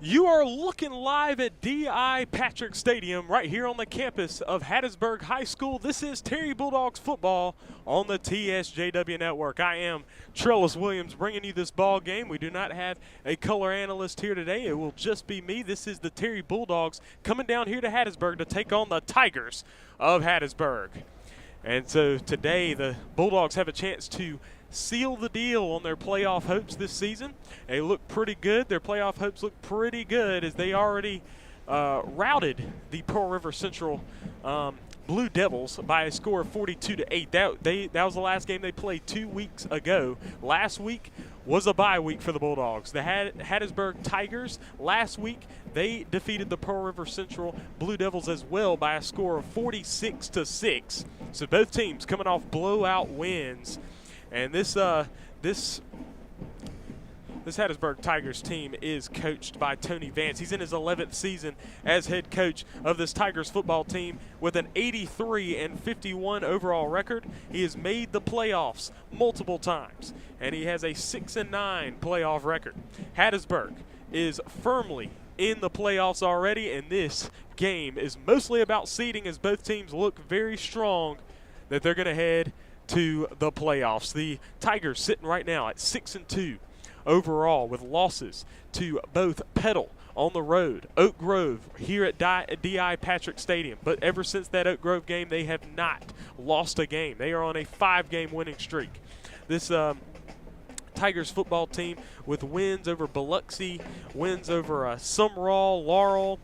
You are looking live at D.I. Patrick Stadium right here on the campus of Hattiesburg High School. This is Terry Bulldogs football on the TSJW network. I am Trellis Williams bringing you this ball game. We do not have a color analyst here today. It will just be me. This is the Terry Bulldogs coming down here to Hattiesburg to take on the Tigers of Hattiesburg. And so today the Bulldogs have a chance to seal the deal on their playoff hopes this season. They look pretty good. Their playoff hopes look pretty good as they already routed the Pearl River Central Blue Devils by a score of 42-8. That was the last game they played 2 weeks ago. Last week was a bye week for the Bulldogs. The Hattiesburg Tigers last week, they defeated the Pearl River Central Blue Devils as well by a score of 46-6. So both teams coming off blowout wins. And this Hattiesburg Tigers team is coached by Tony Vance. He's in his 11th season as head coach of this Tigers football team with an 83-51 overall record. He has made the playoffs multiple times, and he has a 6-9 playoff record. Hattiesburg is firmly in the playoffs already, and this game is mostly about seeding as both teams look very strong that they're going to head to the playoffs. The Tigers sitting right now at 6-2 overall with losses to both Petal on the road, Oak Grove here at D.I. Patrick Stadium. But ever since that Oak Grove game, they have not lost a game. They are on a 5-game winning streak. This Tigers football team with wins over Biloxi, wins over Sumrall, Laurel,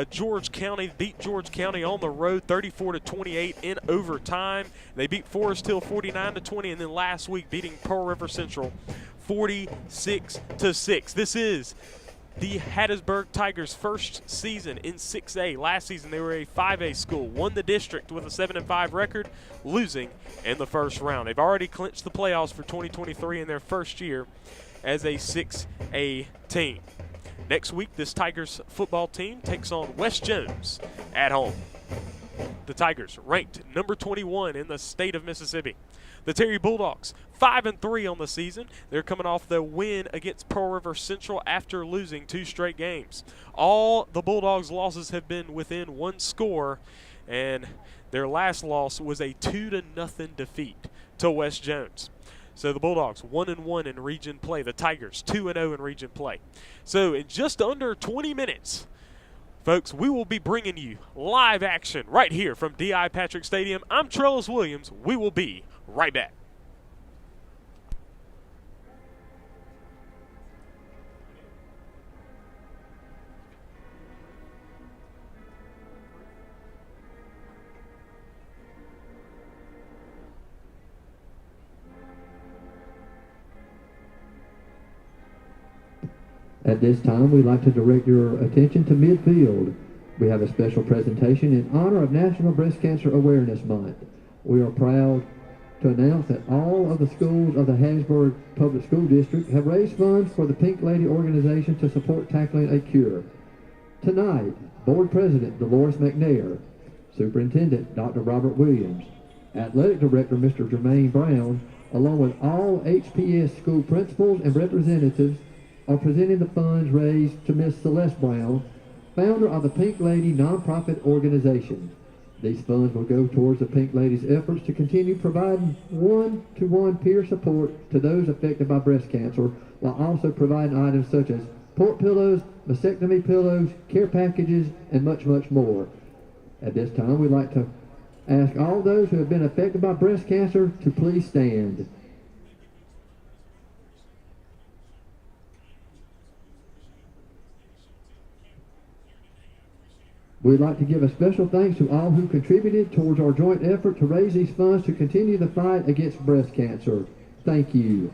George County, beat George County on the road 34-28 in overtime. They beat Forest Hill 49-20, and then last week beating Pearl River Central 46-6. This is the Hattiesburg Tigers' first season in 6A. Last season they were a 5A school, won the district with a 7-5 record, losing in the first round. They've already clinched the playoffs for 2023 in their first year as a 6A team. Next week, this Tigers football team takes on West Jones at home. The Tigers ranked number 21 in the state of Mississippi. The Terry Bulldogs, 5-3 on the season. They're coming off the win against Pearl River Central after losing 2 straight games. All the Bulldogs' losses have been within 1 score, and their last loss was a 2-0 defeat to West Jones. So the Bulldogs 1-1 in region play. The Tigers 2-0 in region play. So in just under 20 minutes, folks, we will be bringing you live action right here from D.I. Patrick Stadium. I'm Trellis Williams. We will be right back. At this time, we'd like to direct your attention to midfield. We have a special presentation in honor of National Breast Cancer Awareness Month. We are proud to announce that all of the schools of the Hattiesburg Public School District have raised funds for the Pink Lady organization to support tackling a cure. Tonight, Board President Dolores McNair, Superintendent Dr. Robert Williams, Athletic Director Mr. Jermaine Brown, along with all HPS school principals and representatives, are presenting the funds raised to Miss Celeste Brown, founder of the Pink Lady nonprofit organization. These funds will go towards the Pink Lady's efforts to continue providing one-to-one peer support to those affected by breast cancer, while also providing items such as port pillows, mastectomy pillows, care packages, and much, much more. At this time, we'd like to ask all those who have been affected by breast cancer to please stand. We'd like to give a special thanks to all who contributed towards our joint effort to raise these funds to continue the fight against breast cancer. Thank you.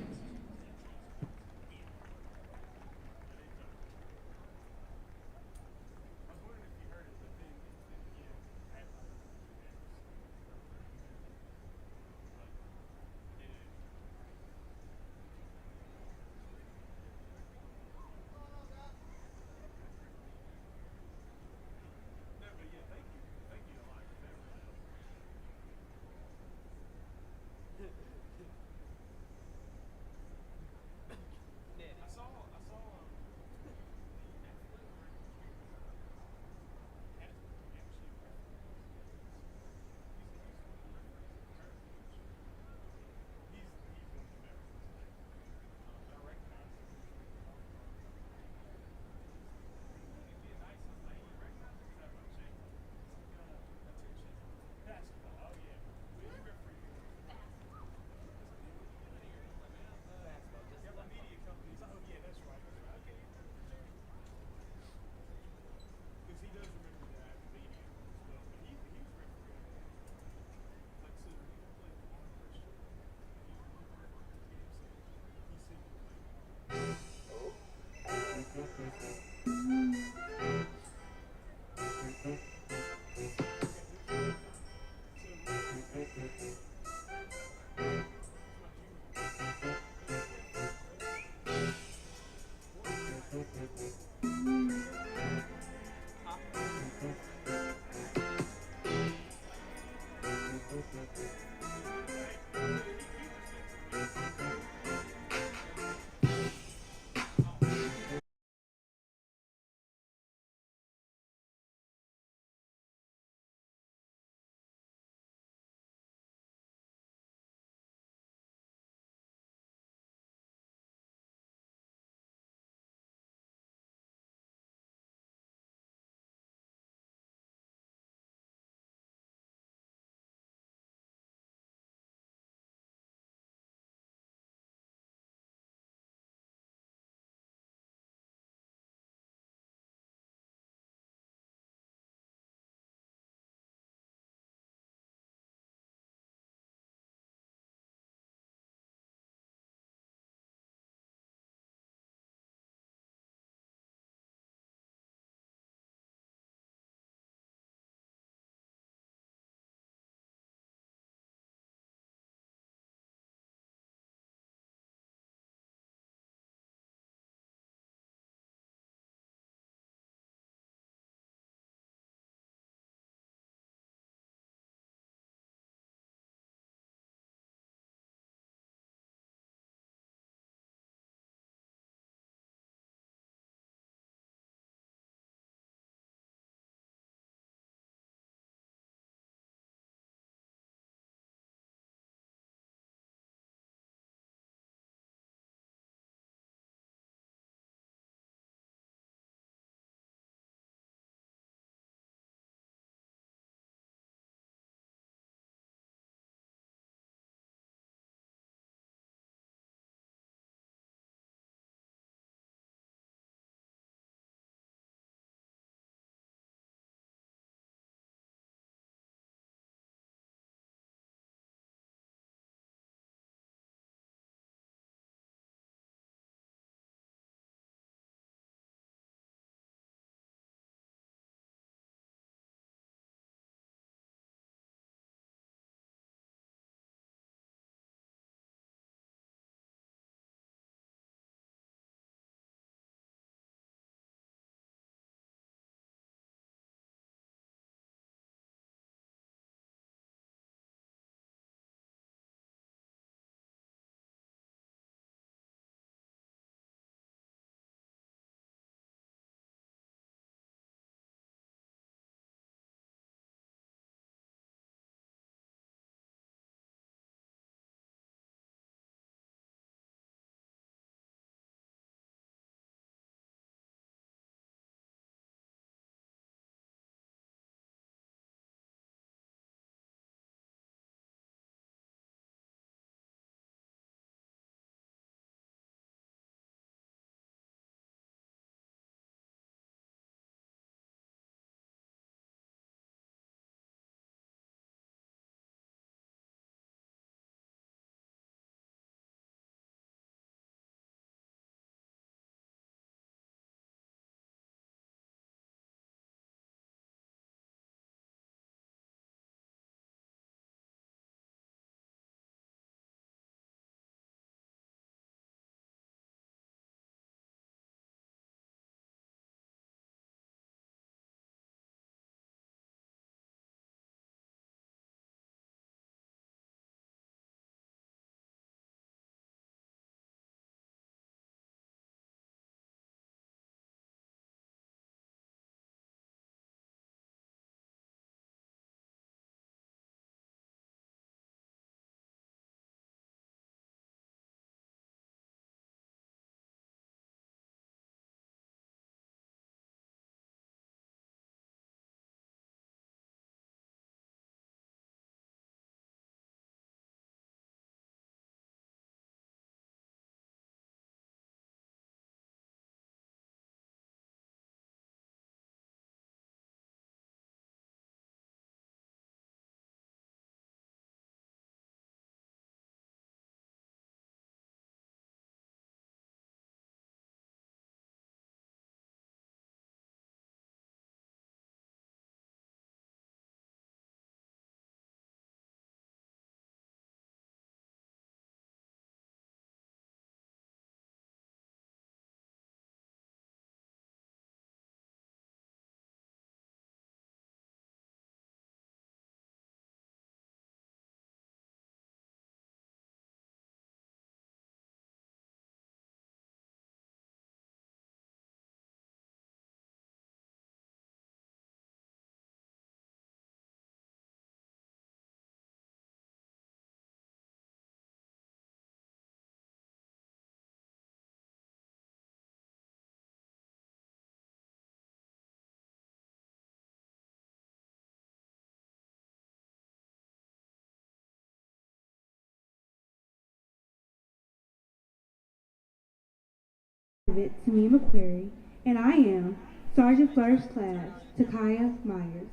Abbott, Tamia McQuarrie, and I am Sergeant First Class Takaya Myers.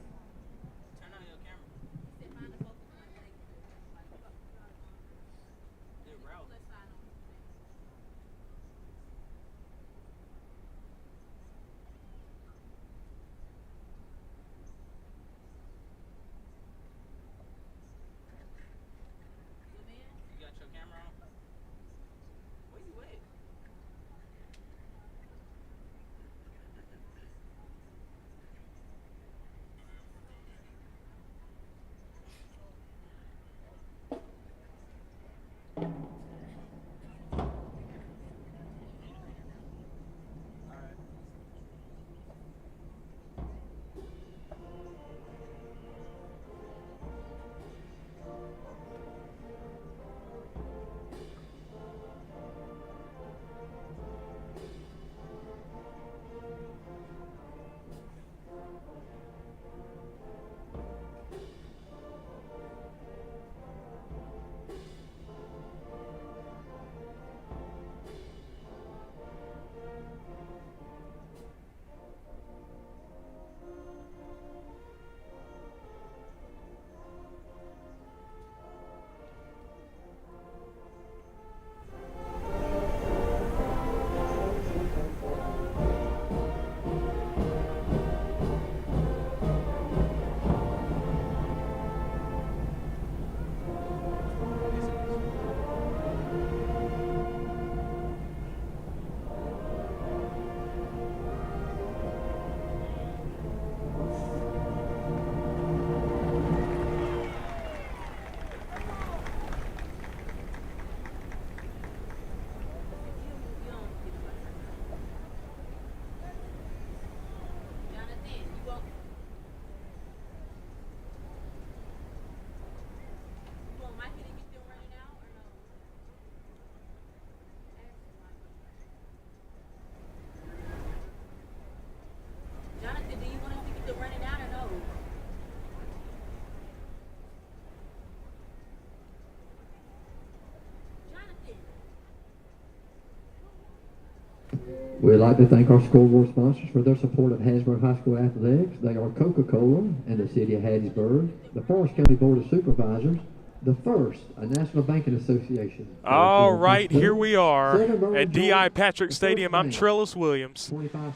We'd like to thank our scoreboard sponsors for their support of Hattiesburg High School athletics. They are Coca-Cola and the City of Hattiesburg, the Forest County Board of Supervisors, the First, a National Banking Association. All right, here we are at D.I. Patrick Stadium. I'm Trellis Williams.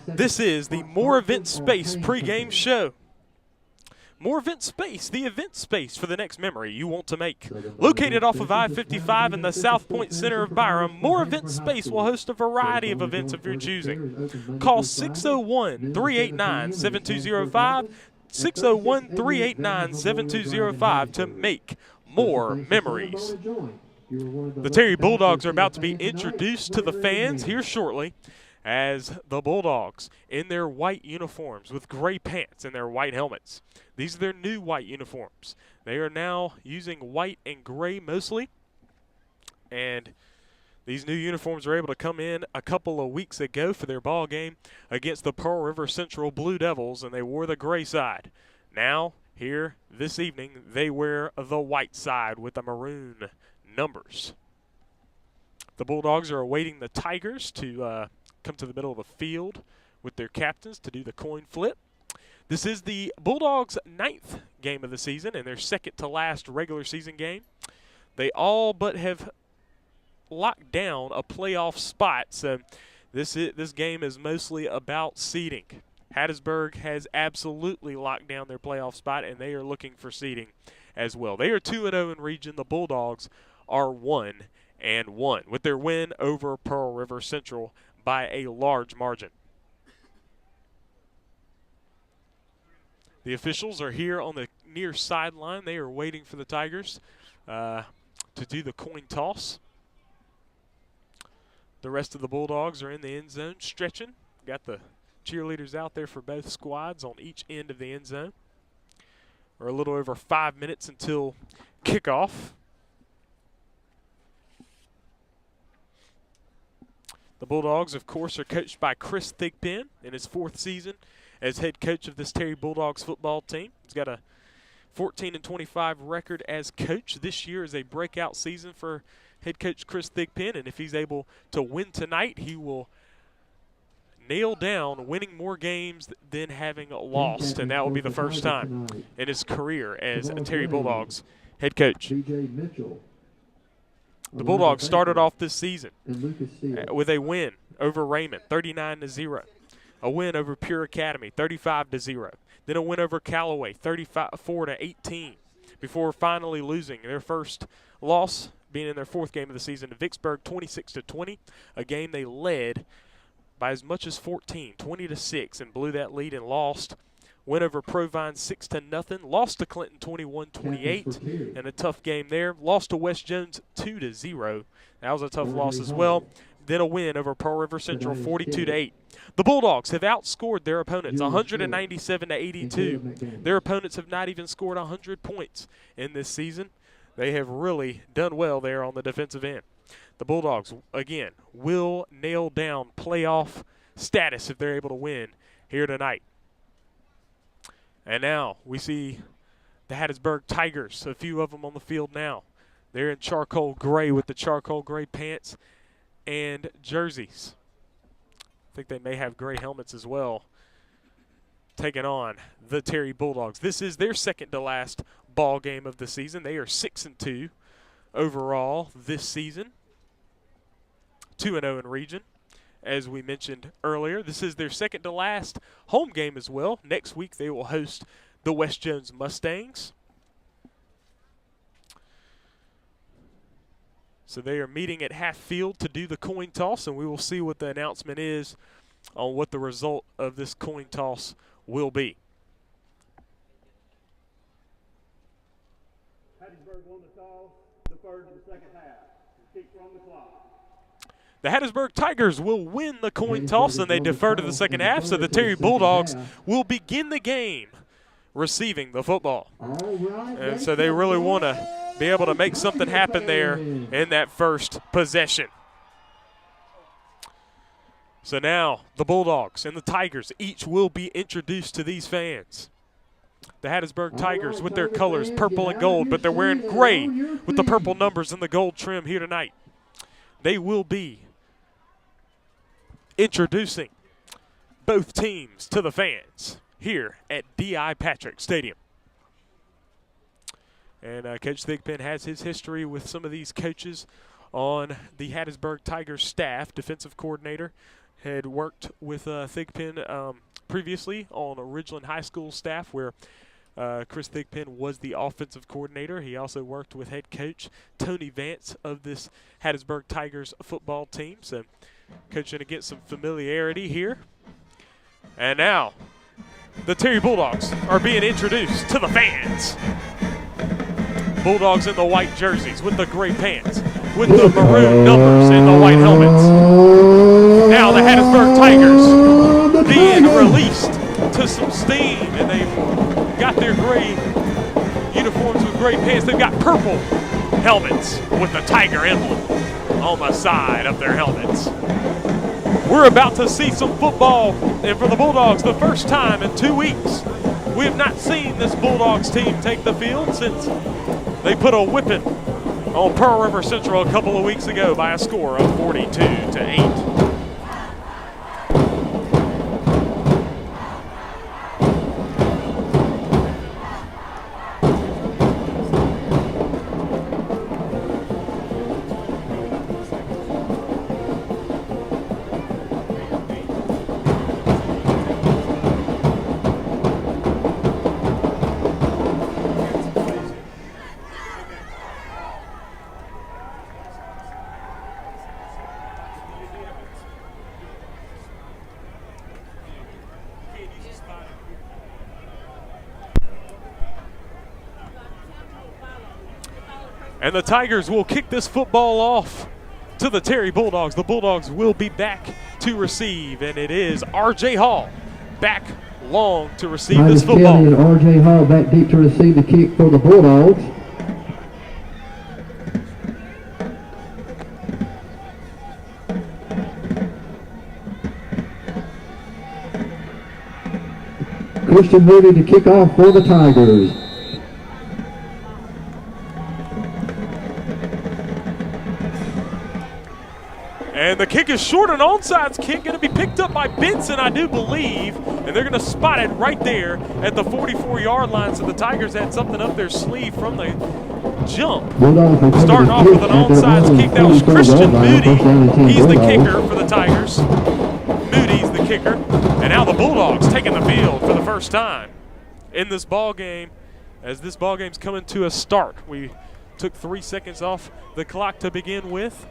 This is the More Event Space pregame show. More Event Space, the event space for the next memory you want to make. Located off of I-55 in the South Point Center of Byram, More Event Space will host a variety of events of your choosing. Call 601-389-7205, 601-389-7205 to make more memories. The Terry Bulldogs are about to be introduced to the fans here shortly, as the Bulldogs in their white uniforms with gray pants and their white helmets. These are their new white uniforms. They are now using white and gray mostly, and these new uniforms were able to come in a couple of weeks ago for their ball game against the Pearl River Central Blue Devils, and they wore the gray side. Now, here this evening, they wear the white side with the maroon numbers. The Bulldogs are awaiting the Tigers to come to the middle of the field with their captains to do the coin flip. This is the Bulldogs' 9th game of the season and their second to last regular season game. They all but have locked down a playoff spot, so this game is mostly about seeding. Hattiesburg has absolutely locked down their playoff spot, and they are looking for seeding as well. They are 2-0 in region. The Bulldogs are 1-1 with their win over Pearl River Central by a large margin. The officials are here on the near sideline. They are waiting for the Tigers to do the coin toss. The rest of the Bulldogs are in the end zone stretching. Got the cheerleaders out there for both squads on each end of the end zone. We're a little over 5 minutes until kickoff. The Bulldogs, of course, are coached by Chris Thigpen in his 4th season as head coach of this Terry Bulldogs football team. He's got a 14-25 record as coach. This year is a breakout season for head coach Chris Thigpen, and if he's able to win tonight, he will nail down winning more games than having lost, and that will be the first time in his career as Terry Bulldogs head coach. The Bulldogs started off this season with a win over Raymond, 39-0. A win over Pure Academy, 35-0. Then a win over Callaway, 34-18, before finally losing their first loss, being in their fourth game of the season to Vicksburg, 26-20, a game they led by as much as 14, 20-6, and blew that lead and lost. Went over Provine 6-0, lost to Clinton 21-28, and a tough game there. Lost to West Jones 2-0. That was a tough loss as well. Then a win over Pearl River Central 42-8. The Bulldogs have outscored their opponents 197-82. Their opponents have not even scored 100 points in this season. They have really done well there on the defensive end. The Bulldogs, again, will nail down playoff status if they're able to win here tonight. And now we see the Hattiesburg Tigers, a few of them on the field now. They're in charcoal gray with the charcoal gray pants and jerseys. I think they may have gray helmets as well, taking on the Terry Bulldogs. This is their second to last ball game of the season. They are 6-2 overall this season, 2-0 in region. As we mentioned earlier, this is their second to last home game as well. Next week they will host the West Jones Mustangs. So they are meeting at half field to do the coin toss, and we will see what the announcement is on what the result of this coin toss will be. Hattiesburg won the toss, deferred to the second half. Kick from the clock. The Hattiesburg Tigers will win the coin toss, and they defer to the second half, so the Terry Bulldogs will begin the game receiving the football. And so they really want to be able to make something happen there in that first possession. So now the Bulldogs and the Tigers each will be introduced to these fans. The Hattiesburg Tigers with their colors purple and gold, but they're wearing gray with the purple numbers and the gold trim here tonight. They will be introducing both teams to the fans here at D.I. Patrick Stadium. And Coach Thigpen has his history with some of these coaches on the Hattiesburg Tigers staff. Defensive coordinator, had worked with Thigpen previously on Ridgeland High School staff, where Chris Thigpen was the offensive coordinator. He also worked with head coach Tony Vance of this Hattiesburg Tigers football team. So Coach going to get some familiarity here. And now the Terry Bulldogs are being introduced to the fans. Bulldogs in the white jerseys with the gray pants, with the maroon numbers and the white helmets. Now the Hattiesburg Tigers being released to some steam, and they've got their gray uniforms with gray pants. They've got purple helmets with the Tiger emblem on the side of their helmets. We're about to see some football, and for the Bulldogs, the first time in 2 weeks, we have not seen this Bulldogs team take the field since they put a whipping on Pearl River Central a couple of weeks ago by a score of 42-8. And the Tigers will kick this football off to the Terry Bulldogs. The Bulldogs will be back to receive, and it is R.J. Hall back long to receive this football. Kelly and R.J. Hall back deep to receive the kick for the Bulldogs. Christian Moody to kick off for the Tigers. And the kick is short, an onside kick going to be picked up by Benson, I do believe. And they're going to spot it right there at the 44-yard line. So the Tigers had something up their sleeve from the jump. Starting off with an onside kick. That was Christian Moody. He's the kicker for the Tigers. Moody's the kicker. And now the Bulldogs taking the field for the first time in this ball game. As this ball game's coming to a start, we took 3 seconds off the clock to begin with.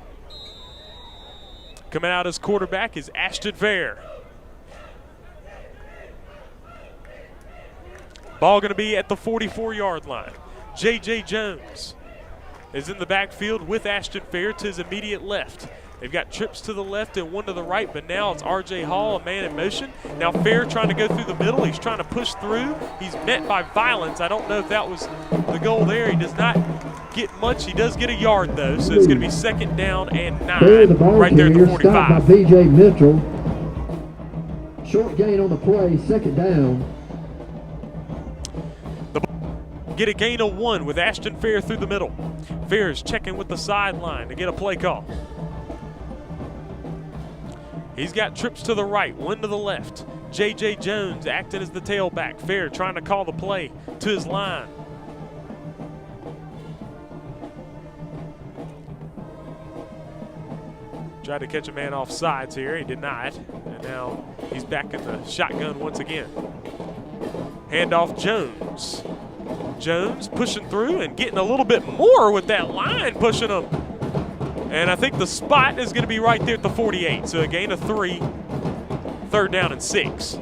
Coming out as quarterback is Ashton Fair. Ball going to be at the 44-yard line. J.J. Jones is in the backfield with Ashton Fair to his immediate left. They've got trips to the left and one to the right, but now it's R.J. Hall, a man in motion. Now Fair trying to go through the middle. He's trying to push through. He's met by violence. I don't know if that was the goal there. He does not get much. He does get a yard, though, so it's going to be 2nd down and 9 right there at the 45. Stopped by B.J. Mitchell. Short gain on the play, 2nd down. Get a gain of 1 with Ashton Fair through the middle. Fair is checking with the sideline to get a play call. He's got trips to the right, 1 to the left. J.J. Jones acting as the tailback. Fair trying to call the play to his line. Tried to catch a man off sides here. He did not. And now he's back in the shotgun once again. Handoff Jones. Jones pushing through and getting a little bit more with that line pushing him. And I think the spot is going to be right there at the 48. So a gain of 3, 3rd down and 6.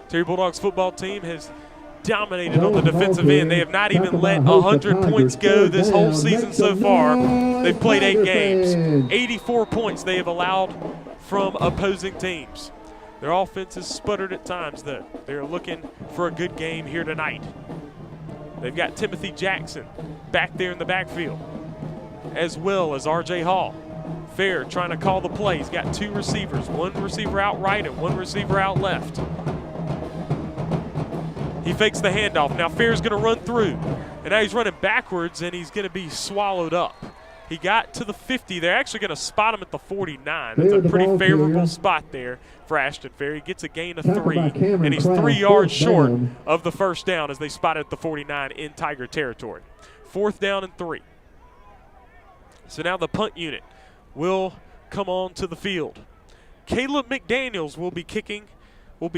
Terry Bulldogs football team has dominated on the defensive end. They have not even let 100 points go this whole season so far. They've played 8 games. 84 points they have allowed from opposing teams. Their offense has sputtered at times, though. They're looking for a good game here tonight. They've got Timothy Jackson back there in the backfield, as well as R.J. Hall. Fair trying to call the play. He's got 2 receivers, 1 receiver out right and 1 receiver out left. He fakes the handoff. Now Fair's going to run through, and now he's running backwards, and he's going to be swallowed up. He got to the 50. They're actually going to spot him at the 49. That's a pretty favorable spot there for Ashton Fair. He gets a gain of 3, and he's 3 yards short of the 1st down as they spot at the 49 in Tiger territory. 4th down and 3. So now the punt unit will come on to the field. Caleb McDaniels will be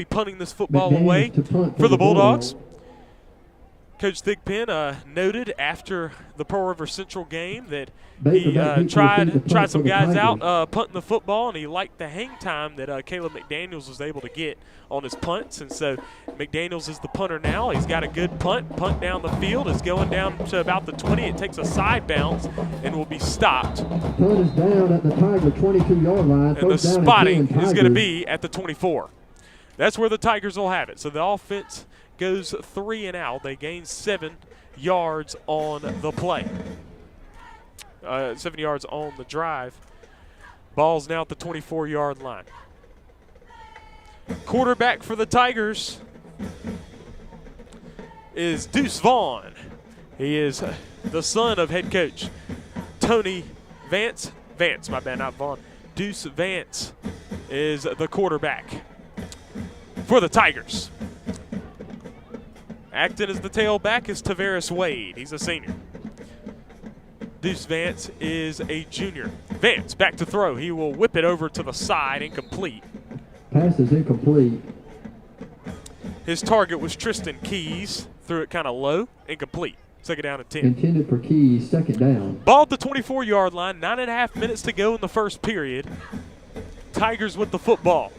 punting this football away for the Bulldogs. Coach Thigpen noted after the Pearl River Central game that he tried some guys out punting the football, and he liked the hang time that Caleb McDaniels was able to get on his punts. And so McDaniels is the punter now. He's got a good punt down the field. It's going down to about the 20. It takes a side bounce and will be stopped. Punt is down at the Tiger 22-yard line. And the spotting is going to be at the 24. That's where the Tigers will have it. So the offense goes 3 and out. They gain 7 yards on the play. 7 yards on the drive. Ball's now at the 24-yard line. Quarterback for the Tigers is Deuce Vaughn. He is the son of head coach Tony Vance. Vance, my bad, not Vaughn. Deuce Vance is the quarterback for the Tigers. Acting as the tailback is Tavares Wade. He's a senior. Deuce Vance is a junior. Vance back to throw. He will whip it over to the side, incomplete. Pass is incomplete. His target was Tristan Keys. Threw it kind of low, incomplete. 2nd down and 10. Intended for Keys, 2nd down. Ball at the 24-yard line. 9.5 minutes to go in the 1st period. Tigers with the football.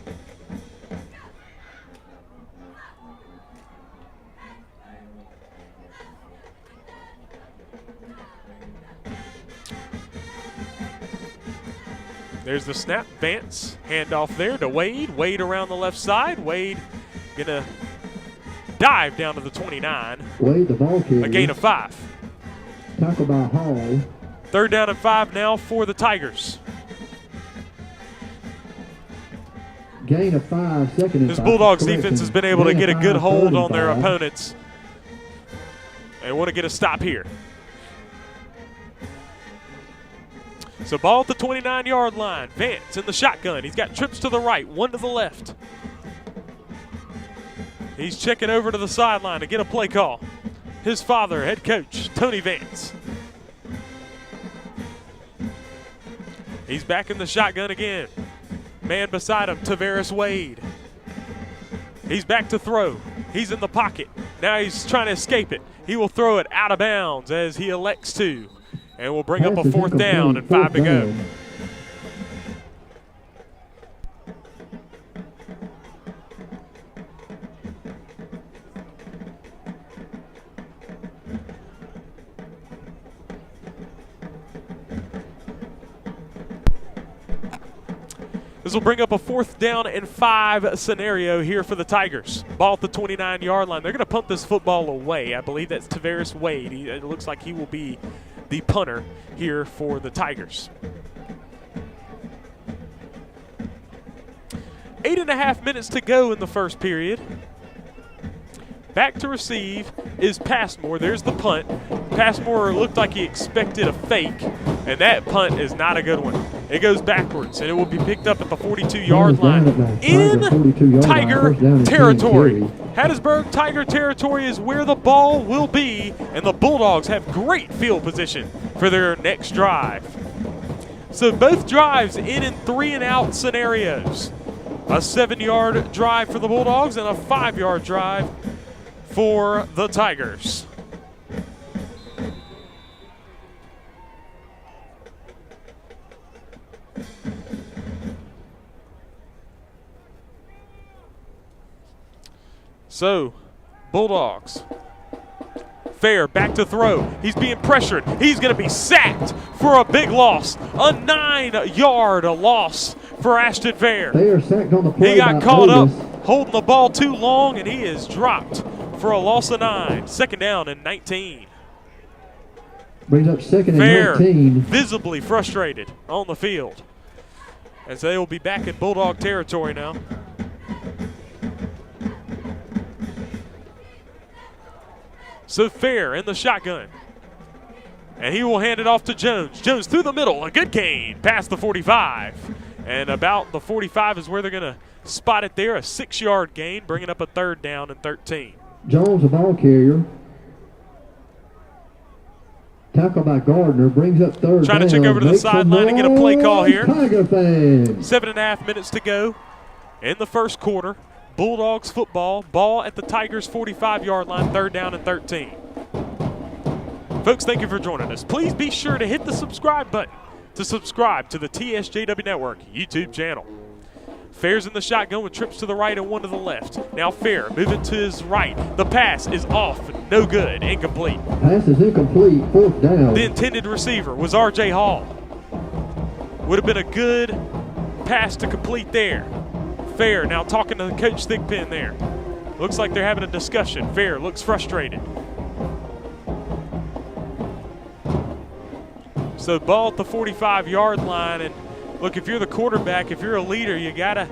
There's the snap. Vance, handoff there to Wade. Wade around the left side. Wade gonna dive down to the 29. Wade, the ball carrier. A gain of 5. Tackle by Hall. 3rd down and 5 now for the Tigers. Gain of 5, 2nd and 5. This Bulldogs defense has been able to get a good hold on their opponents and want to get a stop here. So ball at the 29-yard line. Vance in the shotgun. He's got trips to the right, one to the left. He's checking over to the sideline to get a play call. His father, head coach, Tony Vance. He's back in the shotgun again. Man beside him, Tavares Wade. He's back to throw. He's in the pocket. Now he's trying to escape it. He will throw it out of bounds as he elects to. And we'll bring up a 4th down and 5 to go. This will bring up a 4th down and 5 scenario here for the Tigers. Ball at the 29-yard line. They're going to punt this football away. I believe that's Tavares Wade. It looks like he will be the punter here for the Tigers. 8.5 minutes to go in the first period. Back to receive is Passmore. There's the punt. Passmore looked like he expected a fake, and that punt is not a good one. It goes backwards, and it will be picked up at the 42-yard line in Tiger territory. Hattiesburg Tiger territory is where the ball will be, and the Bulldogs have great field position for their next drive. So both drives in 3-and-out scenarios. A 7-yard drive for the Bulldogs and a 5-yard drive for the Tigers. So, Bulldogs. Fair back to throw. He's being pressured. He's going to be sacked for a big loss. A 9-yard loss for Ashton Fair. Fair sacked on the play. He got caught up holding the ball too long, and he is dropped for a loss of 9. 2nd down and 19. Brings up 2nd and Fair 19. visibly frustrated on the field. And so they will be back in Bulldog territory now. So Fair in the shotgun. And he will hand it off to Jones. Jones through the middle, a good gain past the 45. And about the 45 is where they're going to spot it there. A 6-yard gain, bringing up a 3rd down and 13. Jones, the ball carrier. Tackle by Gardner, brings up 3rd Trying down. to check over to the sideline and get a play call here. Tiger fans. 7.5 minutes to go in the first quarter. Bulldogs football, ball at the Tigers 45-yard line, 3rd down and 13. Folks, thank you for joining us. Please be sure to hit the subscribe button to subscribe to the TSJW Network YouTube channel. Fair's in the shotgun with trips to the right and one to the left. Now Fair moving to his right. The pass is off, no good, incomplete. Pass is incomplete, 4th down. The intended receiver was R.J. Hall. Would have been a good pass to complete there. Fair now talking to Coach Thigpen there. Looks like they're having a discussion. Fair looks frustrated. So ball at the 45-yard line, and look, if you're the quarterback, if you're a leader, you can't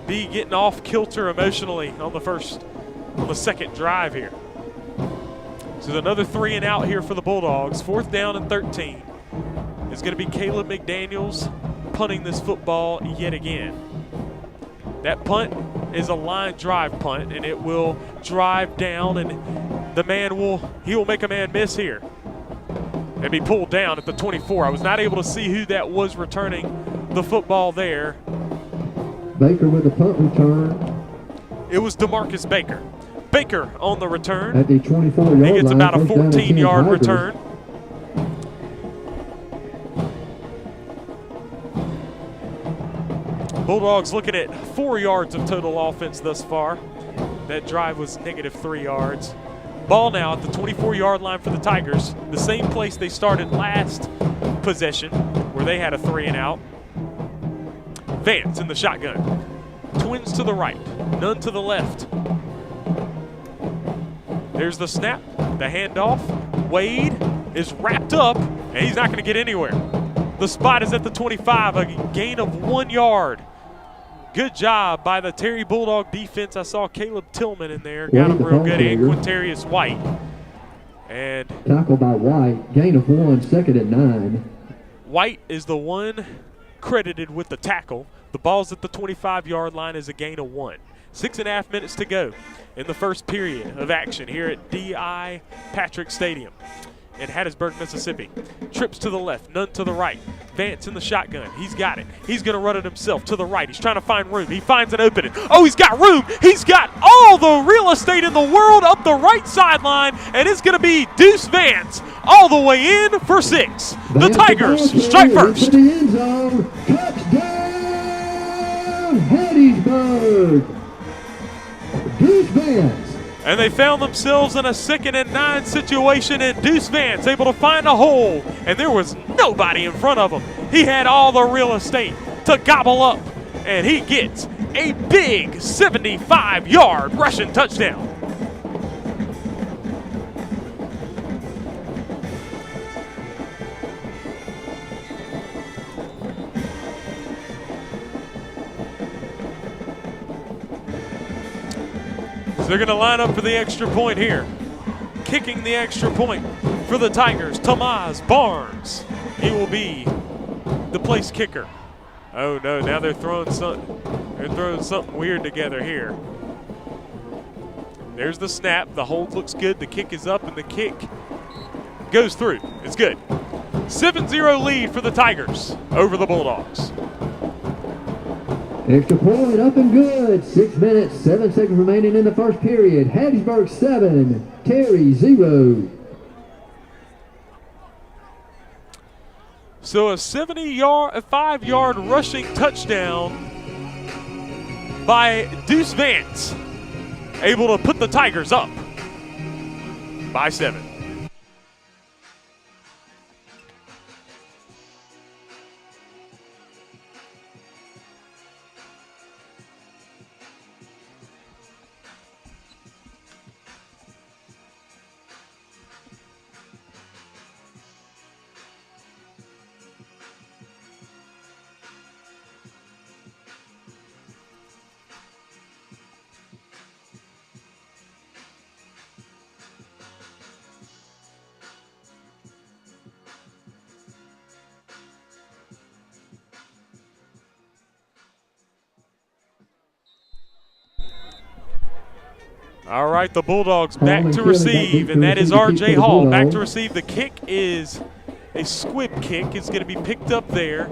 be getting off kilter emotionally on the 2nd drive here. So another 3-and-out here for the Bulldogs. 4th down and 13. It's going to be Caleb McDaniels punting this football yet again. That punt is a line drive punt, and it will drive down, and he will make a man miss here and be pulled down at the 24. I was not able to see who that was returning the football there. Baker with the punt return. It was DeMarcus Baker. Baker on the return. At the 24-yard line. He gets about a 14-yard return. Bulldogs looking at 4 yards of total offense thus far. That drive was -3 yards. Ball now at the 24-yard line for the Tigers, the same place they started last possession, where they had a 3-and-out. Vance in the shotgun. Twins to the right, none to the left. There's the snap, the handoff. Wade is wrapped up, and he's not going to get anywhere. The spot is at the 25, a gain of 1 yard. Good job by the Terry Bulldog defense. I saw Caleb Tillman in there. Got him real good, and Quintarius White. And tackle by White, gain of 1, 2nd and 9. White is the one credited with the tackle. The ball's at the 25-yard line is a gain of 1. 6.5 minutes to go in the first period of action here at D.I. Patrick Stadium in Hattiesburg, Mississippi. Trips to the left, none to the right. Vance in the shotgun. He's got it. He's going to run it himself to the right. He's trying to find room. He finds an opening. Oh, he's got room. He's got all the real estate in the world up the right sideline, and it's going to be Deuce Vance all the way in for 6. The Tigers strike first. Into the end zone. Touchdown, Hattiesburg. Deuce Vance. And they found themselves in a 2nd and 9 situation, and Deuce Vance able to find a hole, and there was nobody in front of him. He had all the real estate to gobble up, and he gets a big 75-yard rushing touchdown. They're going to line up for the extra point here. Kicking the extra point for the Tigers, Tomas Barnes. He will be the place kicker. Oh no, now they're throwing something weird together here. There's the snap. The hold looks good. The kick is up, and the kick goes through. It's good. 7-0 lead for the Tigers over the Bulldogs. Extra point up and good. 6 minutes, 7 seconds remaining in the first period. Hattiesburg 7, Terry 0. So a 5-yard rushing touchdown by Deuce Vance, able to put the Tigers up by 7. All right, the Bulldogs back to receive, and that is R.J. Hall back to receive. The kick is a squib kick. It's going to be picked up there.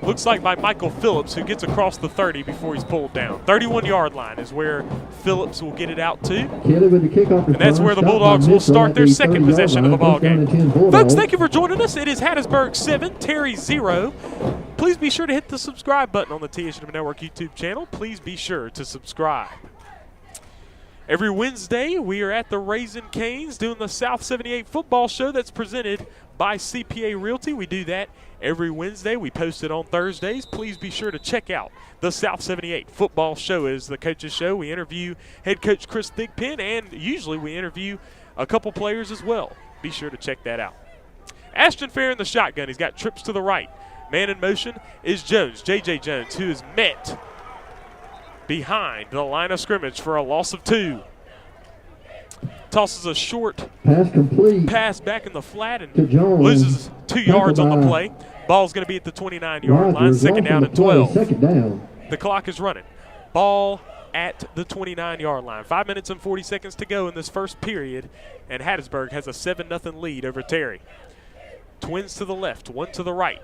Looks like by Michael Phillips, who gets across the 30 before he's pulled down. 31-yard line is where Phillips will get it out to. And that's where the Bulldogs will start their second possession of the ballgame. Folks, thank you for joining us. It is Hattiesburg 7, Terry 0. Please be sure to hit the subscribe button on the TSJW Network YouTube channel. Please be sure to subscribe. Every Wednesday, we are at the Raising Cane's doing the South 78 football show that's presented by CPA Realty. We do that every Wednesday. We post it on Thursdays. Please be sure to check out the South 78 football show. It is the coach's show. We interview head coach Chris Thigpen, and usually we interview a couple players as well. Be sure to check that out. Ashton Fair in the shotgun. He's got trips to the right. Man in motion is Jones, J.J. Jones, who is met behind the line of scrimmage for a loss of 2. Tosses a short pass back in the flat and loses 2 yards on the play. Ball's going to be at the 29-yard line, 2nd down and 12. The clock is running. Ball at the 29-yard line. 5 minutes and 40 seconds to go in this first period, and Hattiesburg has a 7-0 lead over Terry. Twins to the left, one to the right.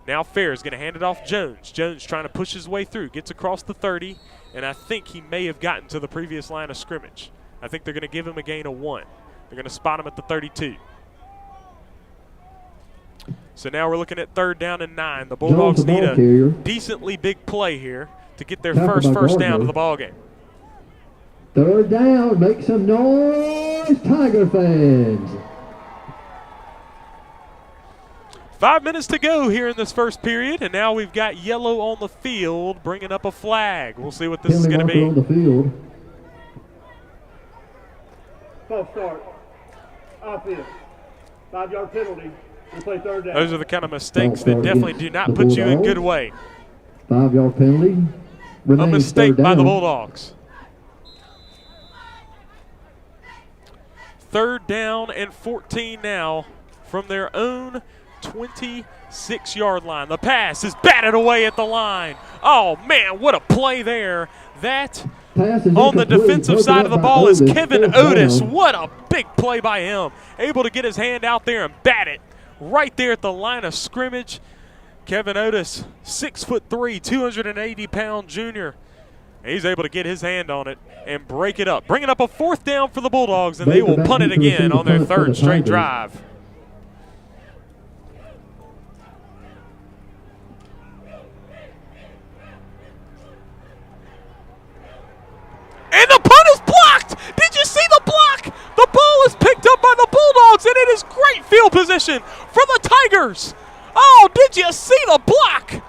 Now Fair is going to hand it off Jones. Jones trying to push his way through, gets across the 30, and I think he may have gotten to the previous line of scrimmage. I think they're going to give him a gain of 1. They're going to spot him at the 32. So now we're looking at 3rd down and 9. The Bulldogs need a decently big play here to get their first down of the ballgame. 3rd down, make some noise, Tiger fans. 5 minutes to go here in this first period, and now we've got yellow on the field, bringing up a flag. We'll see what this is going to be. On the field. False start. Offense. 5-yard penalty. We'll play 3rd down. Those are the kind of mistakes that definitely do not put you in good way. 5-yard penalty. A mistake by the Bulldogs. 3rd down and 14 now from their own 26-yard line. The pass is batted away at the line. Oh, man, what a play there. That on the defensive side of the ball is Kevin Otis. What a big play by him. Able to get his hand out there and bat it right there at the line of scrimmage. Kevin Otis, 6'3", 280-pound junior. He's able to get his hand on it and break it up. Bringing up a 4th down for the Bulldogs, and they will punt it again on their 3rd straight drive. And the punt is blocked! Did you see the block? The ball is picked up by the Bulldogs, and it is great field position for the Tigers. Oh, did you see the block?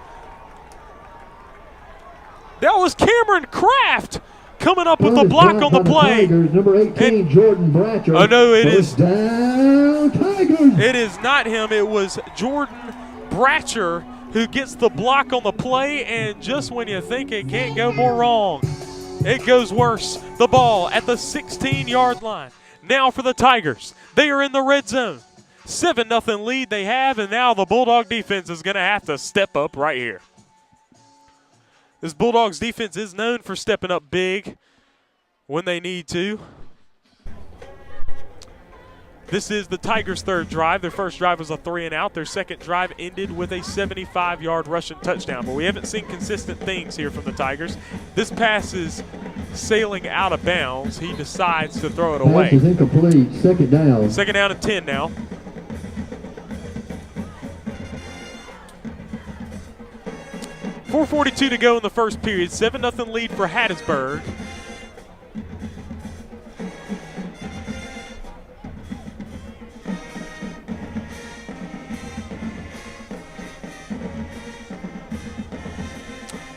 That was Cameron Kraft coming up with the block on the play. Tigers, number 18, Jordan Bratcher. Oh, no, it is. Down, Tigers. It is not him. It was Jordan Bratcher who gets the block on the play, and just when you think it can't go more wrong, it goes worse. The ball at the 16-yard line. Now for the Tigers. They are in the red zone. 7-0 lead they have, and now the Bulldog defense is going to have to step up right here. This Bulldogs defense is known for stepping up big when they need to. This is the Tigers' 3rd drive. Their first drive was a 3-and-out. Their second drive ended with a 75-yard rushing touchdown. But we haven't seen consistent things here from the Tigers. This pass is sailing out of bounds. He decides to throw it away. Pass is incomplete. 2nd down. 2nd down and 10 now. .442 to go in the first period. 7-0 lead for Hattiesburg.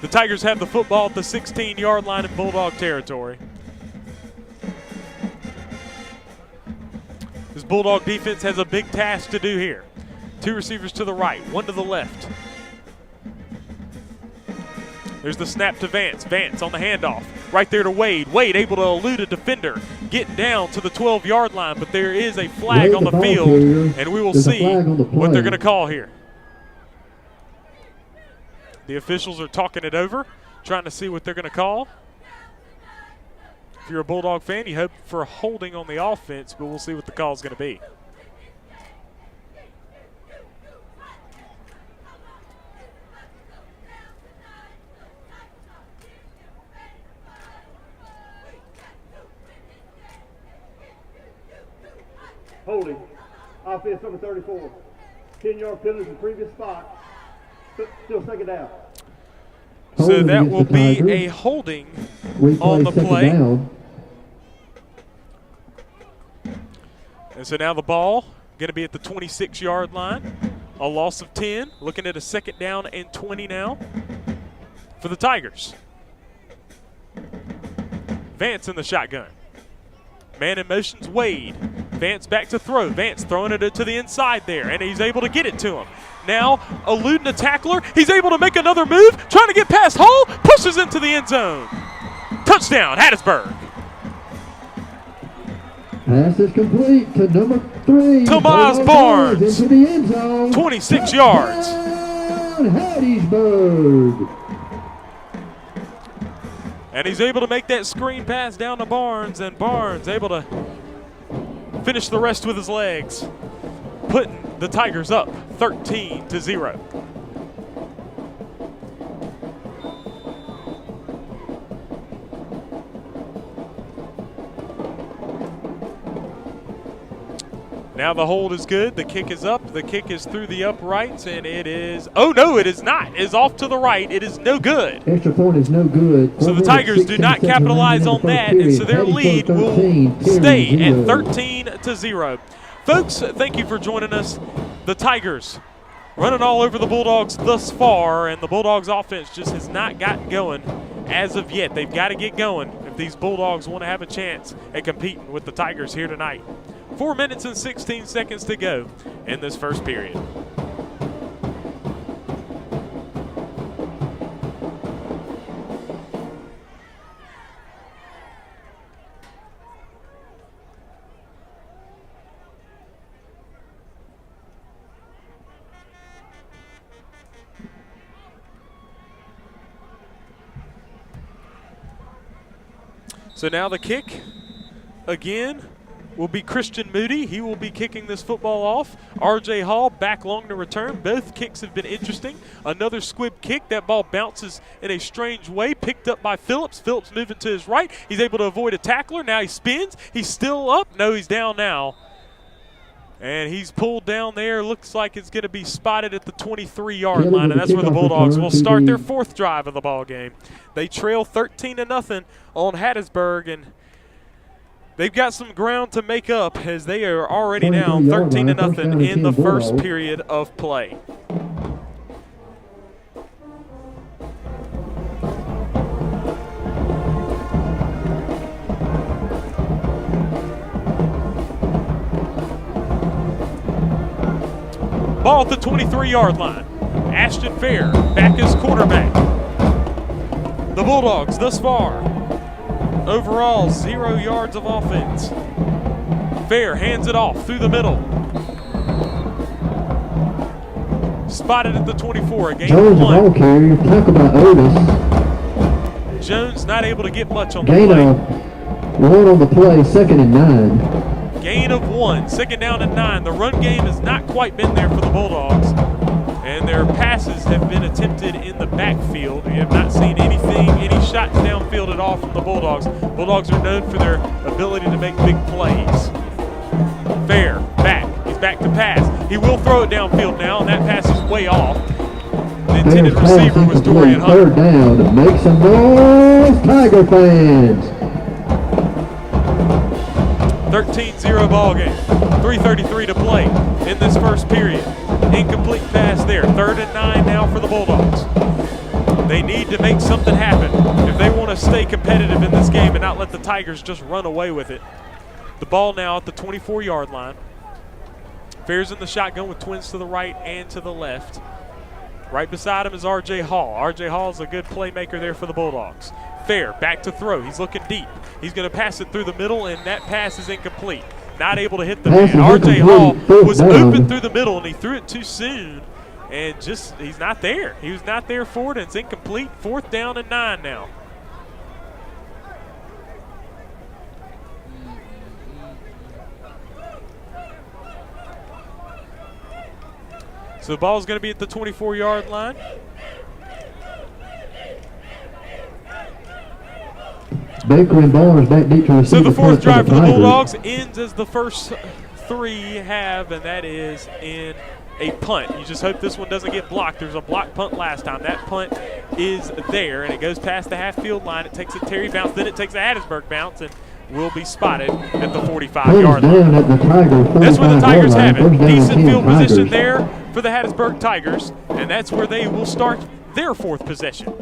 The Tigers have the football at the 16-yard line in Bulldog territory. This Bulldog defense has a big task to do here. 2 receivers to the right, 1 to the left. There's the snap to Vance. Vance on the handoff. Right there to Wade. Wade able to elude a defender. Getting down to the 12-yard line, but there is a flag on the field, and we will see what they're going to call here. The officials are talking it over, trying to see what they're going to call. If you're a Bulldog fan, you hope for a holding on the offense, but we'll see what the call is going to be. Holding. Offense number 34. 10-yard penalty from the previous spot. Still 2nd down. So that will be a holding on the play. And so now the ball going to be at the 26-yard line. A loss of 10. Looking at a 2nd down and 20 now for the Tigers. Vance in the shotgun. Man in motion's Wade. Vance back to throw. Vance throwing it to the inside there, and he's able to get it to him. Now eluding a tackler. He's able to make another move, trying to get past Hull, pushes into the end zone. Touchdown, Hattiesburg. Pass is complete to number 3. Tomas Barnes. Into the end zone. 26 yards. Hattiesburg. And he's able to make that screen pass down to Barnes, and Barnes able to finish the rest with his legs, putting the Tigers up 13-0. Now the hold is good. The kick is up. The kick is through the uprights, and it is – oh, no, it is not. It is off to the right. It is no good. Extra point is no good. So the Tigers do not capitalize on that, and so their lead will stay at 13-0. Folks, thank you for joining us. The Tigers running all over the Bulldogs thus far, and the Bulldogs offense just has not gotten going as of yet. They've got to get going if these Bulldogs want to have a chance at competing with the Tigers here tonight. 4 minutes and 16 seconds to go in this first period. So now the kick again will be Christian Moody. He will be kicking this football off. R.J. Hall back long to return. Both kicks have been interesting. Another squib kick. That ball bounces in a strange way. Picked up by Phillips. Phillips moving to his right. He's able to avoid a tackler. Now he spins. He's still up. No, he's down now. And he's pulled down there. Looks like it's going to be spotted at the 23-yard line, and that's where the Bulldogs will start their 4th drive of the ball game. They trail 13-0 on Hattiesburg, and they've got some ground to make up as they are already down 13-0 in the first period of play. Ball at the 23-yard line. Ashton Fair back as quarterback. The Bulldogs thus far, overall 0 yards of offense. Fair hands it off through the middle. Spotted at the 24, a gain of 1. Talk about Otis. Jones not able to get much on the Gain play. of 1 on the play, 2nd and 9. Gain of 1, 2nd down and 9. The run game has not quite been there for the Bulldogs, and their passes have been attempted in the backfield. We have not seen any shots downfield at all from the Bulldogs. Bulldogs are known for their ability to make big plays. Fair, back. He's back to pass. He will throw it downfield now, and that pass is way off. The intended receiver was Dorian Hunter. 3rd down. Make some noise, Tiger fans. 13-0 ball game. 3:33 to play in this first period. Incomplete pass there. 3rd and 9 now for the Bulldogs. They need to make something happen if they want to stay competitive in this game and not let the Tigers just run away with it. The ball now at the 24-yard line. Fair's in the shotgun with twins to the right and to the left. Right beside him is R.J. Hall. R.J. Hall is a good playmaker there for the Bulldogs. Fair, back to throw. He's looking deep. He's going to pass it through the middle, and that pass is incomplete. Not able to hit the man. R.J. Hall was open through the middle, and he threw it too soon. And he's not there. He was not there for it, and it's incomplete. 4th down and 9 now. So the ball is going to be at the 24-yard line. Baker and Barnes back deep to receive. So the 4th drive for the Bulldogs ends as the first 3 have, and that is in a punt. You just hope this one doesn't get blocked. There's a block punt last time. That punt is there, and it goes past the half-field line. It takes a Terry bounce, then it takes a Hattiesburg bounce, and will be spotted at the 45-yard line. That's where the Tigers have it. Decent field position there for the Hattiesburg Tigers, and that's where they will start their 4th possession.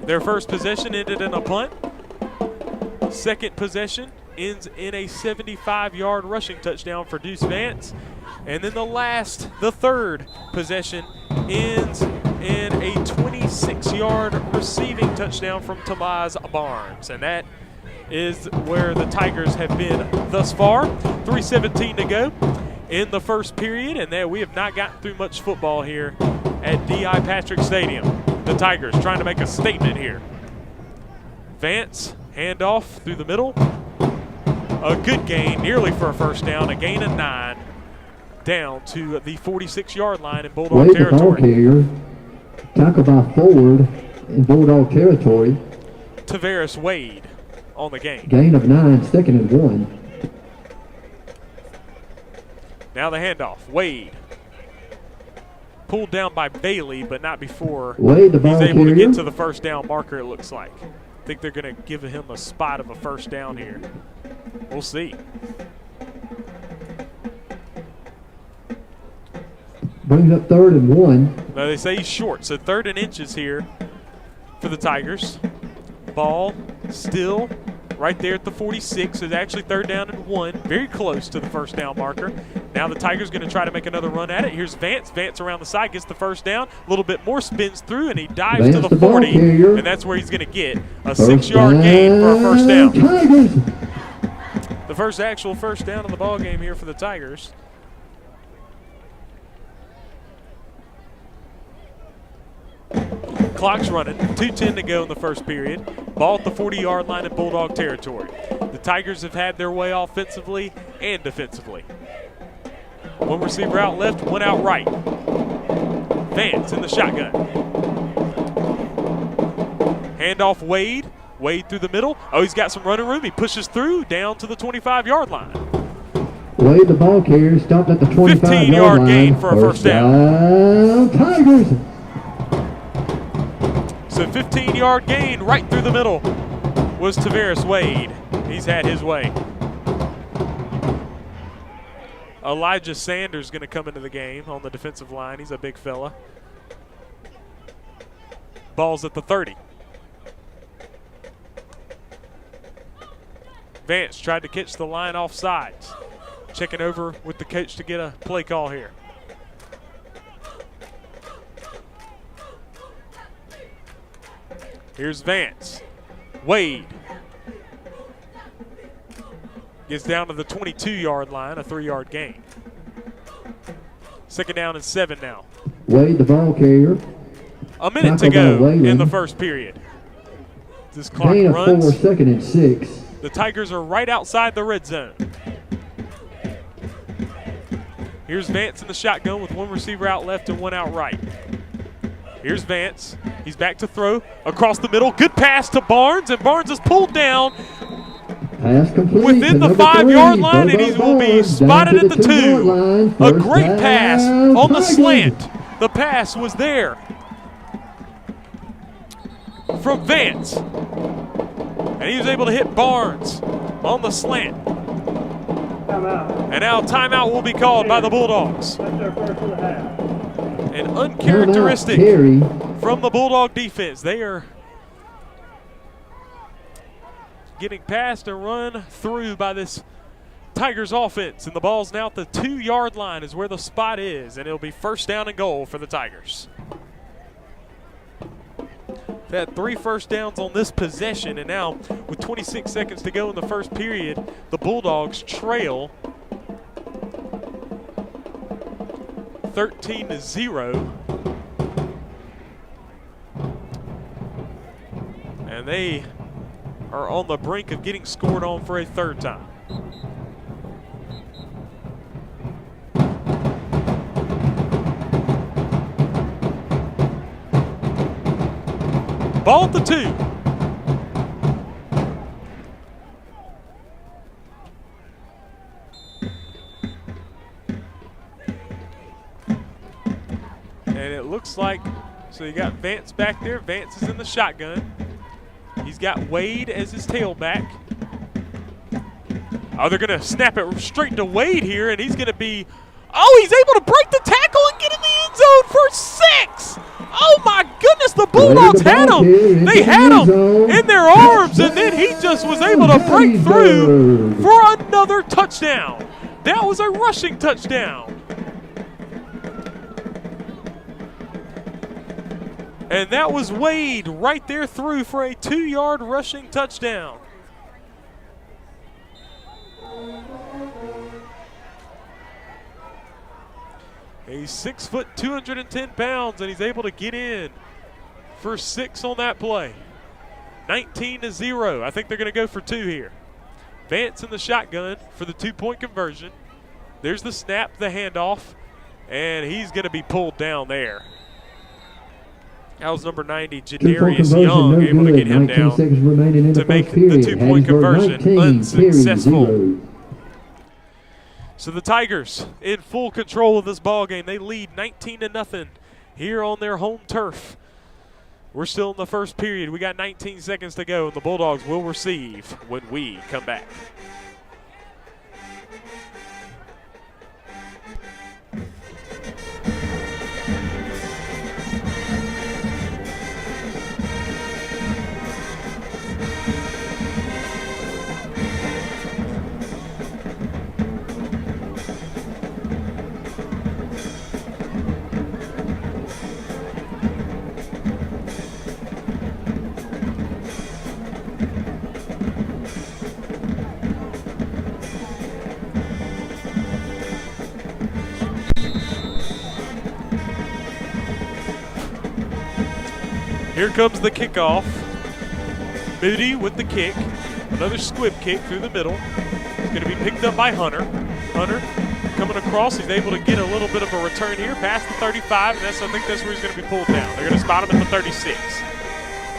Their first possession ended in a punt. 2nd possession ends in a 75-yard rushing touchdown for Deuce Vance. And then the 3rd possession ends in a 26-yard receiving touchdown from Tamaz Barnes. And that is where the Tigers have been thus far. 3:17 to go in the first period, and we have not gotten through much football here at D.I. Patrick Stadium. The Tigers trying to make a statement here. Vance, handoff through the middle. A good gain, nearly for a 1st down, a gain of 9 down to the 46-yard line in Bulldog territory. Tackle by Ford in Bulldog territory. Tavares Wade on the game. Gain of 9, 2nd and 1. Now the handoff, Wade. Pulled down by Bailey, but not before Wade, the ball he's able carrier. to get to the 1st down marker, it looks like. I think they're going to give him a spot of a 1st down here. We'll see. Brings up 3rd and 1. No, they say he's short, so 3rd and inches here for the Tigers. Ball still right there at the 46. It's actually 3rd down and 1. Very close to the 1st down marker. Now the Tigers going to try to make another run at it. Here's Vance. Vance around the side gets the 1st down. A little bit more, spins through, and he dives Vance to the 40. And that's where he's going to get a 6-yard gain for a 1st down. Tigers. The first actual 1st down of the ball game here for the Tigers. Clock's running. 2:10 to go in the first period. Ball at the 40-yard line in Bulldog territory. The Tigers have had their way offensively and defensively. One receiver out left, one out right. Vance in the shotgun. Handoff Wade. Wade through the middle. Oh, he's got some running room. He pushes through down to the 25-yard line. Wade, the ball carrier, stopped at the 25-yard 15-yard line. gain for a first down. Tigers. So 15-yard gain right through the middle was Tavares Wade. He's had his way. Elijah Sanders going to come into the game on the defensive line. He's a big fella. Ball's at the 30. Vance tried to catch the line off sides. Checking over with the coach to get a play call here. Here's Vance. Wade gets down to the 22-yard line, a 3-yard gain. Second down and 7 now. Wade, the ball carrier. A minute to go in the first period. This clock Gain of runs. 4, second and 6. The Tigers are right outside the red zone. Here's Vance in the shotgun with one receiver out left and one out right. Here's Vance. He's back to throw across the middle. Good pass to Barnes, and Barnes is pulled down Pass complete within the 5-yard line, and he will be spotted at the 2. A great pass on the slant. The pass was there from Vance, and he was able to hit Barnes on the slant. Timeout. And now timeout will be called by the Bulldogs. That's their first of the half. An uncharacteristic Timeout, from the Bulldog defense. They are getting past and run through by this Tigers offense. And the ball's now at the 2-yard line is where the spot is. And it'll be first down and goal for the Tigers. They've had 3 first downs on this possession, and now with 26 seconds to go in the first period, the Bulldogs trail 13-0. And they are on the brink of getting scored on for a third time. Ball at the 2. And it looks like, so you got Vance back there. Vance is in the shotgun. He's got Wade as his tailback. Oh, they're going to snap it straight to Wade here, and he's going to be, oh, he's able to break the tackle and get in the end zone for 6. Oh, my goodness, the Bulldogs had him. They had him in their arms, and then he just was able to break through for another touchdown. That was a rushing touchdown. And that was Wade right there through for a 2-yard rushing touchdown. He's 6 foot, 210 pounds, and he's able to get in for 6 on that play. 19-0. I think they're going to go for 2 here. Vance in the shotgun for the 2-point conversion. There's the snap, the handoff, and he's going to be pulled down there. That was number 90, Jadarius Young, able to get him down to make the 2-point conversion unsuccessful. So the Tigers in full control of this ball game. They lead 19-0 here on their home turf. We're still in the first period. We got 19 seconds to go, and the Bulldogs will receive when we come back. Here comes the kickoff. Moody with the kick. Another squib kick through the middle. It's going to be picked up by Hunter. Hunter coming across. He's able to get a little bit of a return here past the 35, and I think that's where he's going to be pulled down. They're going to spot him at the 36.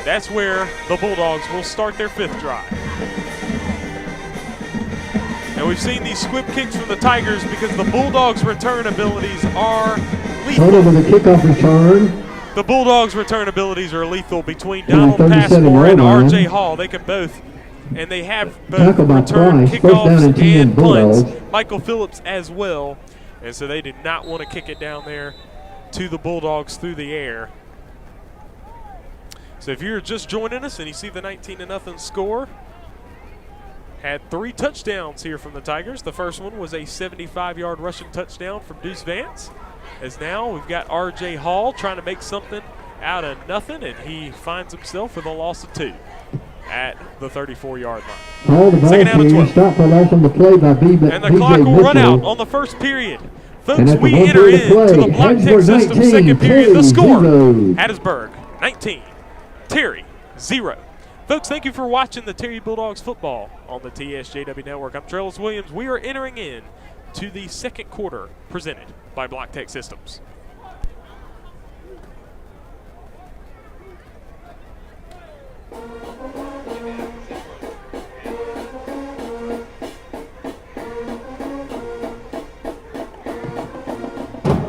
That's where the Bulldogs will start their 5th drive. And we've seen these squib kicks from the Tigers because the Bulldogs' return abilities are lethal. Over the kickoff return. The Bulldogs' return abilities are lethal between Donald Passmore and R.J. Hall. They can both, and they have both return kickoffs and punts. Michael Phillips as well. And so they did not want to kick it down there to the Bulldogs through the air. So if you're just joining us and you see the 19-0 score, had 3 touchdowns here from the Tigers. The first one was a 75-yard rushing touchdown from Deuce Vance. As now we've got R.J. Hall trying to make something out of nothing, and he finds himself with a loss of 2 at the 34-yard line. Second down and 12. Stop the loss on the play by and the clock will run out on the first period. Folks, we enter into the Block Tech System second period. The score, Hattiesburg 19, Terry 0. Folks, thank you for watching the Terry Bulldogs football on the TSJW Network. I'm Trellis Williams. We are entering in to the second quarter presented by Block Tech Systems.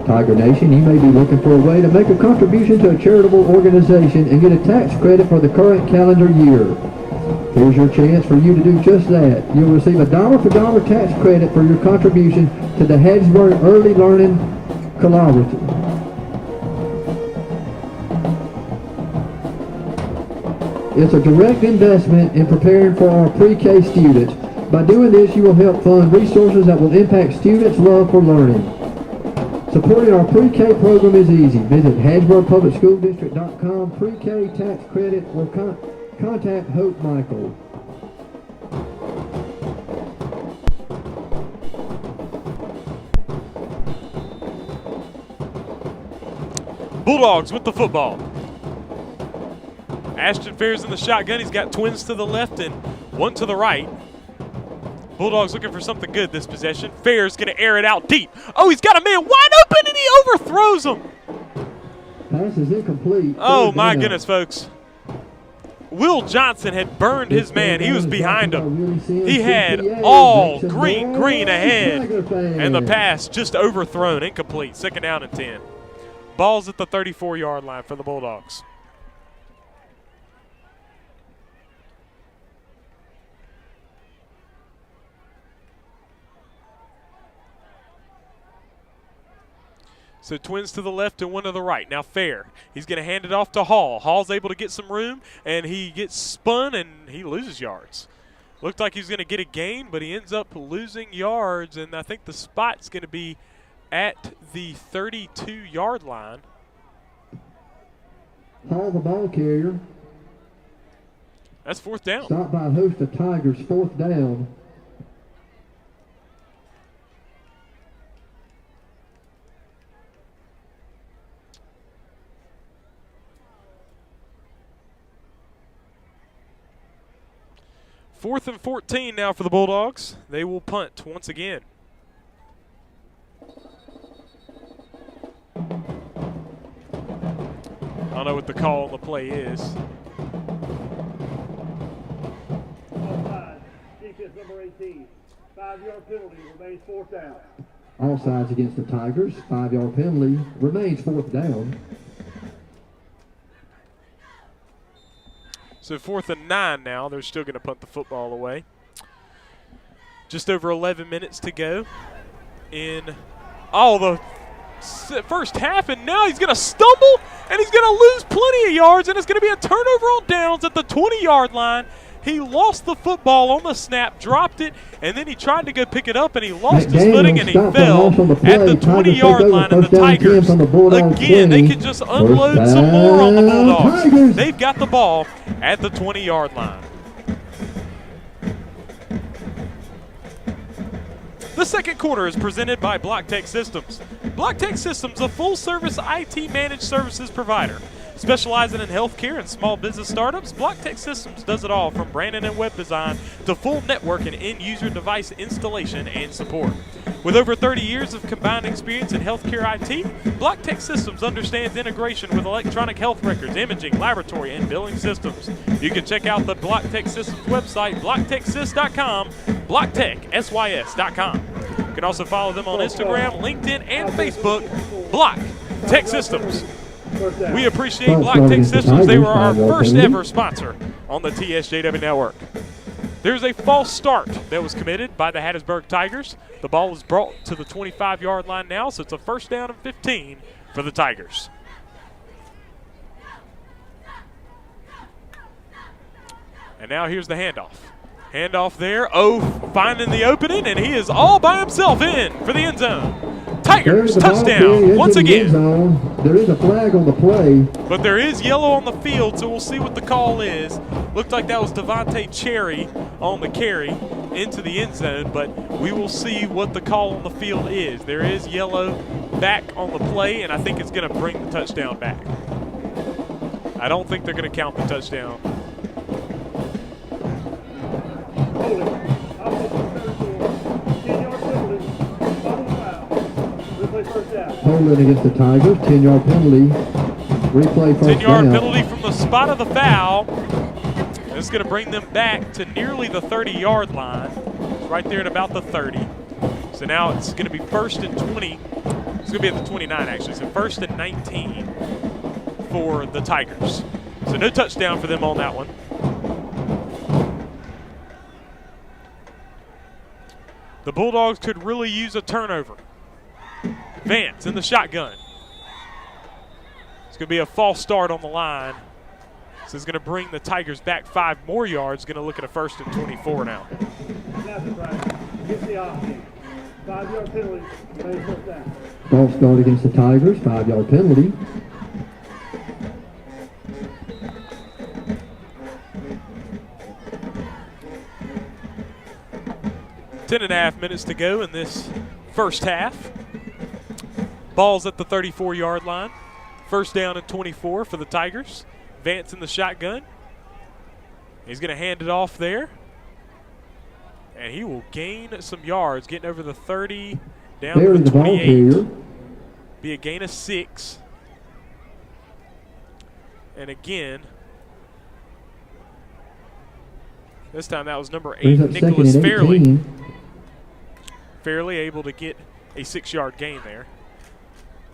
Tiger Nation, you may be looking for a way to make a contribution to a charitable organization and get a tax credit for the current calendar year. Here's your chance for you to do just that. You'll receive a dollar-for-dollar tax credit for your contribution to the Hattiesburg Early Learning Collaborative. It's a direct investment in preparing for our pre-K students. By doing this, you will help fund resources that will impact students' love for learning. Supporting our pre-K program is easy. Visit HattiesburgPublicSchoolDistrict.com pre-K tax credit or contact Hope Michael. Bulldogs with the football. Ashton Fair's in the shotgun. He's got twins to the left and one to the right. Bulldogs looking for something good this possession. Fair's going to air it out deep. Oh, he's got a man wide open, and he overthrows him. Pass is incomplete. Oh, my goodness, folks. Will Johnson had burned his man. He was behind him. He had all green ahead, and the pass just overthrown, incomplete. Second down and 10. Ball's at the 34-yard line for the Bulldogs. So twins to the left and one to the right. Now Fair, he's going to hand it off to Hall. Hall's able to get some room, and he gets spun, and he loses yards. Looked like he was going to get a gain, but he ends up losing yards, and I think the spot's going to be at the 32-yard line. Hall, the ball carrier. That's 4th down. Stopped by a host of Tigers, 4th down. Fourth and 14 now for the Bulldogs. They will punt once again. I don't know what the call on the play is. Offside. Defense number 18. 5-yard penalty remains 4th down. All sides against the Tigers. 5-yard penalty remains 4th down. So 4th and 9 now. They're still going to punt the football away. Just over 11 minutes to go in the first half, and now he's going to stumble, and he's going to lose plenty of yards, and it's going to be a turnover on downs at the 20-yard line. He lost the football on the snap, dropped it, and then he tried to go pick it up, and he lost his footing, and he fell at the 20-yard line. And the Tigers, again, they can just unload some more on the Bulldogs. They've got the ball at the 20-yard line. The second quarter is presented by Block Tech Systems. Block Tech Systems, a full-service IT managed services provider. Specializing in healthcare and small business startups, BlockTech Systems does it all from branding and web design to full network and end-user device installation and support. With over 30 years of combined experience in healthcare IT, BlockTech Systems understands integration with electronic health records, imaging, laboratory, and billing systems. You can check out the BlockTech Systems website, blocktechsys.com, blocktechsys.com. You can also follow them on Instagram, LinkedIn, and Facebook, BlockTech Systems. We appreciate BlockTech Systems. They were our first ever sponsor on the TSJW Network. There's a false start that was committed by the Hattiesburg Tigers. The ball is brought to the 25-yard line now, so it's a first down and 15 for the Tigers. And now here's the handoff. Handoff there. Oh, finding the opening, and he is all by himself in for the end zone. Tigers touchdown once again. There is a flag on the play. But there is yellow on the field, so we'll see what the call is. Looked like that was Devontae Cherry on the carry into the end zone, but we will see what the call on the field is. There is yellow back on the play, and I think it's going to bring the touchdown back. I don't think they're going to count the touchdown. Holding against the Tigers, 10-yard penalty. Replay first 10-yard down. penalty from the spot of the foul. This is going to bring them back to nearly the 30-yard line. Right there at about the 30. So now it's going to be first and 20. It's going to be at the 29, actually. So first and 19 for the Tigers. So no touchdown for them on that one. The Bulldogs could really use a turnover. Vance in the shotgun. It's going to be a false start on the line. This is going to bring the Tigers back 5 more yards. Going to look at a first and 24 now. False start against the Tigers, 5-yard penalty. Ten and a half minutes to go in this first half. Ball's at the 34-yard line. First down and 24 for the Tigers. Vance in the shotgun. He's going to hand it off there. And he will gain some yards, getting over the 30, down to the 28. Be a gain of 6. And again, this time that was number 8, Nicholas Fairley. Fairley able to get a 6-yard gain there.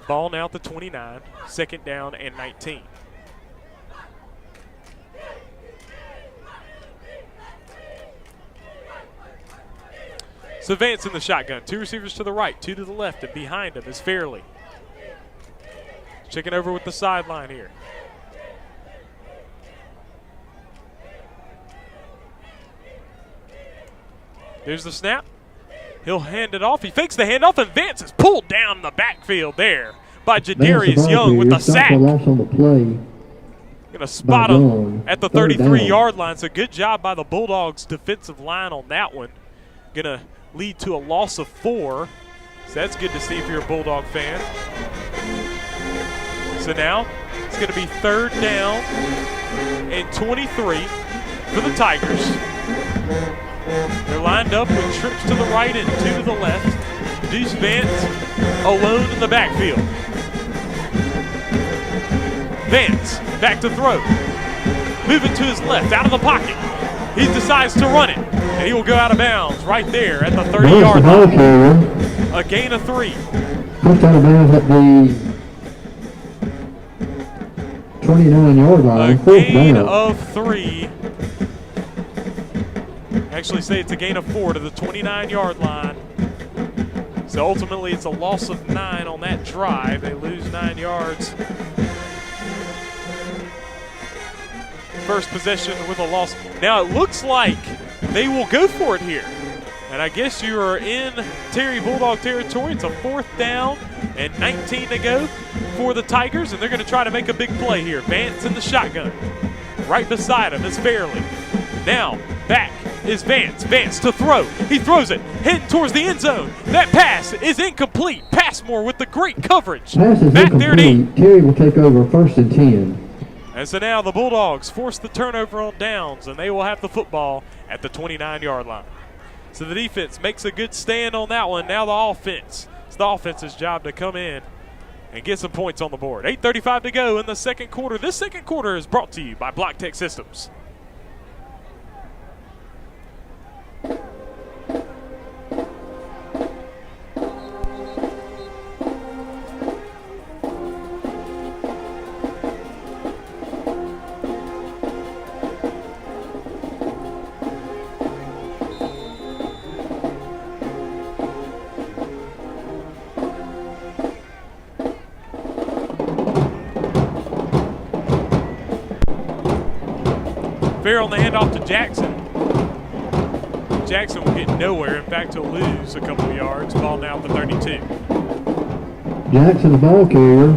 Ball now at the 29, second down and 19. So Vance in the shotgun. 2 receivers to the right, 2 to the left, and behind him is Fairley. Checking over with the sideline here. There's the snap. He'll hand it off. He fakes the handoff, and Vance is pulled down the backfield there by Jadarius Young with the sack. Going to spot him at the 33-yard line. So good job by the Bulldogs defensive line on that one. Going to lead to a loss of 4. So that's good to see if you're a Bulldog fan. So now it's going to be third down and 23 for the Tigers. They're lined up with trips to the right and 2 to the left. Deuce Vance alone in the backfield. Vance back to throw. Moving to his left, out of the pocket. He decides to run it, and he will go out of bounds right there at the 30-yard line. A gain of 3. Pushed out of bounds at the 29-yard line. A gain of 3. Actually say it's a gain of 4 to the 29-yard line. So ultimately it's a loss of 9 on that drive. They lose 9 yards. First possession with a loss. Now it looks like they will go for it here. And I guess you are in Terry Bulldog territory. It's a 4th down and 19 to go for the Tigers, and they're going to try to make a big play here. Vance in the shotgun. Right beside him is Fairley. Now back is Vance. Vance to throw. He throws it, heading towards the end zone. That pass is incomplete. Passmore with the great coverage. Pass is back incomplete. there at 8. Terry will take over 1st and 10. And so now the Bulldogs force the turnover on downs, and they will have the football at the 29-yard line. So the defense makes a good stand on that one. Now the offense. It's the offense's job to come in and get some points on the board. 8:35 to go in the second quarter. This second quarter is brought to you by Black Tech Systems. Fair on the handoff to Jackson. Jackson will get nowhere. In fact, he'll lose a couple of yards. Ball now at the 32. Jackson, the ball carrier.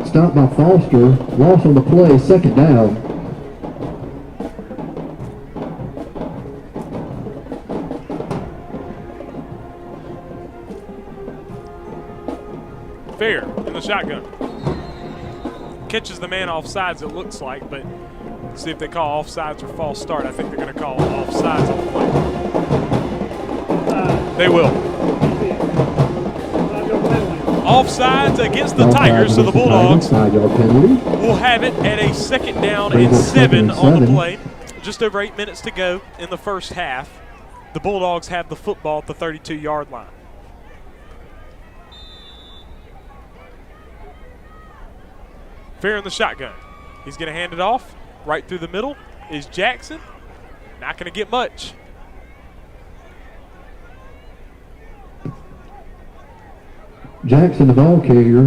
Stopped by Foster. Loss on the play, second down. Fair in the shotgun. Catches the man off sides, it looks like, but see if they call offsides or false start. I think they're going to call offsides on the play. They will. Offsides against the Tigers, so the Bulldogs will have it at a second down and 7 on the play. Just over 8 minutes to go in the first half. The Bulldogs have the football at the 32-yard line. Fair in the shotgun. He's going to hand it off. Right through the middle is Jackson. Not going to get much. Jackson, the ball carrier.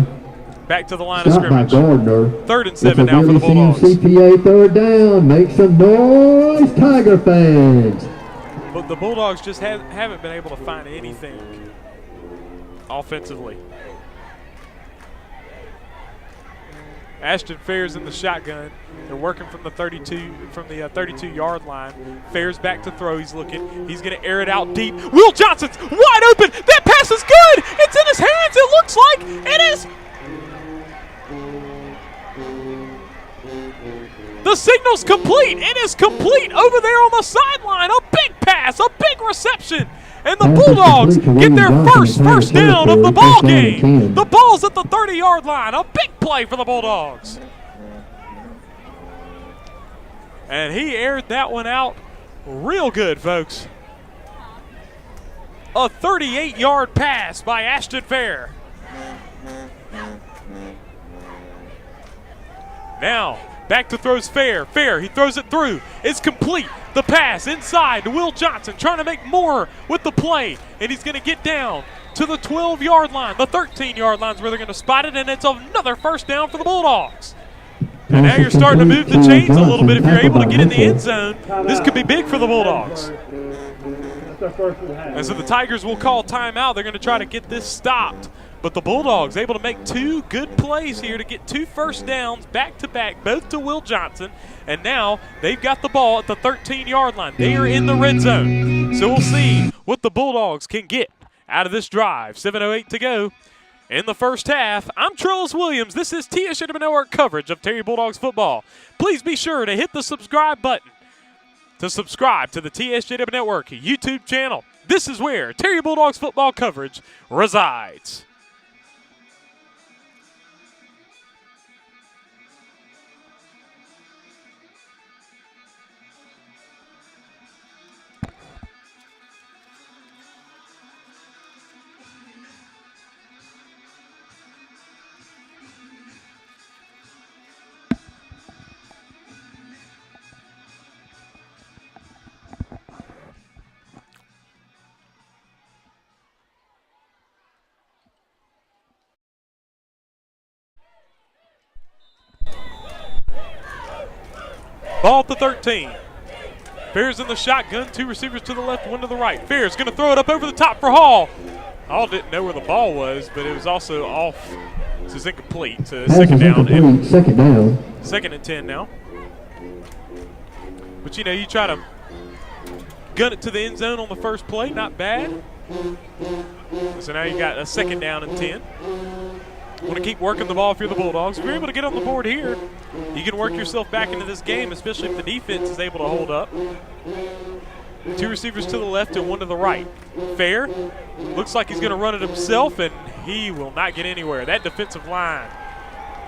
Back to the line of scrimmage. By Gardner. 3rd and 7 now for the Bulldogs. CPA third down. Make some noise, Tiger fans. But the Bulldogs just haven't been able to find anything offensively. Ashton Fair's in the shotgun. They're working from the 32-yard line. Fair's back to throw. He's looking. He's going to air it out deep. Will Johnson's wide open. That pass is good. It's in his hands. It looks like it is. The signal's complete. It is complete over there on the sideline. A big pass, a big reception. And the Bulldogs get their first down of the ball game. The ball's at the 30-yard line. A big play for the Bulldogs. And he aired that one out real good, folks. A 38-yard pass by Ashton Fair. Now, back to throws Fair. Fair, he throws it through. It's complete. The pass inside to Will Johnson, trying to make more with the play. And he's going to get down to the 12-yard line. The 13-yard line is where they're going to spot it, and it's another first down for the Bulldogs. And now you're starting to move the chains a little bit. If you're able to get in the end zone, this could be big for the Bulldogs. And so the Tigers will call timeout. They're going to try to get this stopped. But the Bulldogs able to make 2 good plays here to get 2 first downs back-to-back, both to Will Johnson. And now they've got the ball at the 13-yard line. They are in the red zone. So we'll see what the Bulldogs can get out of this drive. 7:08 to go in the first half. I'm Trellis Williams. This is TSJW Network coverage of Terry Bulldogs football. Please be sure to hit the subscribe button to subscribe to the TSJW Network YouTube channel. This is where Terry Bulldogs football coverage resides. Ball at the 13. Fair's in the shotgun. 2 receivers to the left, 1 to the right. Fair's going to throw it up over the top for Hall. Hall didn't know where the ball was, but it was also off. This is incomplete. So second down. Second down. 2nd and 10 now. But, you know, you try to gun it to the end zone on the first play. Not bad. So now you got a 2nd down and 10. Want to keep working the ball if you're the Bulldogs. If you're able to get on the board here, you can work yourself back into this game, especially if the defense is able to hold up. 2 receivers to the left and 1 to the right. Fair looks like he's going to run it himself, and he will not get anywhere. That defensive line.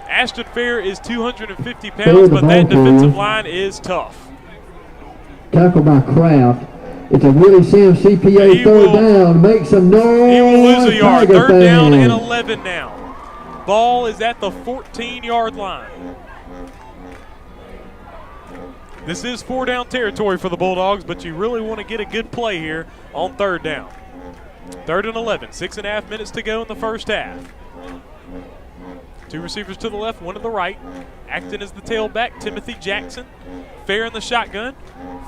Ashton Fair is 250 pounds, but that defensive line is tough. Tackle by Kraft. It's a Willie Sims CPA third down. Make some noise. He will lose a yard. Tiger Third down fans. and 11 now. Ball is at the 14-yard line. This is 4-down territory for the Bulldogs, but you really want to get a good play here on third down. 3rd and 11, 6.5 minutes to go in the first half. 2 receivers to the left, 1 to the right. Acting as the tailback, Timothy Jackson. Fair in the shotgun.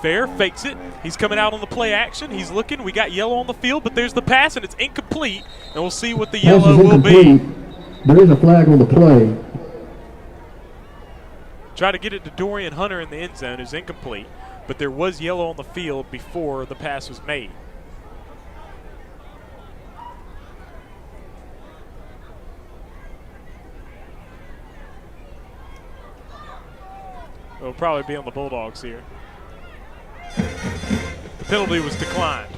Fair fakes it. He's coming out on the play action. He's looking. We got yellow on the field, but there's the pass, and it's incomplete. And we'll see what the yellow will be. There is a flag on the play. Try to get it to Dorian Hunter in the end zone. Is incomplete, but there was yellow on the field before the pass was made. It'll probably be on the Bulldogs here. The penalty was declined.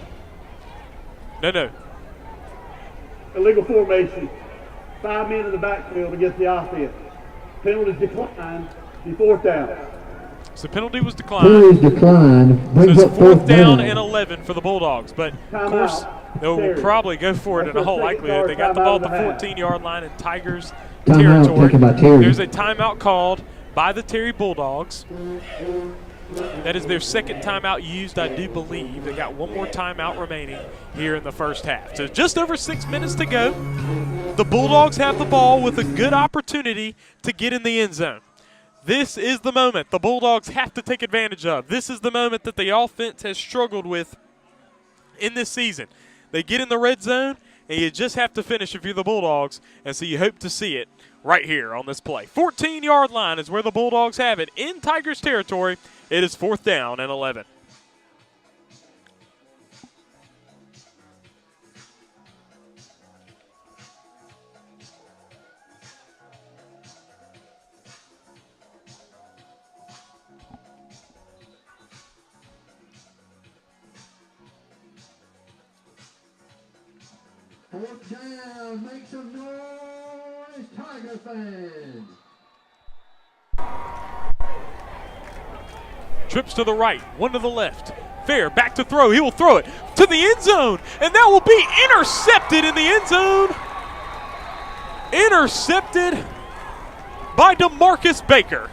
No. Illegal formation. 5 men in the backfield against the offense. Penalties declined. The 4th down. So penalty was declined. Penalties declined. Brings So up it's 4th down and 11 for the Bulldogs. But, of course, they'll probably go for it in a whole likelihood. They got the ball at the 14-yard line in Tigers territory. Taken by Terry. There's a timeout called by the Terry Bulldogs. That is their 2nd timeout used, I do believe. They got 1 more timeout remaining here in the first half. So just over 6 minutes to go. The Bulldogs have the ball with a good opportunity to get in the end zone. This is the moment the Bulldogs have to take advantage of. This is the moment that the offense has struggled with in this season. They get in the red zone, and you just have to finish if you're the Bulldogs, and so you hope to see it right here on this play. 14-yard line is where the Bulldogs have it in Tigers territory. It is 4th down and 11. Fourth down, make some noise, Tiger fans. Trips to the right, 1 to the left. Fair, back to throw. He will throw it to the end zone, and that will be intercepted in the end zone. Intercepted by DeMarcus Baker.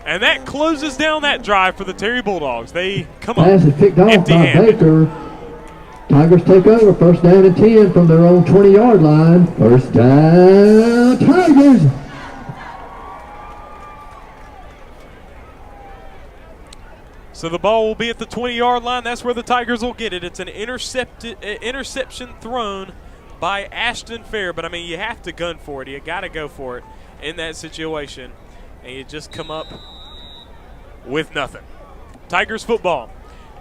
And that closes down that drive for the Terry Bulldogs. They come up Pass is picked off by empty-handed. Baker. Tigers take over, 1st down and 10 from their own 20-yard line. 1st down, Tigers. So the ball will be at the 20-yard line. That's where the Tigers will get it. It's an interception thrown by Ashton Fair. But, I mean, you have to gun for it. You got to go for it in that situation. And you just come up with nothing. Tigers football.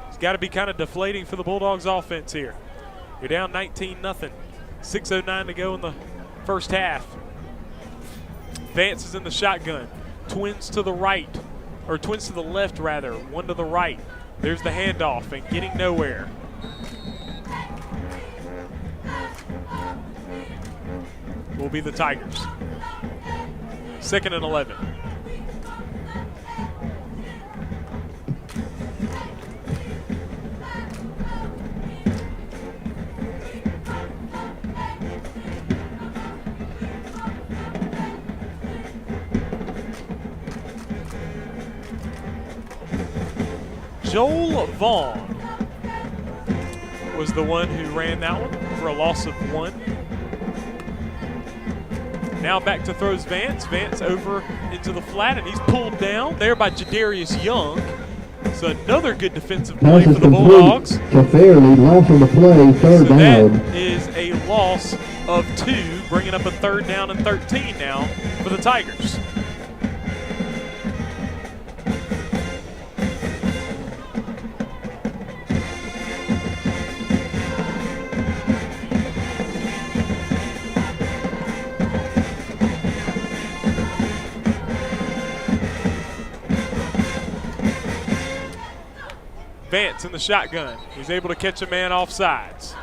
It's got to be kind of deflating for the Bulldogs offense here. You're down 19-0. 6:09 to go in the first half. Vance is in the shotgun. Twins to the right. Or twins to the left, rather. 1 to the right. There's the handoff and getting nowhere. Will be the Tigers. 2nd and 11. Joel Vaughn was the one who ran that one for a loss of 1. Now back to throws Vance. Vance over into the flat, and he's pulled down there by Jadarius Young. So another good defensive play for the Bulldogs. To Fairley, loss on the play, 3rd So down. that is a loss of 2, bringing up a 3rd down and 13 now for the Tigers. Vance in the shotgun. He's able to catch a man off sides.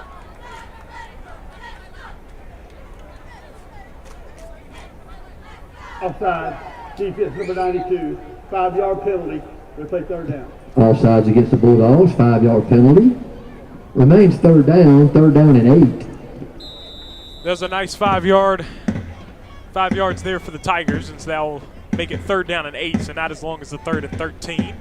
Offside, defense number 92, 5-yard penalty. We'll play third down. Offsides against the Bulldogs, 5-yard penalty. Remains third down and 8. There's a nice 5 yards there for the Tigers, and so that will make it third down and 8, so not as long as the 3rd and 13.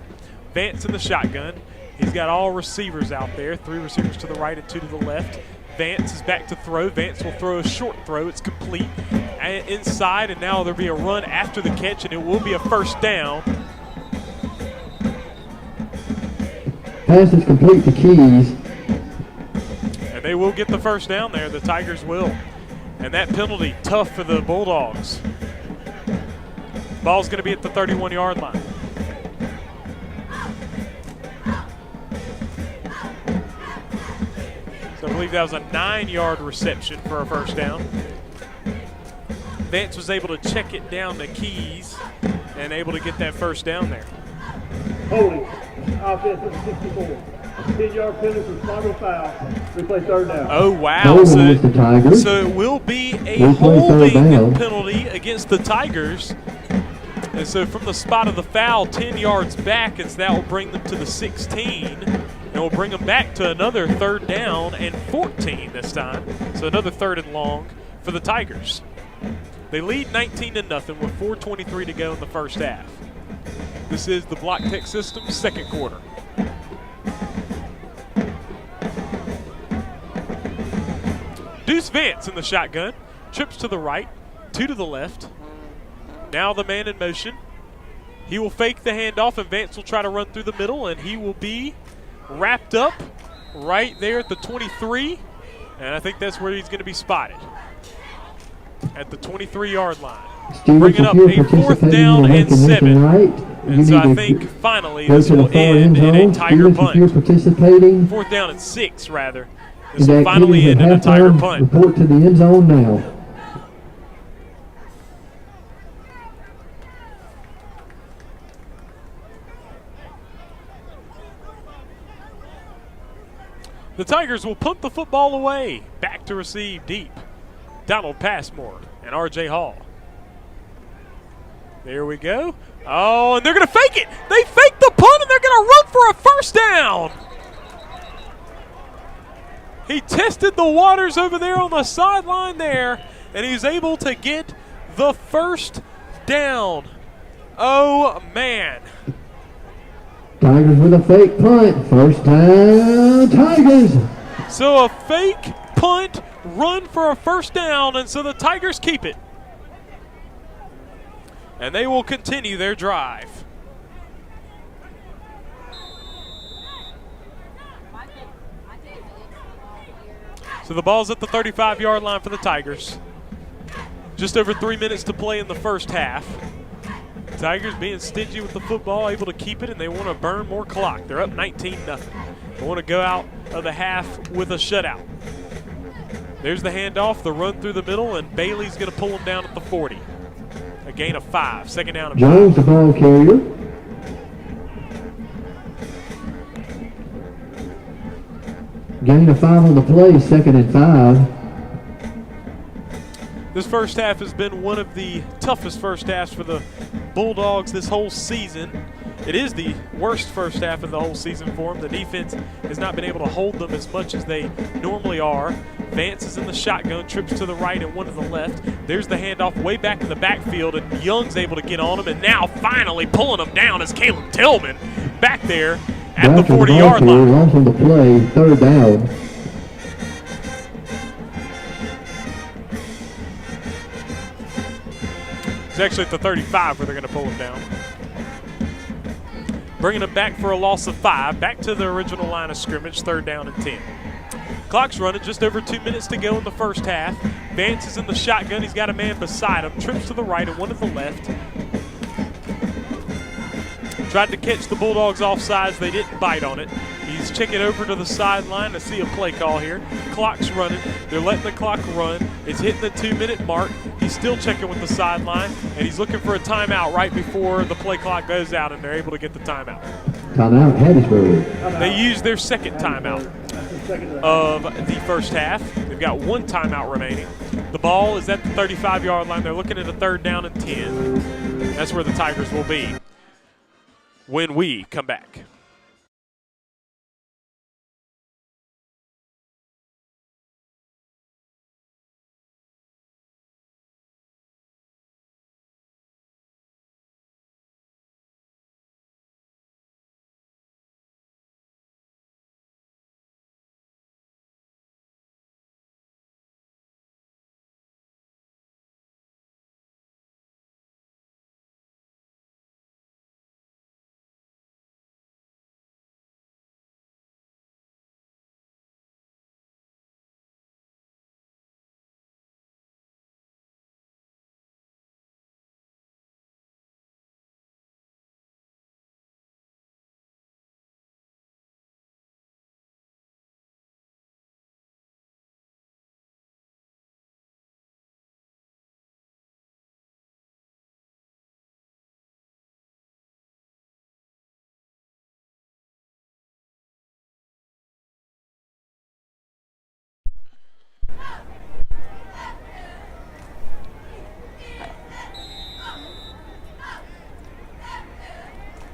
Vance in the shotgun. He's got all receivers out there, 3 receivers to the right and 2 to the left. Vance is back to throw. Vance will throw a short throw. It's complete and inside, and now there'll be a run after the catch, and it will be a first down. Pass is complete to Keys. And they will get the first down there. The Tigers will. And that penalty, tough for the Bulldogs. Ball's going to be at the 31-yard line. So I believe that was a 9-yard reception for a first down. Vance was able to check it down to Keys and able to get that first down there. Holding, offense number 64, 10-yard penalty for slaughter foul. We play third down. Oh, wow. Holding against the Tigers. So it will be a We'll play third holding down. penalty against the Tigers. And so from the spot of the foul, 10 yards back, and so that will bring them to the 16. And we'll bring them back to another third down and 14 this time. So another third and long for the Tigers. They lead 19-0 with 4:23 to go in the first half. This is the Block Tech Systems second quarter. Deuce Vance in the shotgun. Trips to the right, 2 to the left. Now the man in motion. He will fake the handoff, and Vance will try to run through the middle, and he will be wrapped up right there at the 23. And I think that's where he's going to be spotted, at the 23-yard line. Bringing up a 4th down and 7. And so I think finally this will end in a Tiger punt. 4th down and 6, rather. This will finally end in a Tiger punt. Report to the end zone now. The Tigers will punt the football away. Back to receive deep. Donald Passmore and R.J. Hall. There we go. Oh, and they're going to fake it. They fake the punt, and they're going to run for a first down. He tested the waters over there on the sideline there, and he's able to get the first down. Oh, man. Tigers with a fake punt. First down, Tigers. So a fake punt, run for a first down, and so the Tigers keep it. And they will continue their drive. So the ball's at the 35-yard line for the Tigers. Just over 3 minutes to play in the first half. Tigers being stingy with the football, able to keep it, and they want to burn more clock. They're up 19-0. They want to go out of the half with a shutout. There's the handoff, the run through the middle, and Bailey's going to pull them down at the 40. A gain of 5, 2nd down and 5. Jones, the ball carrier. Gain of 5 on the play, 2nd and 5. This first half has been one of the toughest first halves for the Bulldogs this whole season. It is the worst first half of the whole season for them. The defense has not been able to hold them as much as they normally are. Vance is in the shotgun, trips to the right and 1 to the left. There's the handoff way back in the backfield, and Young's able to get on him, and now finally pulling him down is Caleb Tillman back there at the 40-yard line. Loss on the play, 3rd down. It's actually at the 35 where they're going to pull him down. Bringing him back for a loss of 5. Back to the original line of scrimmage, 3rd down and 10. Clock's running, just over 2 minutes to go in the first half. Vance is in the shotgun. He's got a man beside him. Trips to the right and 1 to the left. Tried to catch the Bulldogs offsides. They didn't bite on it. He's checking over to the sideline to see a play call here. Clock's running. They're letting the clock run. It's hitting the 2-minute mark. He's still checking with the sideline, and he's looking for a timeout right before the play clock goes out, and they're able to get the timeout. Timeout, Hattiesburg. They used their second timeout of the first half. They've got one timeout remaining. The ball is at the 35-yard line. They're looking at a 3rd down and 10. That's where the Tigers will be when we come back.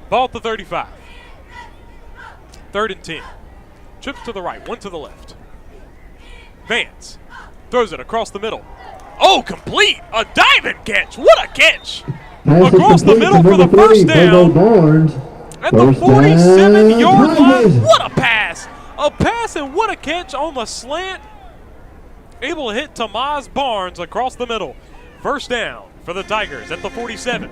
Ball at the 35. 3rd and 10. Trips to the right, one to the left. Vance throws it across the middle. Oh, complete! A diving catch! What a catch! Across the middle for the first down. At the 47-yard line. What a pass! A pass and what a catch on the slant. Able to hit Tomas Barnes across the middle. First down for the Tigers at the 47.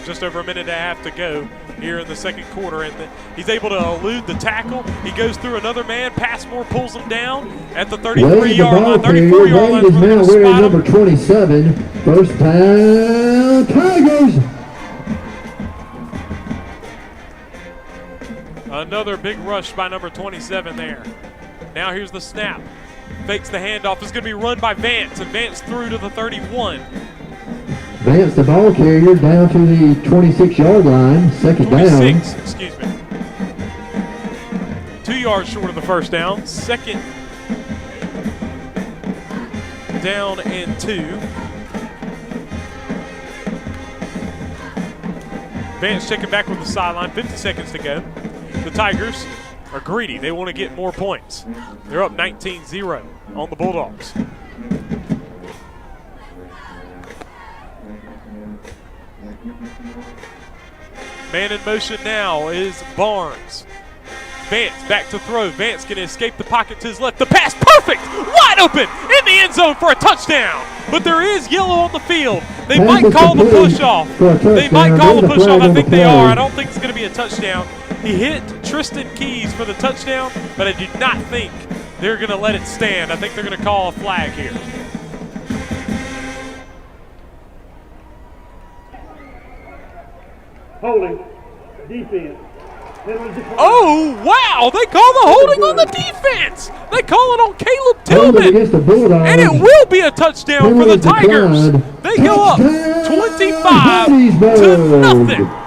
Just over a minute and a half to go here in the second quarter, and he's able to elude the tackle. He goes through another man. Passmore pulls him down at the 33-yard line, 34-yard line. Wade is now wearing number 27. First down, Tigers. Another big rush by number 27 there. Now here's the snap. Fakes the handoff. It's going to be run by Vance, and Vance through to the 31. Vance, the ball carrier, down to the 26-yard line. Second 26, down. excuse me. 2 yards short of the first down. Second down and 2. Vance checking back with the sideline. 50 seconds to go. The Tigers are greedy. They want to get more points. They're up 19-0 on the Bulldogs. Man in motion now is Barnes. Vance back to throw. Vance can escape the pocket to his left. The pass perfect! Wide open in the end zone for a touchdown. But there is yellow on the field. They might call the push off. They might call the push off. I think they are. I don't think it's going to be a touchdown. He hit Tristan Keys for the touchdown, but I do not think they're going to let it stand. I think they're going to call a flag here. Holding. Defense. Oh, wow. They call the holding on the defense. They call it on Caleb Tillman. And it will be a touchdown for the Tigers. They go up 25-0.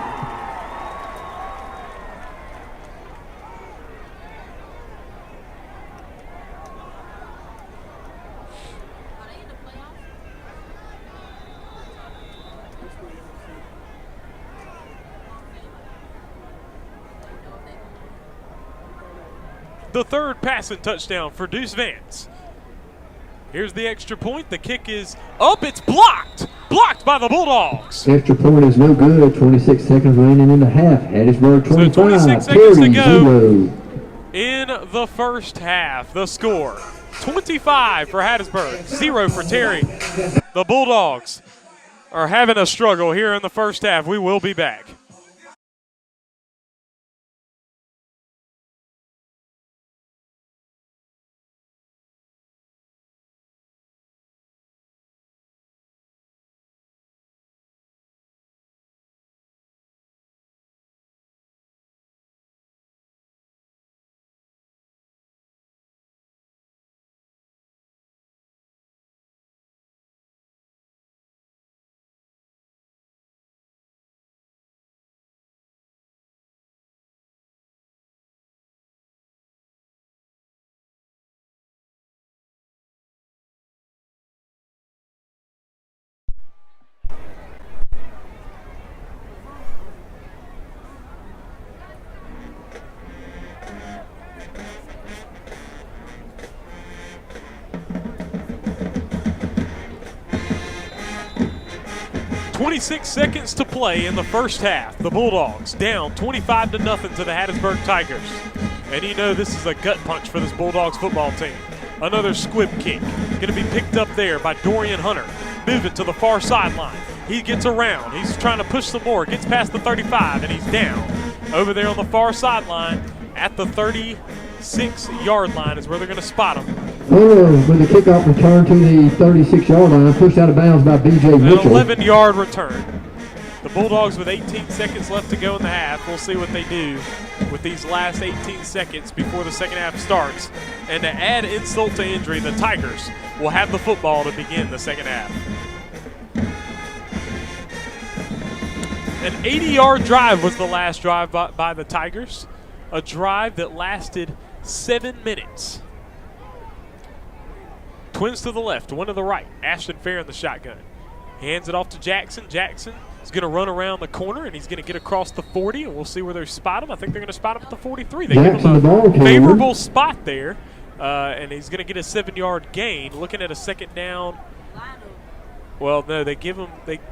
The third passing touchdown for Deuce Vance. Here's the extra point. The kick is up. It's blocked. Blocked by the Bulldogs. Extra point is no good. 26 seconds remaining in the half. Hattiesburg 25. So 26 seconds to go 0. in the first half. The score, 25 for Hattiesburg, 0 for Terry. The Bulldogs are having a struggle here in the first half. We will be back. 26 seconds to play in the first half. The Bulldogs down 25-0 to the Hattiesburg Tigers. And you know this is a gut punch for this Bulldogs football team. Another squib kick. Going to be picked up there by Dorian Hunter. Move it to the far sideline. He gets around. He's trying to push some more. Gets past the 35, and he's down. Over there on the far sideline at the 36-yard line is where they're going to spot him. Hunter with the kickoff return to the 36-yard line, pushed out of bounds by B.J. Mitchell. An 11-yard return. The Bulldogs with 18 seconds left to go in the half. We'll see what they do with these last 18 seconds before the second half starts. And to add insult to injury, the Tigers will have the football to begin the second half. An 80-yard drive was the last drive by the Tigers. A drive that lasted 7 minutes. Twins to the left, one to the right. Ashton Fair in the shotgun. Hands it off to Jackson. Jackson is going to run around the corner, and he's going to get across the 40, and we'll see where they spot him. I think they're going to spot him at the 43. They give him a favorable spot there, and he's going to get a 7-yard gain. Looking at a second down. Well, no, they give him.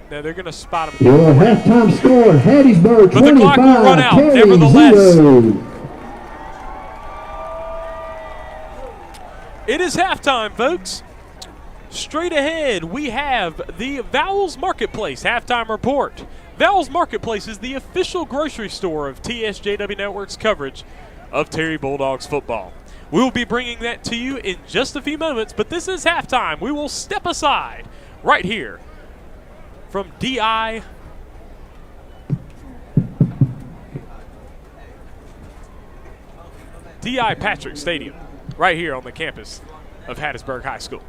They're going to spot him. Your halftime score: Hattiesburg 25, but the clock will run out. Terry Nevertheless, 0. It is halftime, folks. Straight ahead, we have the Vowels Marketplace halftime report. Vowels Marketplace is the official grocery store of TSJW Network's coverage of Terry Bulldogs football. We will be bringing that to you in just a few moments, but this is halftime. We will step aside right here from DI Patrick Stadium, right here on the campus of Hattiesburg High School.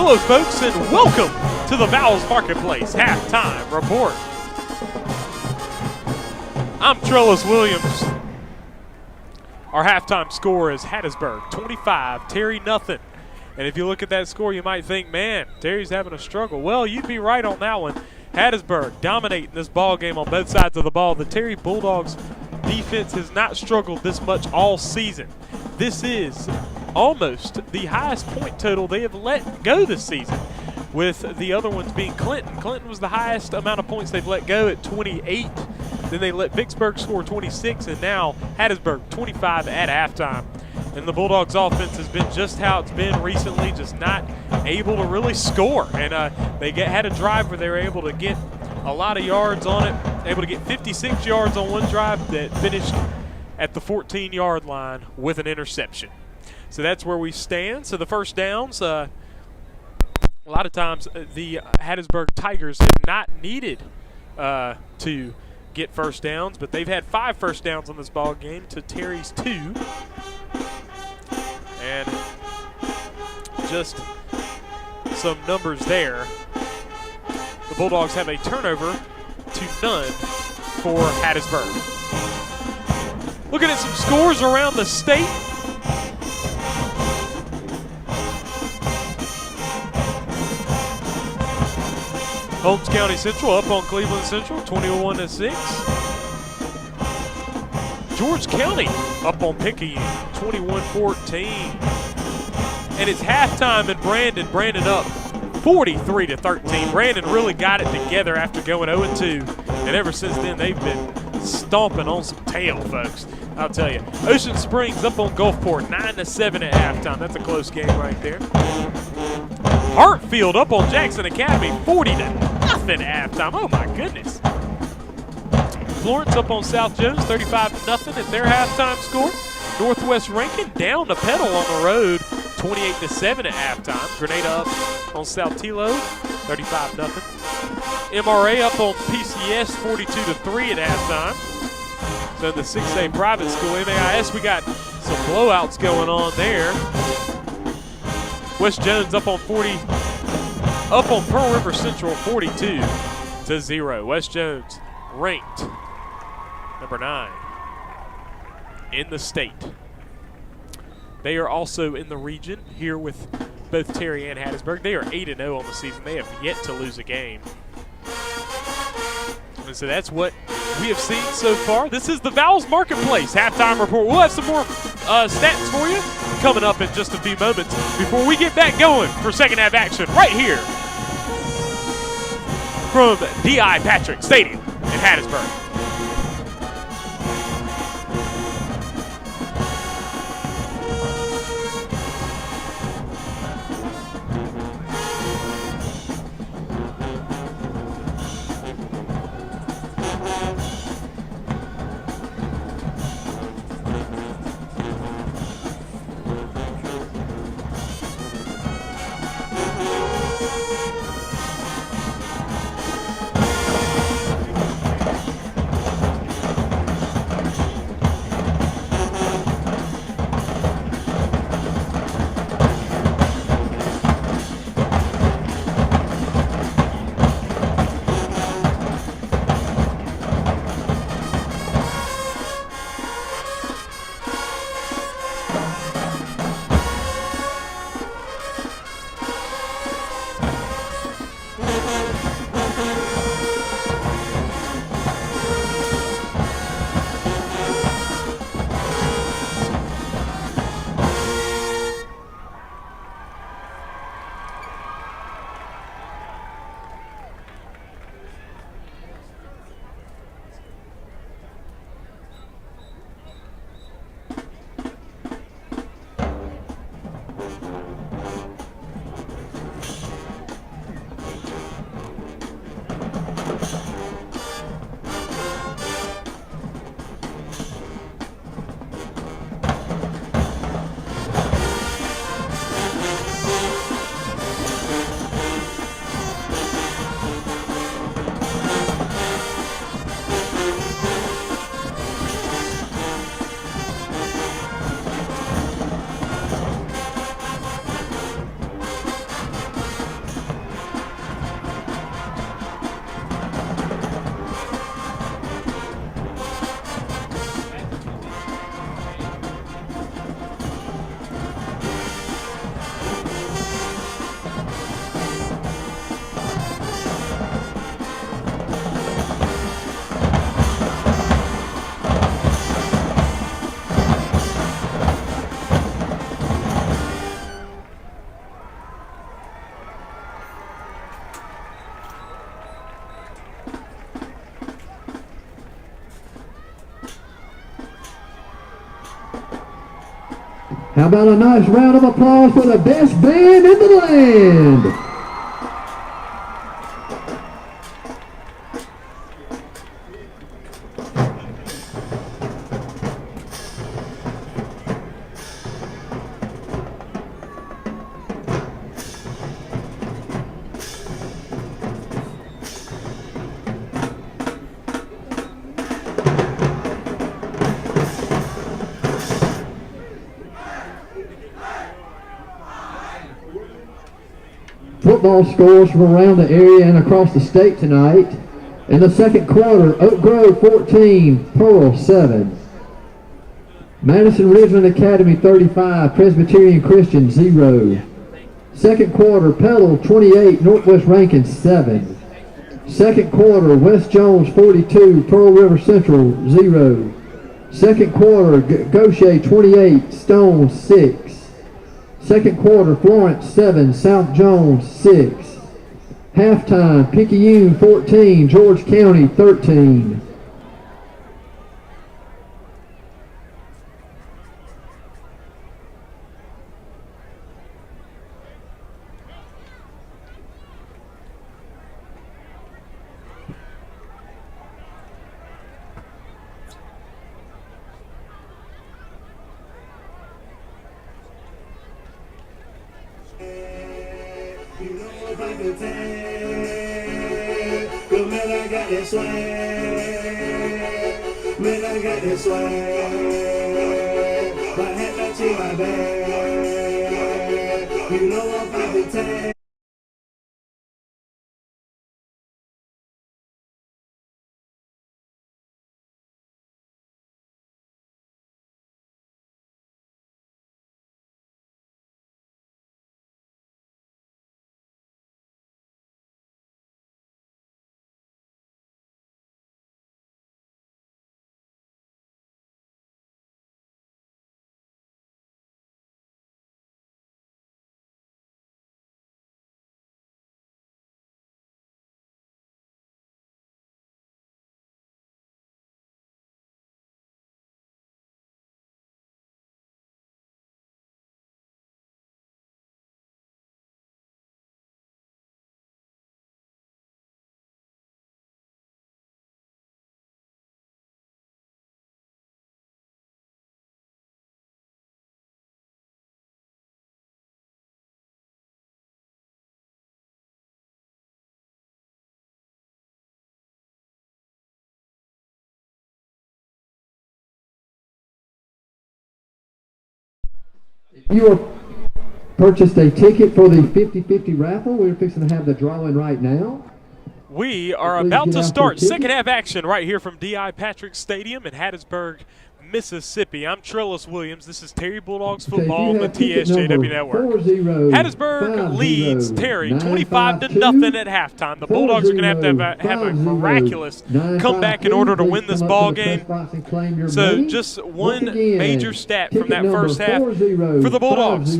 Hello, folks, and welcome to the Vowels Marketplace Halftime Report. I'm Trellis Williams. Our halftime score is Hattiesburg 25, Terry nothing. And if you look at that score, you might think, man, Terry's having a struggle. Well, you'd be right on that one. Hattiesburg dominating this ball game on both sides of the ball. The Terry Bulldogs defense has not struggled this much all season. This is almost the highest point total they have let go this season, with the other ones being Clinton. Clinton was the highest amount of points they've let go at 28. Then they let Vicksburg score 26, and now Hattiesburg 25 at halftime. And the Bulldogs offense has been just how it's been recently, just not able to really score. And they had a drive where they were able to get a lot of yards on it, able to get 56 yards on one drive that finished at the 14-yard line with an interception. So that's where we stand. So the first downs, a lot of times the Hattiesburg Tigers have not needed to get first downs, but they've had 5 first downs on this ball game to Terry's 2. And just some numbers there. The Bulldogs have a turnover to none for Hattiesburg. Looking at some scores around the state. Holmes County Central up on Cleveland Central, 21-6. George County up on Picayune, 21-14. And it's halftime in Brandon. Brandon up 43-13. Brandon really got it together after going 0-2. And ever since then, they've been stomping on some tail, folks. I'll tell you. Ocean Springs up on Gulfport, 9-7 at halftime. That's a close game right there. Hartfield up on Jackson Academy, 40-0 at halftime. Oh my goodness. Florence up on South Jones, 35-0 at their halftime score. Northwest Rankin down to Petal on the road, 28-7 at halftime. Grenada up on South Tilo, 35-0. MRA up on PCS, 42-3 at halftime. So in the 6A private school, MAIS, we got some blowouts going on there. West Jones up on Pearl River Central, 42-0. West Jones ranked number 9 in the state. They are also in the region here with both Terry and Hattiesburg. They are 8-0 on the season. They have yet to lose a game. And so that's what we have seen so far. This is the Vowels Marketplace halftime report. We'll have some more stats for you coming up in just a few moments before we get back going for second half action right here from D.I. Patrick Stadium in Hattiesburg. How about a nice round of applause for the best band in the land? Football scores from around the area and across the state tonight. In the second quarter, Oak Grove 14, Pearl 7. Madison Ridgeland Academy 35, Presbyterian Christian 0. Second quarter, Petal 28, Northwest Rankin 7. Second quarter, West Jones 42, Pearl River Central 0. Second quarter, Gaucher 28, Stone 6. Second quarter, Florence 7, South Jones 6. Halftime, Picayune 14, George County 13. You have purchased a ticket for the 50-50 raffle. We're fixing to have the drawing right now. We are about to start second half action right here from D.I. Patrick Stadium in Hattiesburg, Mississippi. I'm Trellis Williams. This is Terry Bulldogs football on the TSJW Network. Hattiesburg leads Terry 25-0 at halftime. The Bulldogs are going to have a miraculous comeback in order to win this ball game. So just one major stat from that first half for the Bulldogs.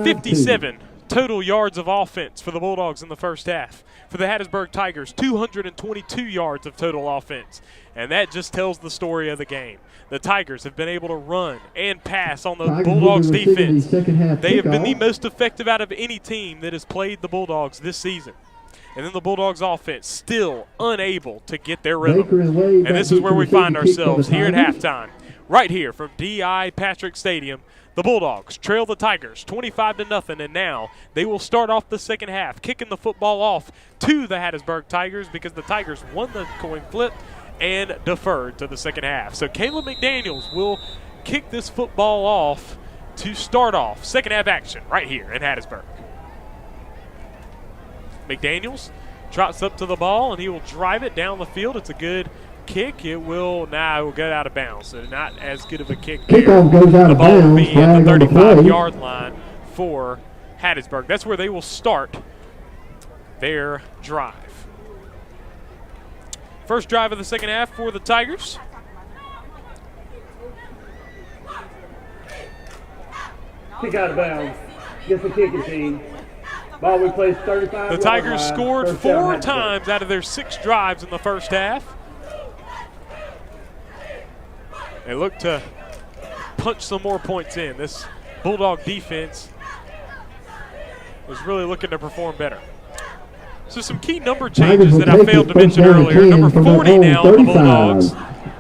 57 total yards of offense for the Bulldogs in the first half. For the Hattiesburg Tigers, 222 yards of total offense. And that just tells the story of the game. The Tigers have been able to run and pass on the Bulldogs defense. They have been the most effective out of any team that has played the Bulldogs this season. And then the Bulldogs offense still unable to get their rhythm. And this is where we find ourselves here at halftime. Right here from D.I. Patrick Stadium. The Bulldogs trail the Tigers 25-0, and now they will start off the second half, kicking the football off to the Hattiesburg Tigers because the Tigers won the coin flip and deferred to the second half. So Caleb McDaniels will kick this football off to start off second half action right here in Hattiesburg. McDaniels trots up to the ball, and he will drive it down the field. It's a good kick. It will go out of bounds. So not as good of a kick there. Kickoff goes out the of ball bounds. will be at the 35-yard line for Hattiesburg. That's where they will start their drive. First drive of the second half for the Tigers. Kick out of bounds. Gets the kicking team. Ball we placed 35. The Tigers scored 4 times out of their 6 drives in the first half. They look to punch some more points in. This Bulldog defense was really looking to perform better. So some key number changes that I failed to mention earlier. Number 40 now on the Bulldogs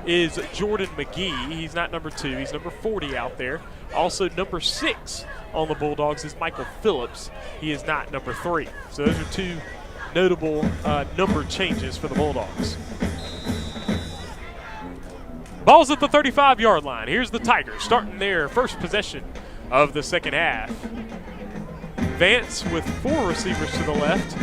is Jordan McGee. He's not number 2. He's number 40 out there. Also number 6 on the Bulldogs is Michael Phillips. He is not number 3. So those are 2 notable number changes for the Bulldogs. Ball's at the 35-yard line. Here's the Tigers starting their first possession of the second half. Vance with 4 receivers to the left.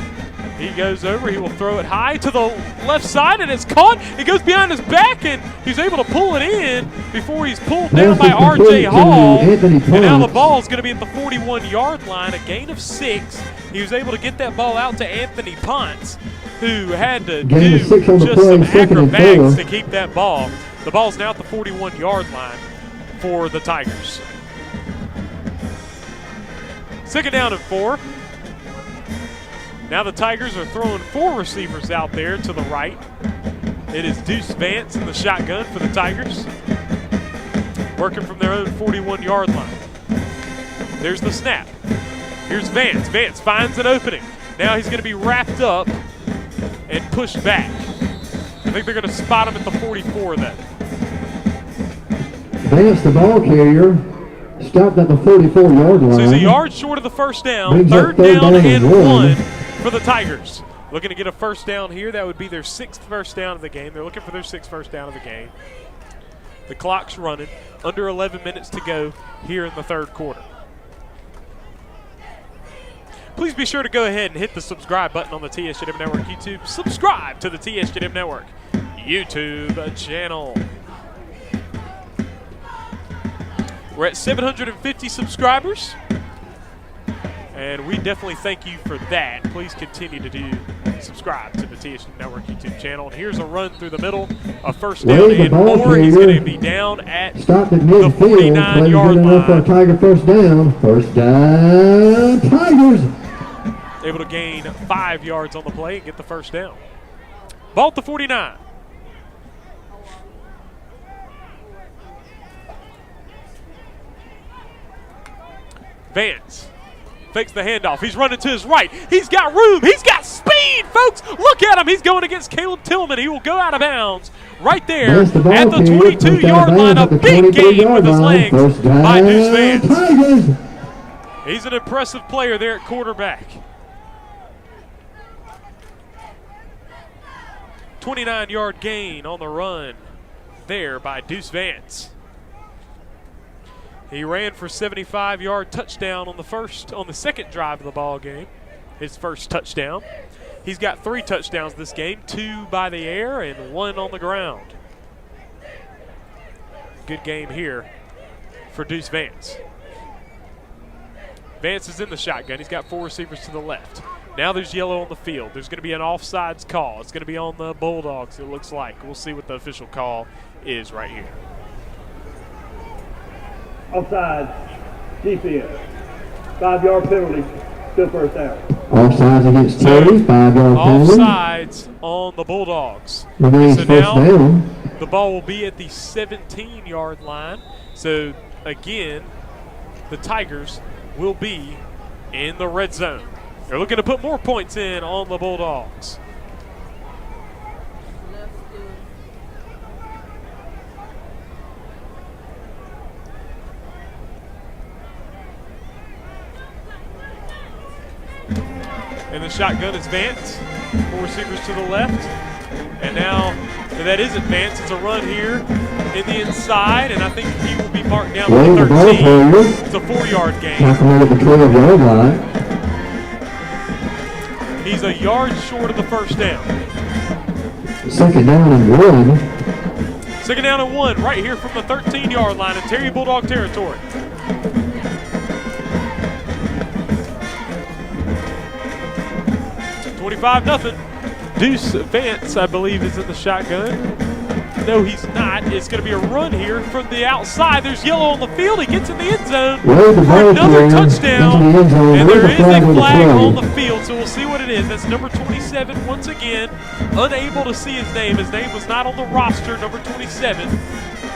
He goes over. He will throw it high to the left side, and it's caught. It goes behind his back, and he's able to pull it in before he's pulled down by R.J. Hall. And now the ball is going to be at the 41-yard line, a gain of 6. He was able to get that ball out to Anthony Ponce, who had to do just some acrobatics to keep that ball. The ball's now at the 41-yard line for the Tigers. Second down and 4. Now the Tigers are throwing 4 receivers out there to the right. It is Deuce Vance in the shotgun for the Tigers, working from their own 41-yard line. There's the snap. Here's Vance. Vance finds an opening. Now he's going to be wrapped up and pushed back. I think they're going to spot him at the 44 then. Vance, the ball carrier, stopped at the 44-yard line. So he's a yard short of the first down. Third down and 1 for the Tigers. Looking to get a first down here. That would be their 6th first down of the game. They're looking for their 6th first down of the game. The clock's running. Under 11 minutes to go here in the third quarter. Please be sure to go ahead and hit the subscribe button on the TSJW Network YouTube. Subscribe to the TSJW Network YouTube channel. We're at 750 subscribers, and we definitely thank you for that. Please continue to subscribe to the TSJW Network YouTube channel. And here's a run through the middle, a first down and 4. He's going to be down at the 49-yard line. For a Tiger first down. First down, Tigers. Able to gain 5 yards on the play and get the first down. Ball at the 49. Vance fakes the handoff. He's running to his right. He's got room. He's got speed, folks. Look at him. He's going against Caleb Tillman. He will go out of bounds right there at the 22-yard line. A big gain with his legs by Deuce Vance. He's an impressive player there at quarterback. 29-yard gain on the run there by Deuce Vance. He ran for 75-yard touchdown on the second drive of the ball game, his first touchdown. He's got 3 touchdowns this game, 2 by the air and 1 on the ground. Good game here for Deuce Vance. Vance is in the shotgun. He's got 4 receivers to the left. Now there's yellow on the field. There's going to be an offsides call. It's going to be on the Bulldogs, it looks like. We'll see what the official call is right here. Offside, defense, 5-yard penalty, still first down. Offsides against Terry, 5-yard penalty. Offsides on the Bulldogs. Remains so first now down. The ball will be at the 17-yard line. So again, the Tigers will be in the red zone. They're looking to put more points in on the Bulldogs. And the shotgun is Vance. 4 receivers to the left. And now that isn't Vance. It's a run here in the inside, and I think he will be marked down by 13. It's a 4-yard gain. At the 12-yard line. He's a yard short of the first down. Second down and 1. Second down and 1 right here from the 13-yard line in Terry Bulldog territory. $25-0. Deuce Vance, I believe, is in the shotgun. No, he's not. It's going to be a run here from the outside. There's yellow on the field. He gets in the end zone for another touchdown. And there is a flag on the field, so we'll see what it is. That's number 27 once again. Unable to see his name. His name was not on the roster, number 27.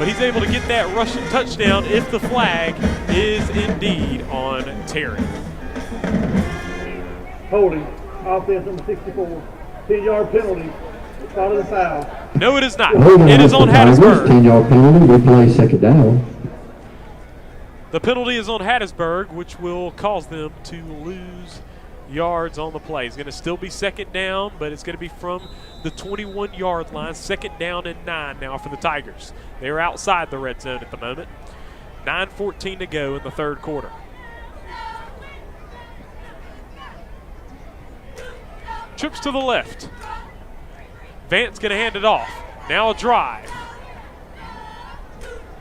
but he's able to get that rushing touchdown if the flag is indeed on Terry. Holding, offense number 64, 10-yard penalty, start of the foul. No, it is not. It is on Hattiesburg. 10-yard penalty, replay second down. The penalty is on Hattiesburg, which will cause them to lose yards on the play. It's going to still be second down, but it's going to be from the 21-yard line. Second down and 9 now for the Tigers. They're outside the red zone at the moment. 9:14 to go in the third quarter. Trips to the left. Vance going to hand it off. Now a drive.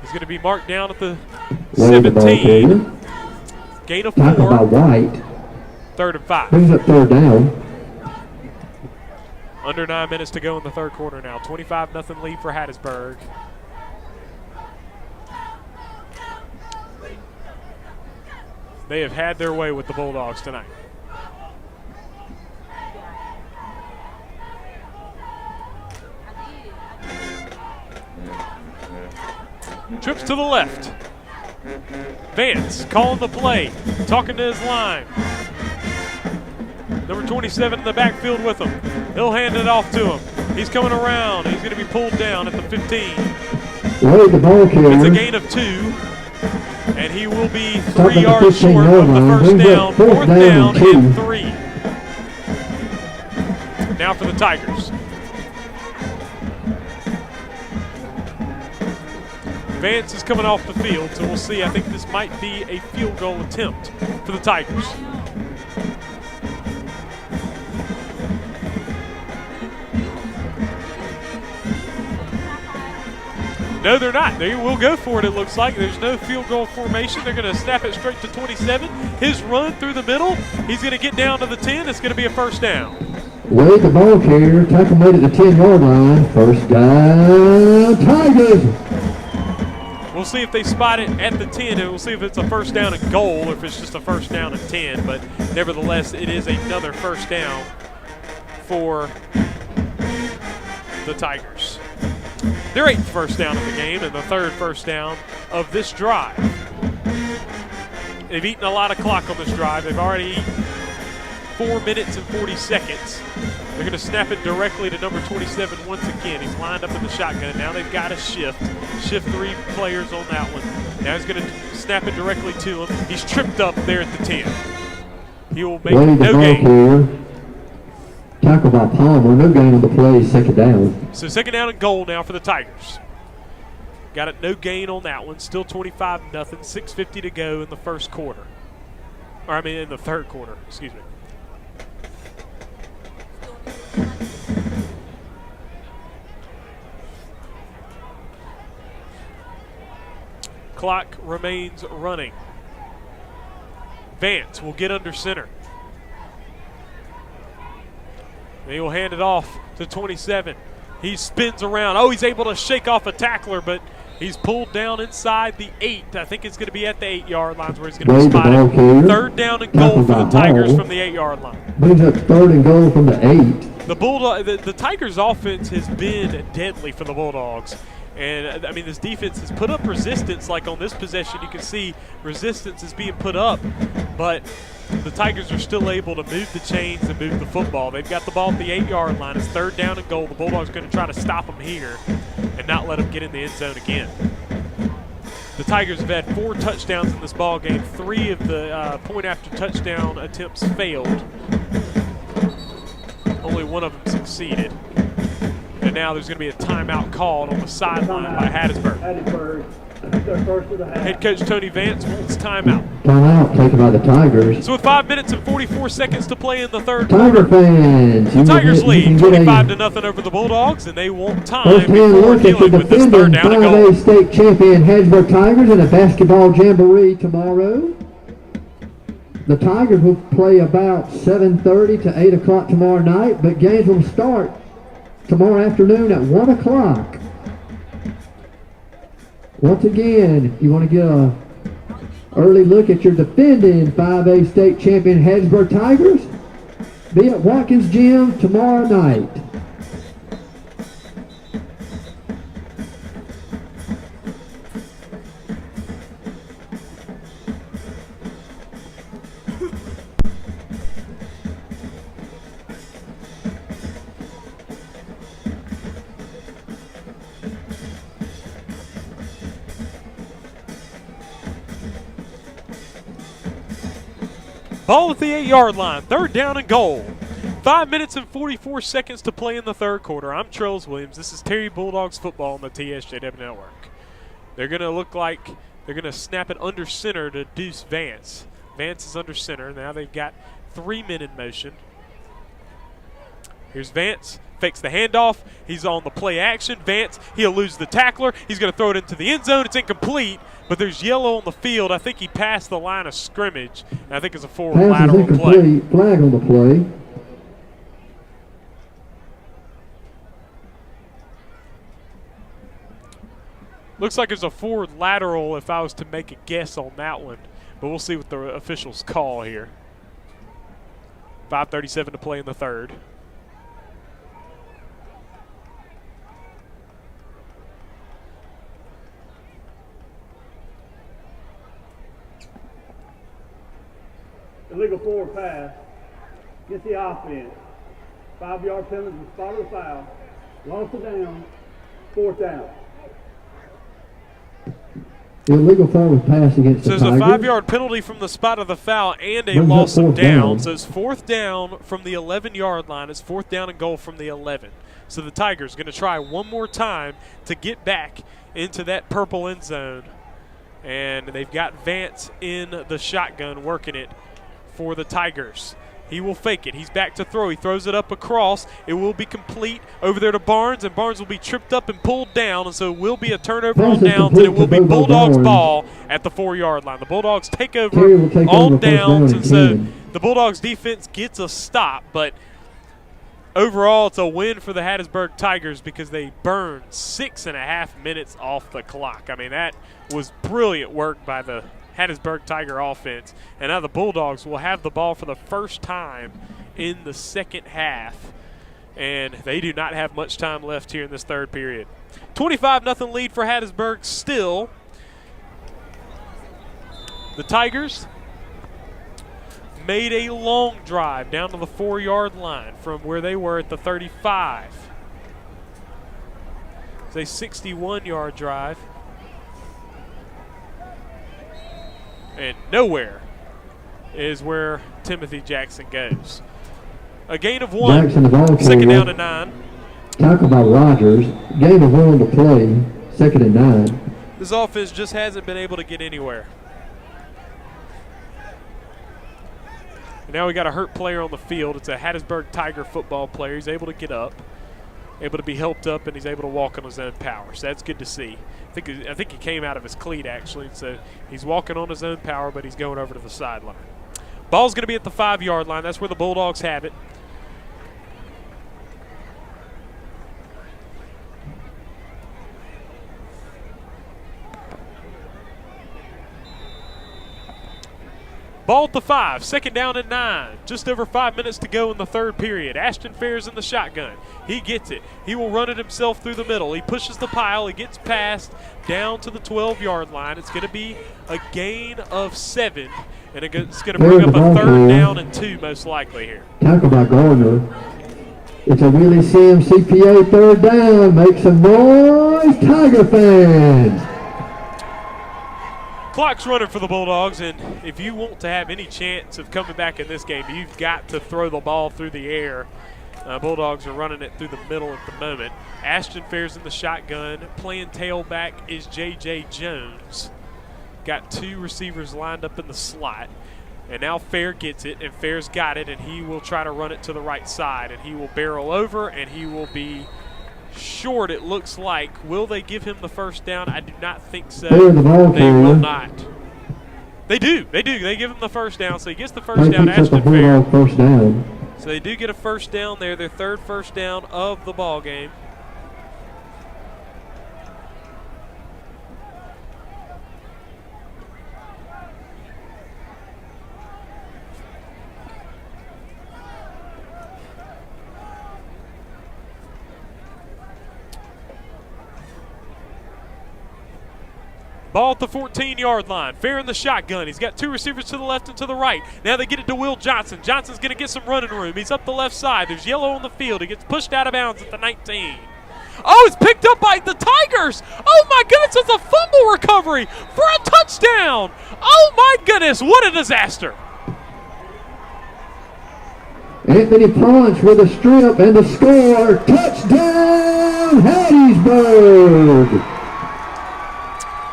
He's going to be marked down at the 17. Gain of 4. Tackle by White. 3rd and 5. Brings up third down. Under 9 minutes to go in the third quarter now. 25-0 lead for Hattiesburg. They have had their way with the Bulldogs tonight. Trips to the left. Vance calling the play, talking to his line. Number 27 in the backfield with him. He'll hand it off to him. He's coming around. He's going to be pulled down at the 15. Wade, the ball carrier. It's a gain of 2. And he will be 3 yards short of the first down. 4th down and 3. Now for the Tigers. Vance is coming off the field, so we'll see. I think this might be a field goal attempt for the Tigers. No, they're not. They will go for it, it looks like. There's no field goal formation. They're going to snap it straight to 27. His run through the middle. He's going to get down to the 10. It's going to be a first down. Wade, the ball carrier. Tackle made at the 10-yard line. First down, Tigers. We'll see if they spot it at the 10, and we'll see if it's a first down and goal or if it's just a first down and 10. But nevertheless, it is another first down for the Tigers. Their 8th first down of the game and the 3rd first down of this drive. They've eaten a lot of clock on this drive. They've already eaten 4 minutes and 40 seconds. They're going to snap it directly to number 27 once again. He's lined up in the shotgun, and now they've got a shift. Shift 3 players on that one. Now he's going to snap it directly to him. He's tripped up there at the 10. He will make no gain. Tackle by Palmer. No gain on the play. Second down. So second down and goal now for the Tigers. Got it, no gain on that one. Still 25-0. 6:50 to go in the first quarter. Or I mean in the third quarter. Excuse me. Clock remains running. Vance will get under center. He will hand it off to 27. He spins around. Oh, he's able to shake off a tackler, but he's pulled down inside the 8. I think it's going to be at the 8-yard line where he's going to be spotted. 3rd down and goal for the Tigers from the 8-yard line. Brings up 3rd and goal from the 8. The Tigers' offense has been deadly for the Bulldogs. And, I mean, this defense has put up resistance. Like on this possession, you can see resistance is being put up. But the Tigers are still able to move the chains and move the football. They've got the ball at the 8-yard line. It's 3rd down and goal. The Bulldogs are going to try to stop them here and not let them get in the end zone again. The Tigers have had 4 touchdowns in this ball game. 3 of the point-after-touchdown attempts failed. Only 1 of them succeeded. And now there's going to be a timeout called on the sideline by Hattiesburg. Head coach Tony Vance wants timeout. Timeout taken by the Tigers. So with 5 minutes and 44 seconds to play in the third Tiger quarter, fans, the Tigers lead 25-0 over the Bulldogs, and they want time before look at dealing the with this 3rd down and goal. 5A state champion Hattiesburg Tigers in a basketball jamboree tomorrow. The Tigers will play about 7:30 to 8 o'clock tomorrow night, but games will start tomorrow afternoon at 1 o'clock. Once again, if you want to get an early look at your defending 5A state champion Hattiesburg Tigers, be at Watkins Gym tomorrow night. Ball at the 8-yard line, 3rd down and goal. 5 minutes and 44 seconds to play in the 3rd quarter. I'm Trellis Williams. This is Terry Bulldogs football on the TSJW Network. They're going to look like they're going to snap it under center to Deuce Vance. Vance is under center. Now they've got 3 men in motion. Here's Vance. Fakes the handoff. He's on the play action. Vance, he'll lose the tackler. He's going to throw it into the end zone. It's incomplete, but there's yellow on the field. I think he passed the line of scrimmage, and I think it's a forward lateral play. Flag on the play. Looks like it's a forward lateral if I was to make a guess on that one, but we'll see what the officials call here. 5:37 to play in the 3rd. Illegal forward pass. Get the offense. 5-yard penalty, spot of the foul. Lost it down. 4th down. Illegal forward pass against the Tigers. So there's a 5-yard penalty from the spot of the foul and a loss of down. So it's 4th down from the 11-yard line. It's 4th down and goal from the 11. So the Tigers going to try one more time to get back into that purple end zone. And they've got Vance in the shotgun working it for the Tigers. He will fake it. He's back to throw. He throws it up across. It will be complete over there to Barnes, and Barnes will be tripped up and pulled down, and so it will be a turnover on downs, and it will be Bulldogs ball at the 4-yard line. The Bulldogs take over on downs, and so the Bulldogs defense gets a stop, but overall it's a win for the Hattiesburg Tigers because they burned 6.5 minutes off the clock. I mean, that was brilliant work by the Hattiesburg Tiger offense. And now the Bulldogs will have the ball for the first time in the 2nd half. And they do not have much time left here in this 3rd period. 25-0 lead for Hattiesburg still. The Tigers made a long drive down to the 4-yard line from where they were at the 35. It's a 61-yard drive. And nowhere is where Timothy Jackson goes. A gain of 1, 2nd down and 9. Talk about Rogers. Gain of 1 to play, 2nd and 9. This offense just hasn't been able to get anywhere. And now we got a hurt player on the field. It's a Hattiesburg Tiger football player. He's able to get up, able to be helped up, and he's able to walk on his own power. So that's good to see. I think he came out of his cleat, actually. So he's walking on his own power, but he's going over to the sideline. Ball's going to be at the 5-yard line. That's where the Bulldogs have it. Ball at the 5, 2nd down and 9. Just over 5 minutes to go in the 3rd period. Ashton Fair's in the shotgun. He gets it. He will run it himself through the middle. He pushes the pile. He gets past down to the 12-yard line. It's going to be a gain of 7, and it's going to bring up a 3rd down and 2 most likely here. Talk about Gardner. It's a Willie Sims CPA 3rd down. Make some noise, Tiger fans. Clock's running for the Bulldogs, and if you want to have any chance of coming back in this game, you've got to throw the ball through the air. Bulldogs are running it through the middle at the moment. Ashton Fair's in the shotgun. Playing tailback is J.J. Jones. Got 2 receivers lined up in the slot. And now Fair gets it, and Fair's got it, and he will try to run it to the right side. And he will barrel over, and he will be short, it looks like. Will they give him the 1st down? I do not think so. They will not. They do. They give him the 1st down, so he gets the 1st down. Ashton Fair. 1st down. So they do get a 1st down there, their 3rd 1st down of the ball game. Ball at the 14-yard line. Fair in the shotgun. He's got 2 receivers to the left and to the right. Now they get it to Will Johnson. Johnson's going to get some running room. He's up the left side. There's yellow on the field. He gets pushed out of bounds at the 19. Oh, it's picked up by the Tigers. Oh, my goodness, it's a fumble recovery for a touchdown. Oh, my goodness, what a disaster. Anthony Ponce with a strip and the score. Touchdown, Hattiesburg!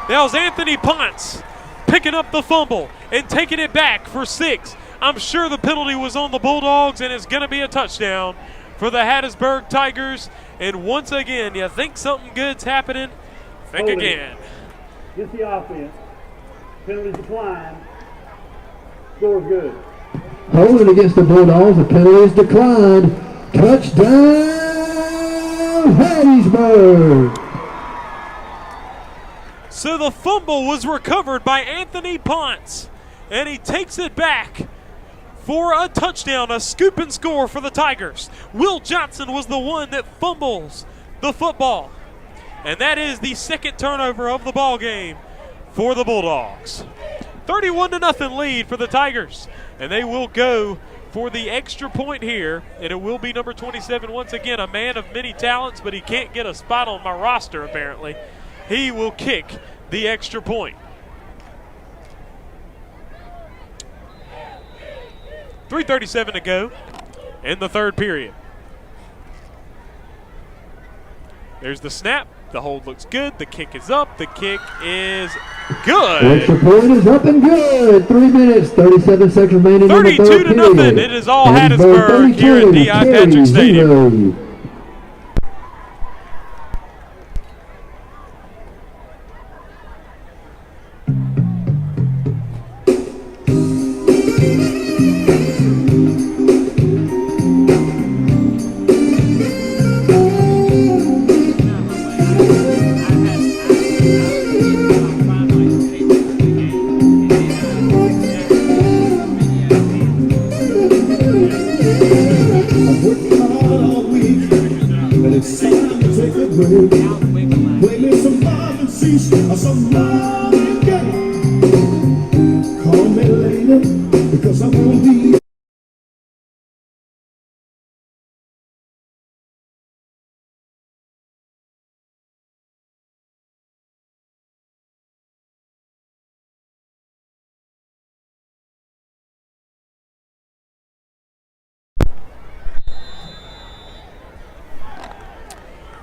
That was Anthony Ponce picking up the fumble and taking it back for 6. I'm sure the penalty was on the Bulldogs, and it's going to be a touchdown for the Hattiesburg Tigers. And once again, you think something good's happening, think again. Get the offense. Penalty decline. Score's good. Holding against the Bulldogs, the penalty is declined. Touchdown, Hattiesburg! So the fumble was recovered by Anthony Ponce, and he takes it back for a touchdown, a scoop and score for the Tigers. Will Johnson was the one that fumbles the football, and that is the second turnover of the ball game for the Bulldogs. 31-0 lead for the Tigers, and they will go for the extra point here, and it will be number 27 once again, a man of many talents, but he can't get a spot on my roster apparently. He will kick the extra point. 3:37 to go in the third period. There's the snap. The hold looks good. The kick is up. The kick is good. Extra point is up and good. 3 minutes, 37 seconds remaining. 32-0. It is all Hattiesburg here at D.I. Patrick Stadium. Play me some love and cease or some love and get. Call me later because I won't be.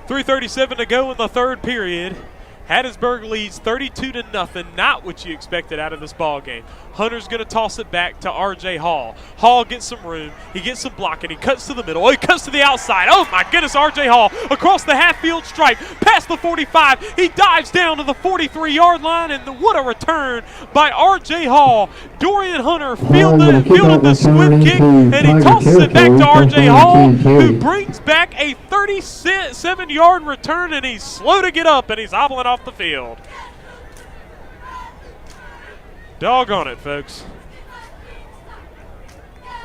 .337 to go in the third period. Hattiesburg leads 32-0, not what you expected out of this ball game. Hunter's going to toss it back to R.J. Hall. Hall gets some room. He gets some blocking. He cuts to the middle. Oh, he cuts to the outside. Oh, my goodness, R.J. Hall across the half-field stripe, past the 45. He dives down to the 43-yard line, and what a return by R.J. Hall. Dorian Hunter fielded the squib kick, and he tosses it back to R.J. Hall, who brings back a 37-yard return, and he's slow to get up, and he's hobbling off the field. Doggone it, folks.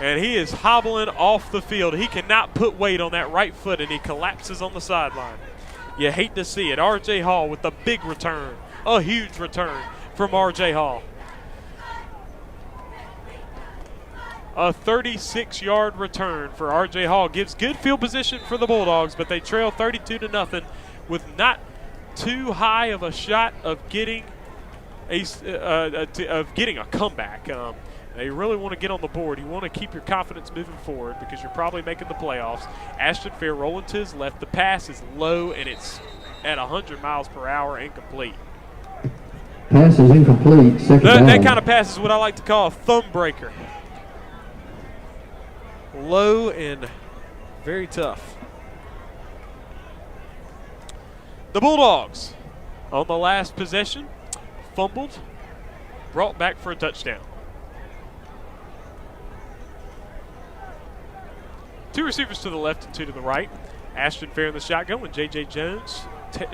And he is hobbling off the field. He cannot put weight on that right foot, and he collapses on the sideline. You hate to see it. R.J. Hall with the big return. A huge return from R.J. Hall. A 36-yard return for R.J. Hall gives good field position for the Bulldogs, but they trail 32-0 with not too high of a shot of getting a comeback. They really want to get on the board. You want to keep your confidence moving forward because you're probably making the playoffs. Ashton Fair rolling to his left. The pass is low, and it's at 100 miles per hour, incomplete. Pass is incomplete. Second down. That kind of pass is what I like to call a thumb breaker. Low and very tough. The Bulldogs on the last possession fumbled, brought back for a touchdown. Two receivers to the left and two to the right. Ashton Fair in the shotgun with J.J. Jones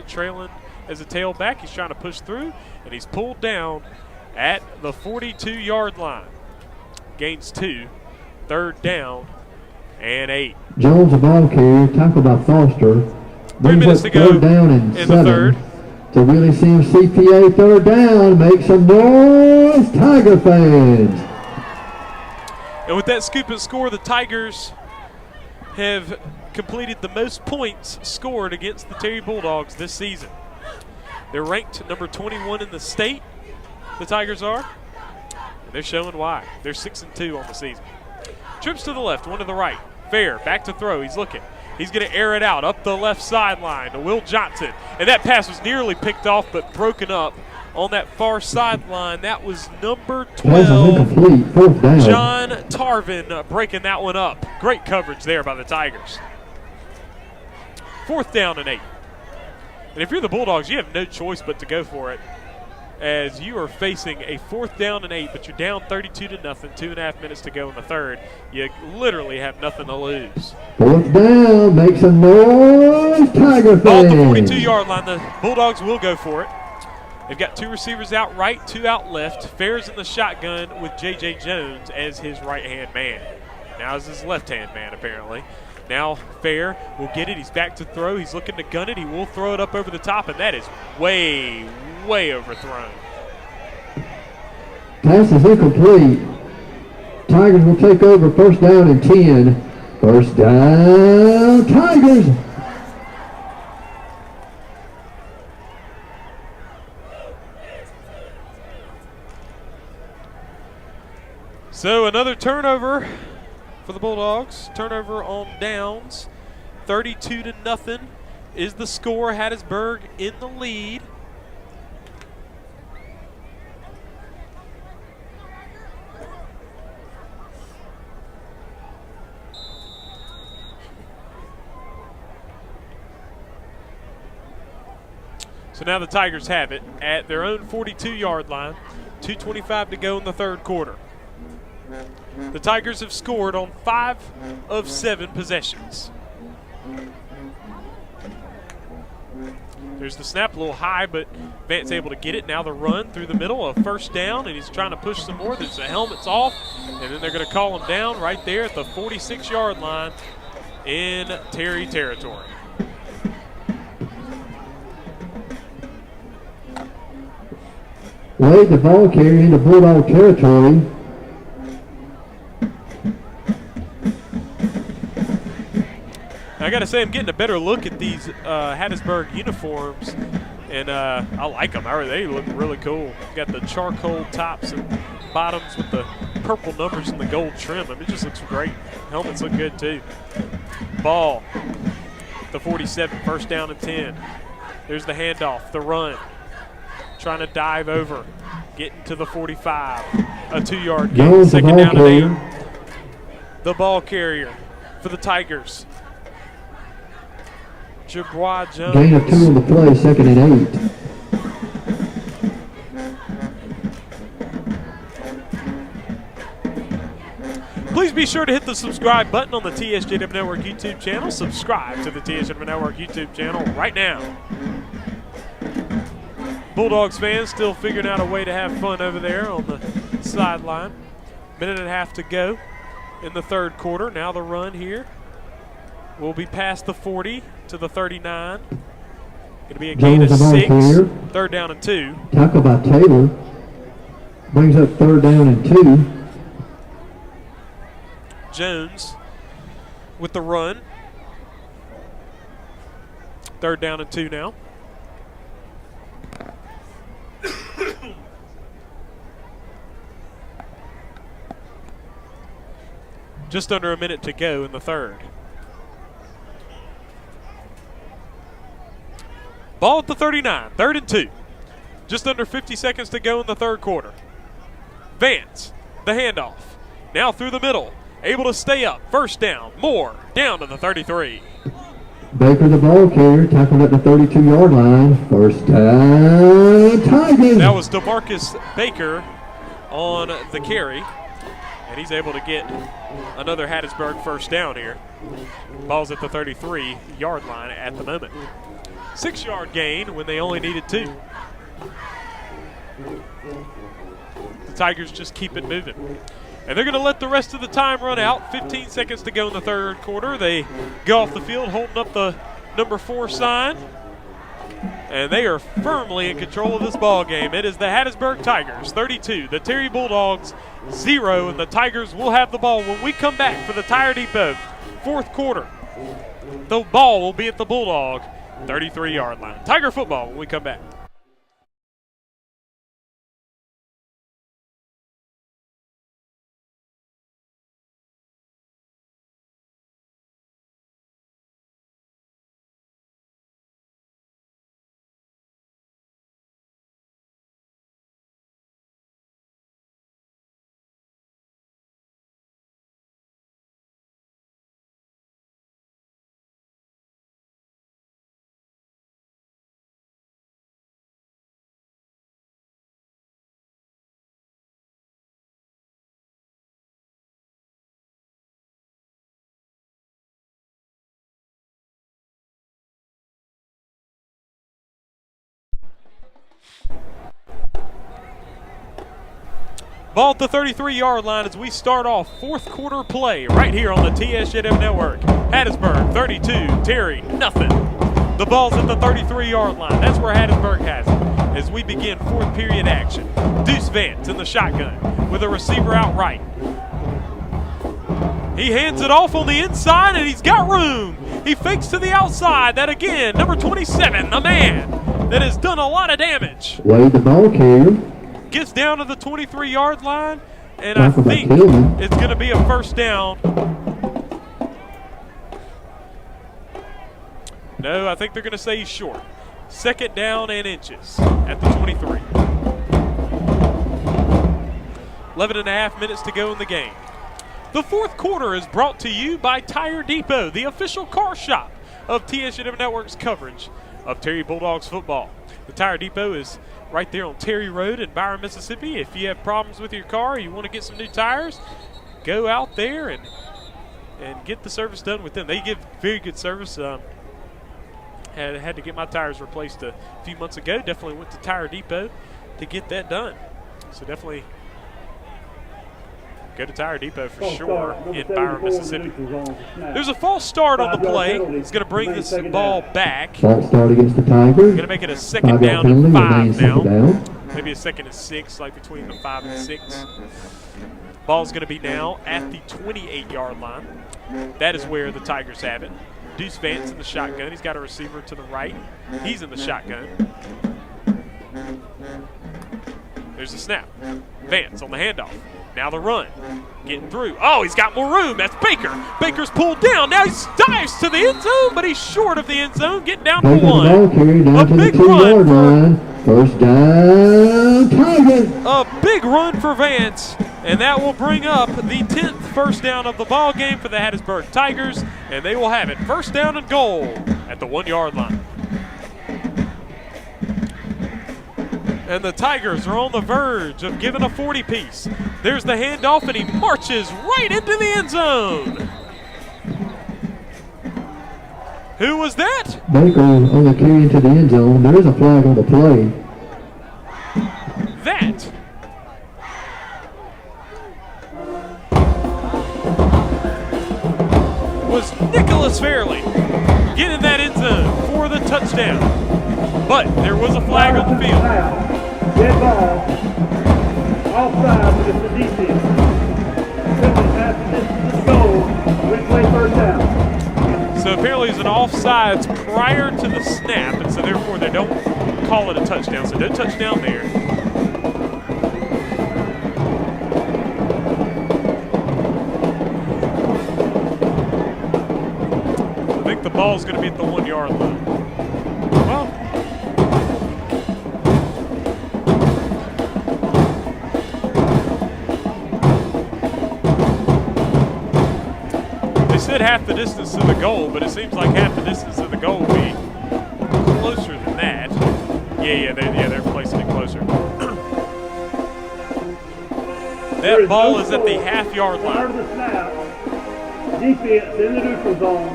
trailing as a tailback. He's trying to push through, and he's pulled down at the 42-yard line. Gains 2, third down and 8. Jones, a ball carrier, tackled by Foster. 3 minutes to go third down and in 7 the third. To Willie Sims CPA, third down. Make some noise, Tiger fans. And with that scoop and score, the Tigers have completed the most points scored against the Terry Bulldogs this season. They're ranked number 21 in the state, the Tigers are. And they're showing why. They're 6-2 on the season. Trips to the left, one to the right. Fair, back to throw. He's looking. He's going to air it out up the left sideline to Will Johnson. And that pass was nearly picked off but broken up on that far sideline. That was number 12, John Tarvin, breaking that one up. Great coverage there by the Tigers. 4th down and 8. And if you're the Bulldogs, you have no choice but to go for it, as you are facing a 4th down and 8, but you're down 32-0, 2.5 minutes to go in the third. You literally have nothing to lose. 4th down, make some noise, Tiger fans. Ball at the 42-yard line. The Bulldogs will go for it. They've got 2 receivers out right, 2 out left. Fair's in the shotgun with J.J. Jones as his right-hand man. Now is his left-hand man, apparently. Now Fair will get it. He's back to throw. He's looking to gun it. He will throw it up over the top, and that is way, way overthrown. Pass is incomplete. Tigers will take over 1st down and 10. 1st down, Tigers. So another turnover for the Bulldogs. Turnover on downs. 32-0 is the score. Hattiesburg in the lead. So now the Tigers have it at their own 42-yard line. 2:25 to go in the third quarter. The Tigers have scored on 5 of 7 possessions. There's the snap, a little high, but Vance able to get it. Now the run through the middle, a 1st down, and he's trying to push some more. There's the helmet's off, and then they're going to call him down right there at the 46-yard line in Terry territory. Wade, the ball carrier into Bulldog territory. I got to say, I'm getting a better look at these Hattiesburg uniforms, and I like them. They look really cool. Got the charcoal tops and bottoms with the purple numbers and the gold trim. I mean, it just looks great. Helmets look good, too. Ball, the 47, 1st down and 10. There's the handoff, the run. Trying to dive over, getting to the 45. A 2-yard gain, 2nd down and 8. The ball carrier for the Tigers. Jabois Jones. Gain of 2 on the play, 2nd and 8. Please be sure to hit the subscribe button on the TSJW Network YouTube channel. Subscribe to the TSJW Network YouTube channel right now. Bulldogs fans still figuring out a way to have fun over there on the sideline. 1.5 to go in the third quarter. Now the run here will be past the 40 to the 39. Going to be a gain of 6. 3rd down and 2. Tackle by Taylor. Brings up 3rd down and 2. Jones with the run. 3rd down and 2 now. Just under a minute to go in the third. Ball at the 39, 3rd and 2. Just under 50 seconds to go in the third quarter. Vance, the handoff. Now through the middle, able to stay up. 1st down, Moore, down to the 33. Baker, the ball carrier, tackled at the 32-yard line. 1st down, Tigers. That was DeMarcus Baker on the carry, and he's able to get another Hattiesburg 1st down here. Ball's at the 33-yard line at the moment. 6-yard gain when they only needed 2. The Tigers just keep it moving. And they're going to let the rest of the time run out. 15 seconds to go in the third quarter. They go off the field holding up the number 4 sign. And they are firmly in control of this ball game. It is the Hattiesburg Tigers 32, the Terry Bulldogs 0, and the Tigers will have the ball when we come back for the Tire Depot 4th quarter. The ball will be at the Bulldog 33-yard line. Tiger football when we come back. Ball at the 33-yard line as we start off fourth quarter play right here on the TSJW Network. Hattiesburg 32, Terry nothing. The ball's at the 33-yard line. That's where Hattiesburg has it as we begin fourth period action. Deuce Vance in the shotgun with a receiver out right. He hands it off on the inside and he's got room. He fakes to the outside. That again, number 27, a man that has done a lot of damage. Wade the ball carrier. Gets down to the 23-yard line, and I think it's going to be a first down. No, I think they're going to say he's short. Second down and inches at the 23. 11 and a half minutes to go in the game. The fourth quarter is brought to you by Tire Depot, the official car shop of TSJW Network's coverage of Terry Bulldogs football. The Tire Depot is right there on Terry Road in Byron, Mississippi. If you have problems with your car, you want to get some new tires, go out there and get the service done with them. They give very good service. Had to get my tires replaced a few months ago. Definitely went to Tire Depot to get that done. So definitely go to Tire Depot for sure in Byron, Mississippi. There's a false start on the play. It's going to bring this ball back. False start against the Tigers. Going to make it a second down and 5 now. Maybe a second and 6, like between the 5 and 6. Ball's going to be now at the 28-yard line. That is where the Tigers have it. Deuce Vance in the shotgun. He's got a receiver to the right. He's in the shotgun. There's the snap. Vance on the handoff. Now the run. Getting through. Oh, he's got more room. That's Baker. Baker's pulled down. Now he dives to the end zone, but he's short of the end zone. Getting down to 1. A big run. First down, Tigers. A big run for Vance, and that will bring up the 10th first down of the ball game for the Hattiesburg Tigers, and they will have it first down and goal at the 1-yard line. And the Tigers are on the verge of giving a 40-piece. There's the handoff, and he marches right into the end zone. Who was that? Baker on the carry into the end zone. There is a flag on the play. That was Nicholas Fairley getting that end zone for the touchdown. But there was a flag on the field. Dead ball. Offside, but it's the defense. Simply pass the distance to the goal. Replay first down. So apparently it's an offsides prior to the snap, and so therefore they don't call it a touchdown. So no touchdown there. I think the ball's going to be at the 1-yard line. Well, they said half the distance to the goal, but it seems like half the distance to the goal will be closer than that. Yeah, they're placing it closer. That ball is at the half-yard Prior to line. the snap, defense in the neutral zone.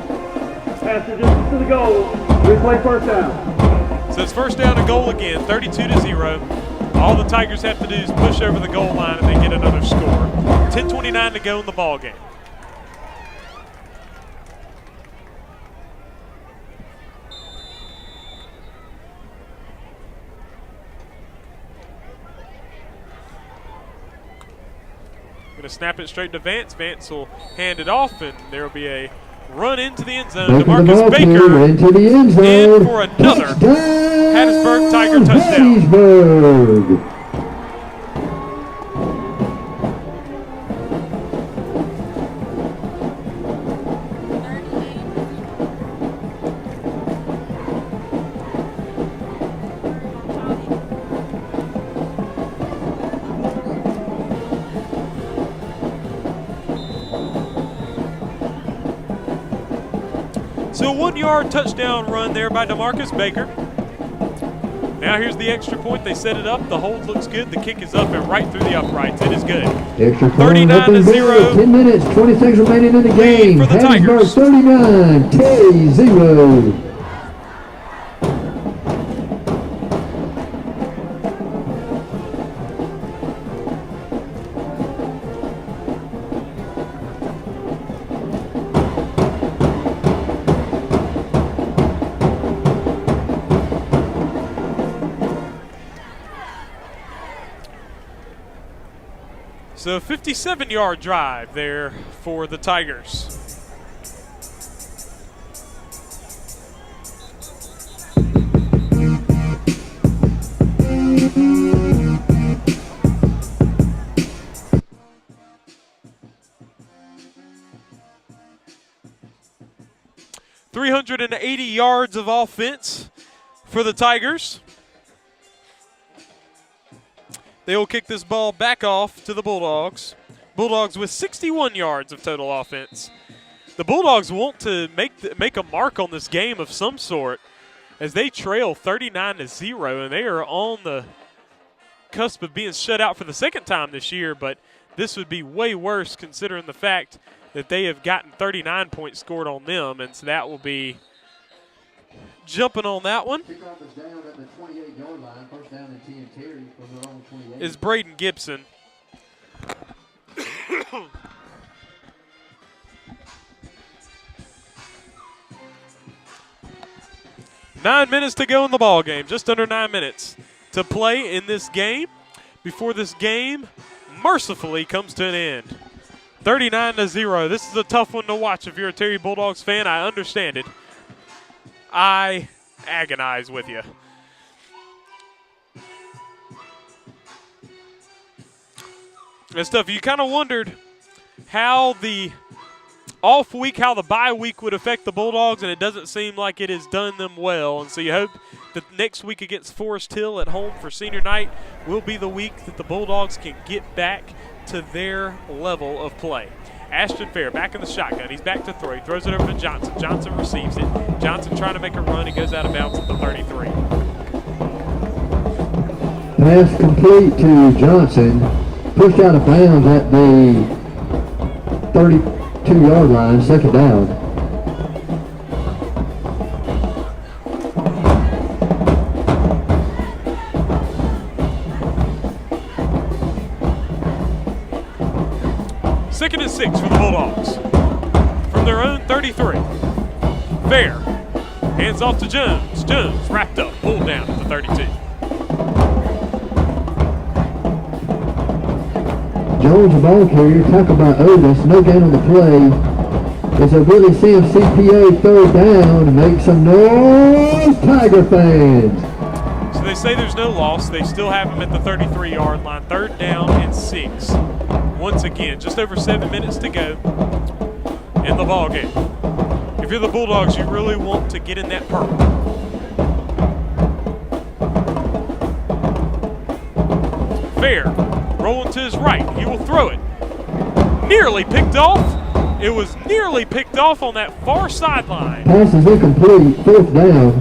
Pass the distance to the goal. Replay first down. So it's first down and goal again, 32-0. All the Tigers have to do is push over the goal line and they get another score. 10:29 to go in the ball game. Going to snap it straight to Vance. Vance will hand it off, and there will be a run into the end zone. DeMarcus Baker into the end zone. in for another Hattiesburg Tiger touchdown. Hattiesburg. So a 1-yard touchdown run there by DeMarcus Baker. Now here's the extra point. They set it up. The hold looks good. The kick is up and right through the uprights. It is good. Extra point. 39-0. 10 minutes, 20 seconds remaining in the game. for the Tigers. 39, Terry 0. So 57-yard drive there for the Tigers. .380 yards of offense for the Tigers. They will kick this ball back off to the Bulldogs. Bulldogs with 61 yards of total offense. The Bulldogs want to make a mark on this game of some sort as they trail 39-0, and they are on the cusp of being shut out for the second time this year, but this would be way worse considering the fact that they have gotten 39 points scored on them, and so that will be jumping on that one. Kickoff is down at the 28-yard line. First down and 10, Terry from their own 28. Is Braden Gibson. Nine minutes to go in the ball game. Just under 9 minutes to play in this game before this game mercifully comes to an end. 39-0. This is a tough one to watch if you're a Terry Bulldogs fan. I understand it. I agonize with you. And stuff, you kind of wondered how the off week, how the bye week would affect the Bulldogs, and it doesn't seem like it has done them well. And so you hope that next week against Forest Hill at home for senior night will be the week that the Bulldogs can get back to their level of play. Ashton Fair back in the shotgun. He's back to throw. He throws it over to Johnson. Johnson receives it. Johnson trying to make a run. He goes out of bounds at the 33. Pass complete to Johnson. Pushed out of bounds at the 32-yard line. Second down. Second and 6 for the Bulldogs. From their own 33. Fair. Hands off to Jones. Jones wrapped up. Pulled down at the 32. Jones, the ball carrier, tackled by Otis. No gain on the play. It's a Willie Sims CPA third down. Make some noise, Tiger fans. So they say there's no loss. They still have him at the 33-yard line. Third down and 6. Once again, just over 7 minutes to go in the ball game. If you're the Bulldogs, you really want to get in that purple. Fair, rolling to his right. He will throw it. Nearly picked off. It was nearly picked off on that far sideline. Pass is incomplete. Fourth down.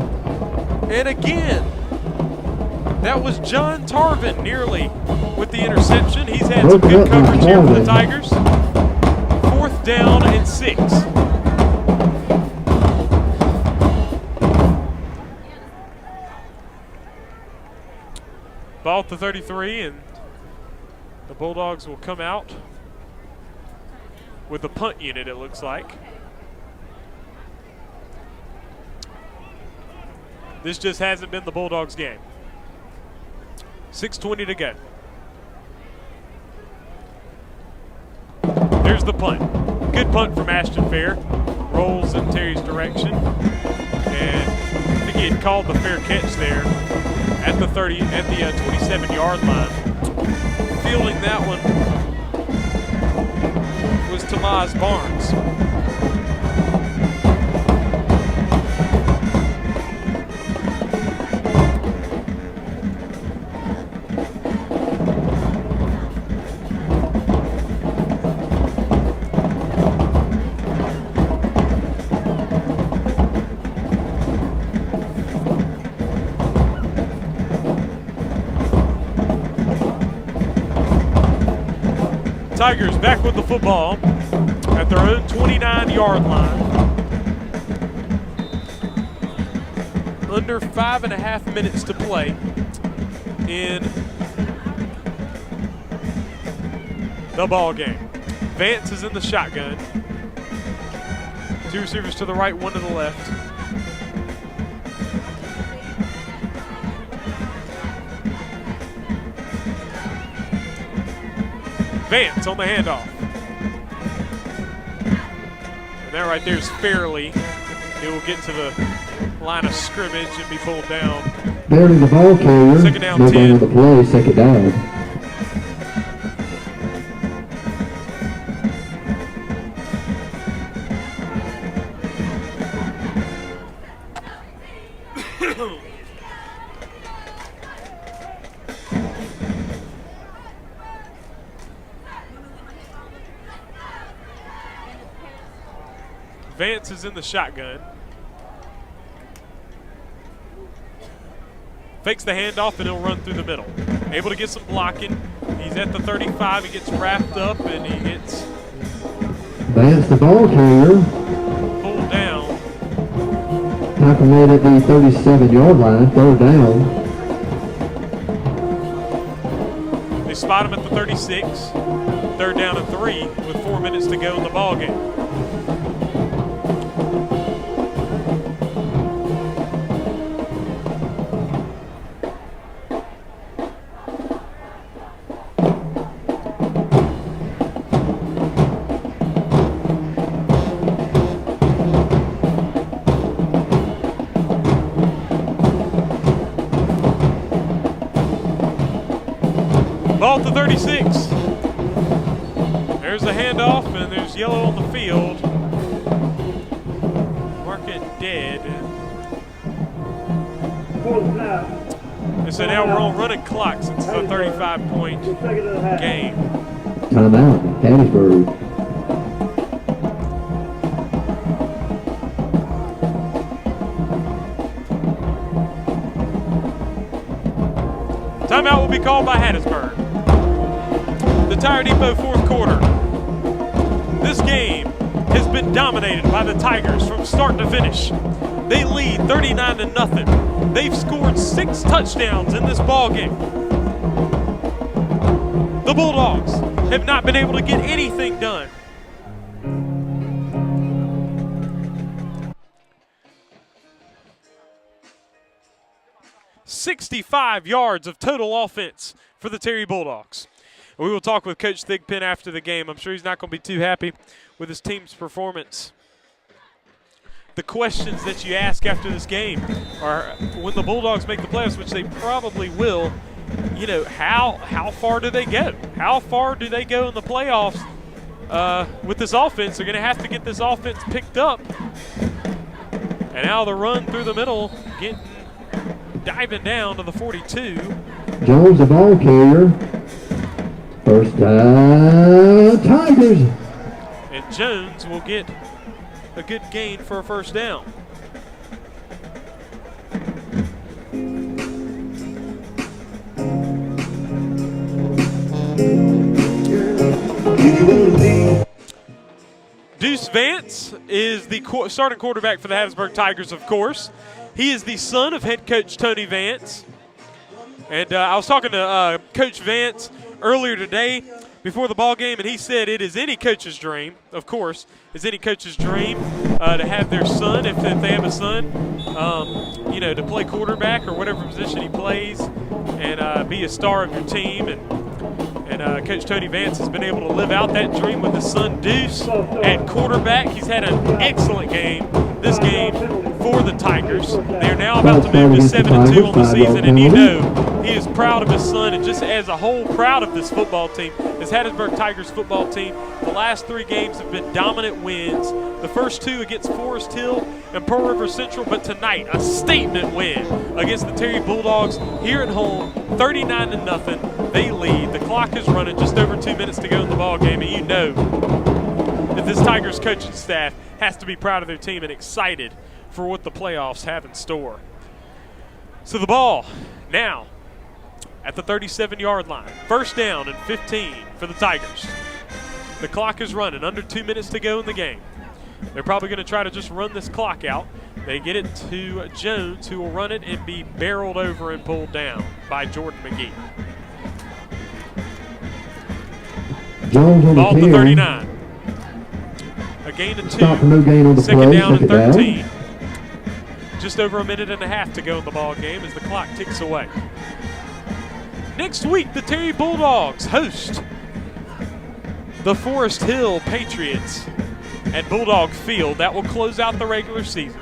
And again, that was John Tarvin nearly with the interception. He's had some good coverage here for the Tigers. Fourth down and 6. Ball at the 33, and the Bulldogs will come out with the punt unit, it looks like. This just hasn't been the Bulldogs game. 6:20 to go. Here's the punt. Good punt from Ashton Fair. Rolls in Terry's direction. And I think he had called the fair catch there at the 27-yard line. Fielding that one was Tomas Barnes. Tigers back with the football at their own 29-yard line. Under 5.5 minutes to play in the ball game. Vance is in the shotgun. Two receivers to the right, one to the left. Vance on the handoff. And that right there is Fairley. He will get to the line of scrimmage and be pulled down. Fairley, the ball carrier. Second down, no 10. down on the play, second down. Vance is in the shotgun. Fakes the handoff and he'll run through the middle. Able to get some blocking. He's at the 35. He gets wrapped up and he gets Vance, the ball carrier. pulled down. Tackle made at the 37-yard line, third down. They spot him at the 36. Third down and 3 with 4 minutes to go in the ball game. Ball at the 36. There's the handoff, and there's yellow on the field. Mark it dead. And so now we're on running clock since it's a 35-point game. Timeout, Hattiesburg. Timeout will be called by Hattiesburg. The Tire Depot fourth quarter. This game has been dominated by the Tigers from start to finish. They lead 39-0. They've scored 6 touchdowns in this ball game. The Bulldogs have not been able to get anything done. "65 yards of total offense for the Terry Bulldogs." We will talk with Coach Thigpen after the game. I'm sure he's not going to be too happy with his team's performance. The questions that you ask after this game are, when the Bulldogs make the playoffs, which they probably will, you know, how far do they go? How far do they go in the playoffs with this offense? They're going to have to get this offense picked up. And now the run through the middle, diving down to the 42. Jones, the ball carrier. First down, Tigers. And Jones will get a good gain for a first down. Deuce Vance is the starting quarterback for the Hattiesburg Tigers, of course. He is the son of head coach Tony Vance. And I was talking to Coach Vance earlier today before the ball game, and he said it is any coach's dream, of course, it's any coach's dream to have their son, if they have a son, you know, to play quarterback or whatever position he plays and be a star of your team. And Coach Tony Vance has been able to live out that dream with his son Deuce at quarterback. He's had an excellent game this game for the Tigers. They are now about to move to 7-2 on the season, and you know he is proud of his son and just as a whole proud of this football team, this Hattiesburg Tigers football team. The last 3 games have been dominant wins. The first 2 against Forest Hill and Pearl River Central, but tonight a statement win against the Terry Bulldogs here at home, 39-0. They lead. The clock is running, just over 2 minutes to go in the ball game, and you know that this Tigers coaching staff has to be proud of their team and excited for what the playoffs have in store. So the ball now at the 37-yard line. First down and 15 for the Tigers. The clock is running, under 2 minutes to go in the game. They're probably going to try to just run this clock out. They get it to Jones, who will run it and be barreled over and pulled down by Jordan McGee. Jones on Ball the to carry. 39. A gain of 2. Stop, no gain on the Second play. down and Second 13. down. Just over a minute and a half to go in the ball game as the clock ticks away. Next week, the Terry Bulldogs host the Forest Hill Patriots at Bulldog Field. That will close out the regular season.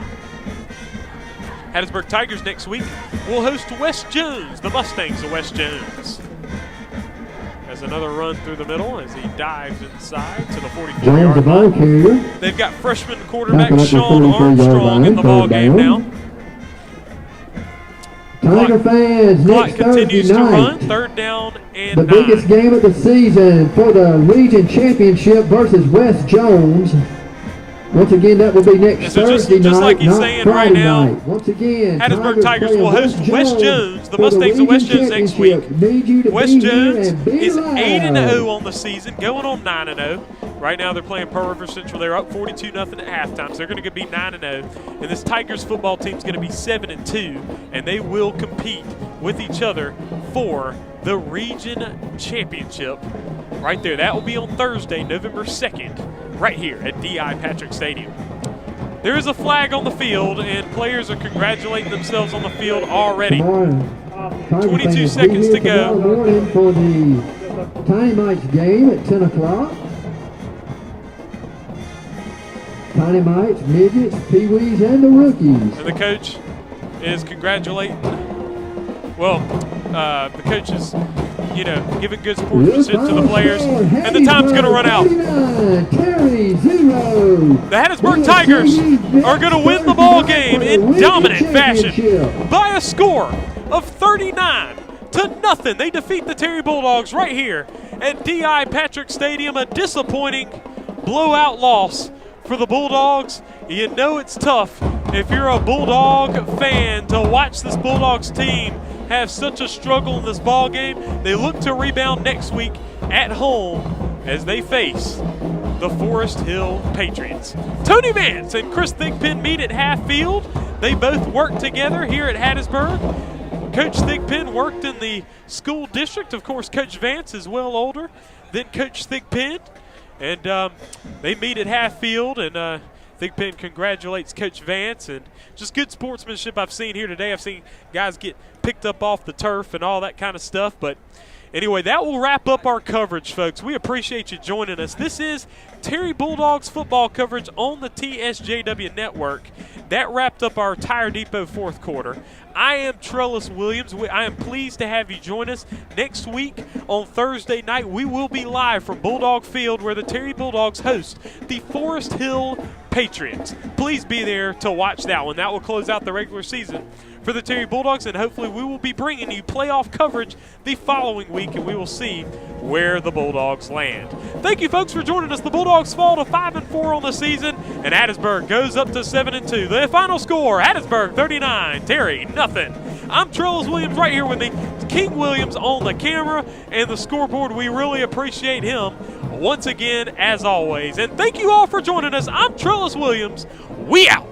Hattiesburg Tigers next week will host West Jones, the Mustangs of West Jones. Has another run through the middle as he dives inside to the 44-yard line. They've got freshman quarterback Sean Armstrong in the ball game now. Tiger fans, Clock next continues Thursday to run. night, Third down and the 9. biggest game of the season for the region championship versus West Jones. Once again, that will be next Thursday just night, like he's not saying Friday right now, night. Once again, Hattiesburg Tigers play will host West Jones, the Mustangs of West Jones next week. West Jones is 8-0 on the season, going on 9-0. Right now they're playing Pearl River Central. They're up 42-0 at halftime, so they're going to be 9-0. And this Tigers football team is going to be 7-2, and they will compete with each other for the region championship right there. That will be on Thursday, November 2nd. Right here at D.I. Patrick Stadium. There is a flag on the field, and players are congratulating themselves on the field already. 22 seconds to go. Morning for the Tiny Mites game at 10 o'clock. Tiny Mites, midgets, peewees, and the rookies. And the coach is congratulating. Well, the coach is, giving good sportsmanship to the players. And the time's going to run out. Terry, 0. The Hattiesburg Tigers are going to win the ball game in dominant fashion by a score of 39-0. They defeat the Terry Bulldogs right here at D.I. Patrick Stadium. A disappointing blowout loss for the Bulldogs. You know it's tough if you're a Bulldog fan to watch this Bulldogs team have such a struggle in this ball game. They look to rebound next week at home as they face the Forest Hill Patriots. Tony Vance and Chris Thigpen meet at half field. They both work together here at Hattiesburg. Coach Thigpen worked in the school district. Of course, Coach Vance is well older than Coach Thigpen. And they meet at half field, and Thigpen congratulates Coach Vance, and just good sportsmanship I've seen here today. I've seen guys get picked up off the turf and all that kind of stuff. But anyway, that will wrap up our coverage, folks. We appreciate you joining us. This is Terry Bulldogs football coverage on the TSJW network. That wrapped up our Tire Depot fourth quarter. I am Trellis Williams. I am pleased to have you join us. Next week on Thursday night, we will be live from Bulldog Field where the Terry Bulldogs host the Forest Hill Patriots. Please be there to watch that one. That will close out the regular season for the Terry Bulldogs, and hopefully we will be bringing you playoff coverage the following week, and we will see where the Bulldogs land. Thank you, folks, for joining us. The Bulldogs fall to 5-4 on the season, and Hattiesburg goes up to 7-2. The final score, Hattiesburg 39, Terry nothing. I'm Trellis Williams right here with me, King Williams on the camera and the scoreboard. We really appreciate him once again, as always. And thank you all for joining us. I'm Trellis Williams. We out.